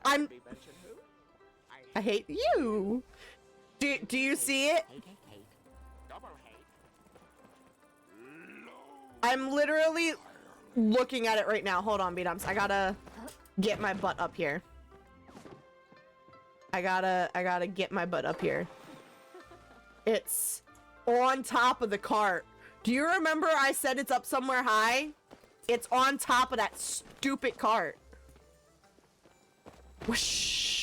I hate you. Do you see it? I'm literally looking at it right now. Hold on, B-Dumps. I gotta get my butt up here. I gotta get my butt up here. It's on top of the cart. Do you remember I said it's up somewhere high? It's on top of that stupid cart. Whoosh.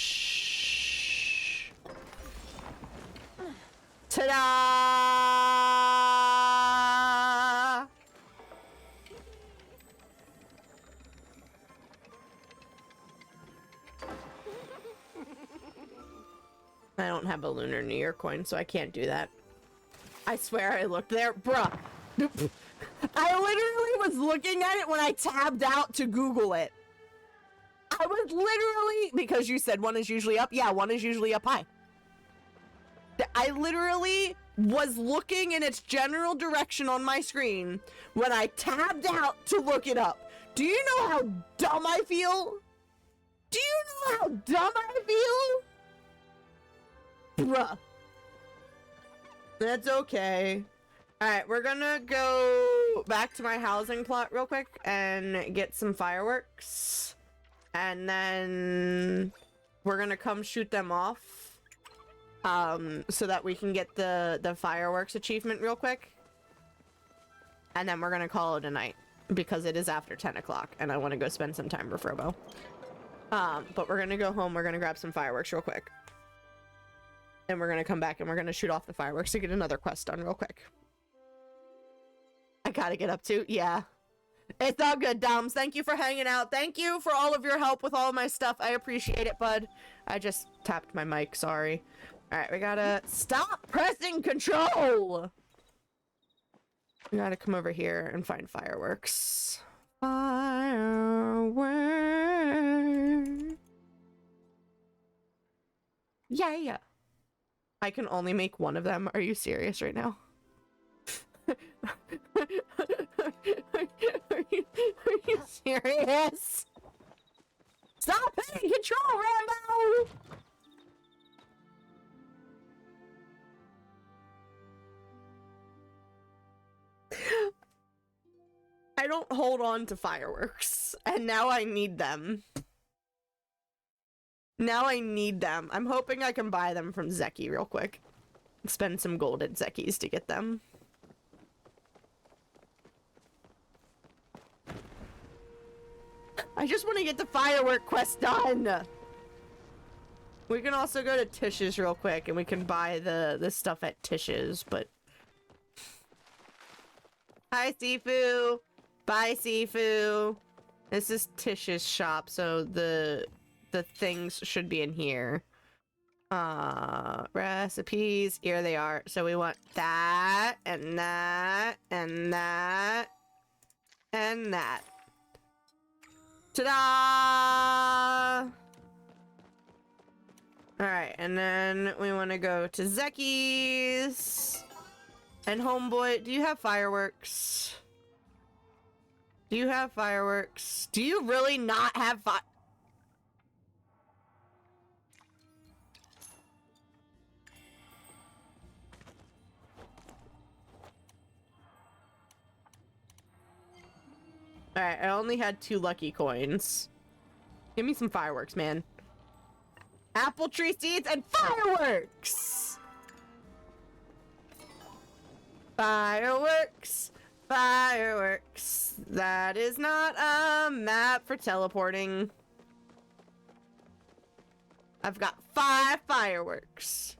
Ta-da! I don't have a Lunar New Year coin, so I can't do that. I swear I looked there. Bruh. I literally was looking at it when I tabbed out to Google it. I was literally, because you said one is usually up. Yeah, one is usually up high. I literally was looking in its general direction on my screen when I tabbed out to look it up. Do you know how dumb I feel? Do you know how dumb I feel? Bruh. That's okay. Alright, we're gonna go back to my housing plot real quick and get some fireworks. And then we're gonna come shoot them off. So that we can get the fireworks achievement real quick. And then we're gonna call it a night. Because it is after 10 o'clock and I want to go spend some time with Frobo. But we're gonna go home, we're gonna grab some fireworks real quick. And we're gonna come back and we're gonna shoot off the fireworks to get another quest done real quick. I gotta get up too, yeah. It's all good, Doms. Thank you for hanging out. Thank you for all of your help with all of my stuff. I appreciate it, bud. I just tapped my mic, sorry. Alright, we gotta stop pressing control! We gotta come over here and find fireworks. Fireworks. Yeah. I can only make one of them. Are you serious right now? Are you serious? Stop paying control, Rambo! I don't hold on to fireworks, and now I need them. Now I need them. I'm hoping I can buy them from Zeki real quick. Spend some gold at Zeki's to get them. I just want to get the firework quest done! We can also go to Tish's real quick, and we can buy the stuff at Tish's, but... Hi, Sifu! Bye, Sifu! This is Tish's shop, so the things should be in here. Recipes, here they are. So we want that, and that, and that, and that. Ta-da! Alright, and then we want to go to Zeki's. And homeboy, do you have fireworks? Do you have fireworks? Do you really not have Alright, I only had 2 lucky coins. Give me some fireworks, man. Apple tree seeds and fireworks! Fireworks! Fireworks! That is not a map for teleporting. I've got 5 fireworks.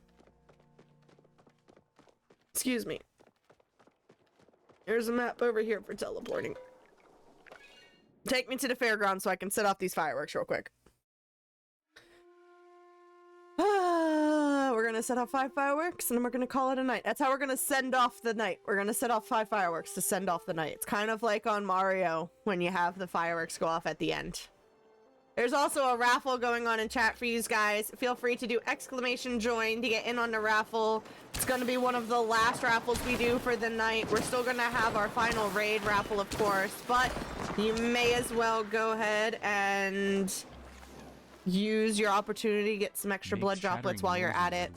Excuse me. There's a map over here for teleporting. Take me to the fairground so I can set off these fireworks real quick. We're gonna set off 5 fireworks and then we're gonna call it a night. That's how we're gonna send off the night. We're gonna set off 5 fireworks to send off the night. It's kind of like on Mario when you have the fireworks go off at the end. There's also a raffle going on in chat for you guys. Feel free to do !join to get in on the raffle. It's going to be one of the last raffles we do for the night. We're still going to have our final raid raffle, of course, but you may as well go ahead and use your opportunity to get some extra blood droplets while you're at it.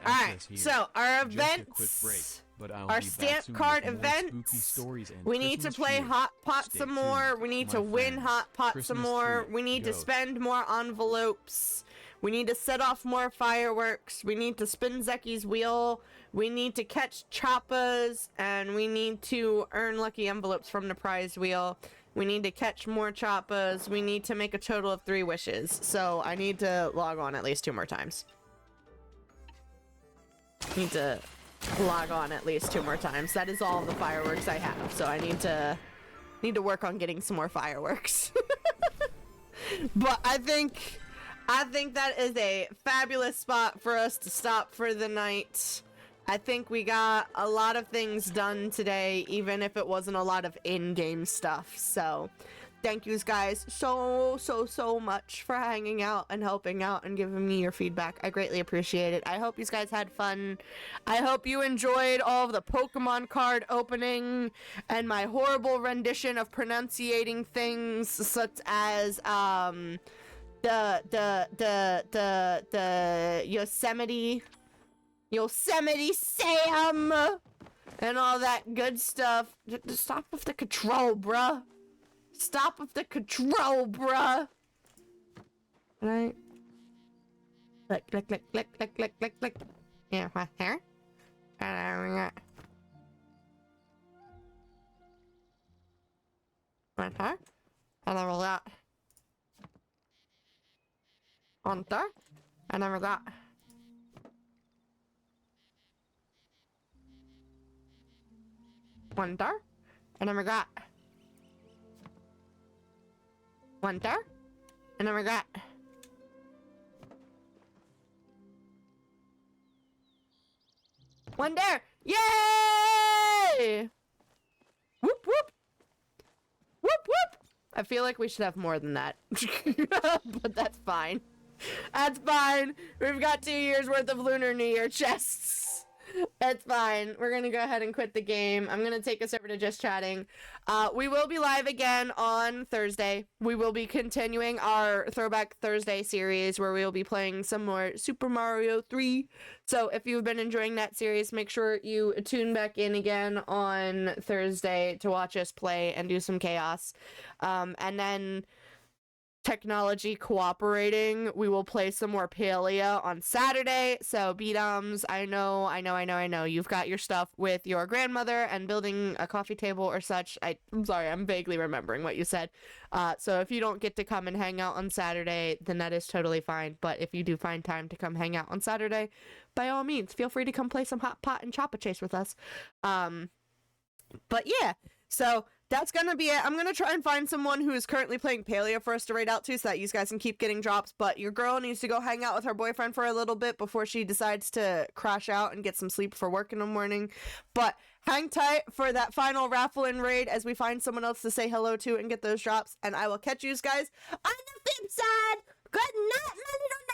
Alright, so our events... Our stamp card events, we need to play Hot Pot some more, we need to win Hot Pot some more, we need to spend more envelopes, we need to set off more fireworks, we need to spin Zeki's wheel, we need to catch Choppas, and we need to earn lucky envelopes from the prize wheel. We need to catch more Choppas, we need to make a total of 3 wishes, so I need to log on at least 2 more times. Need to log on at least 2 more times. That is all the fireworks I have, so I need to work on getting some more fireworks. But I think that is a fabulous spot for us to stop for the night. I think we got a lot of things done today, even if it wasn't a lot of in-game stuff. So thank you guys so much for hanging out and helping out and giving me your feedback. I greatly appreciate it. I hope you guys had fun. I hope you enjoyed all of the Pokemon card opening and my horrible rendition of pronunciating things such as the Yosemite Sam and all that good stuff. Just stop with the control, bruh. Stop with the control, bruh. Right? Click. Yeah, right here. And we got right there. And then we got on there. And then we got one there. And then we got one there. And then we got one there. Yay! Whoop whoop. Whoop whoop. I feel like we should have more than that. But that's fine. That's fine. We've got 2 years worth of Lunar New Year chests. That's fine. We're gonna go ahead and quit the game. I'm gonna take us over to just chatting. We will be live again on Thursday. We will be continuing our Throwback Thursday series where we will be playing some more Super Mario 3. So if you've been enjoying that series, make sure you tune back in again on Thursday to watch us play and do some chaos. And then technology cooperating, we will play some more Palia on Saturday. So B-Doms, I know you've got your stuff with your grandmother and building a coffee table or such. I'm sorry, I'm vaguely remembering what you said. So if you don't get to come and hang out on Saturday, then that is totally fine. But if you do find time to come hang out on Saturday, by all means, feel free to come play some Hot Pot and Choppa Chase with us. But yeah, so that's gonna be it. I'm gonna try and find someone who is currently playing Palia for us to raid out to so that you guys can keep getting drops, but your girl needs to go hang out with her boyfriend for a little bit before she decides to crash out and get some sleep for work in the morning. But hang tight for that final raffle and raid as we find someone else to say hello to and get those drops, and I will catch you guys on the flip side. Good night, my little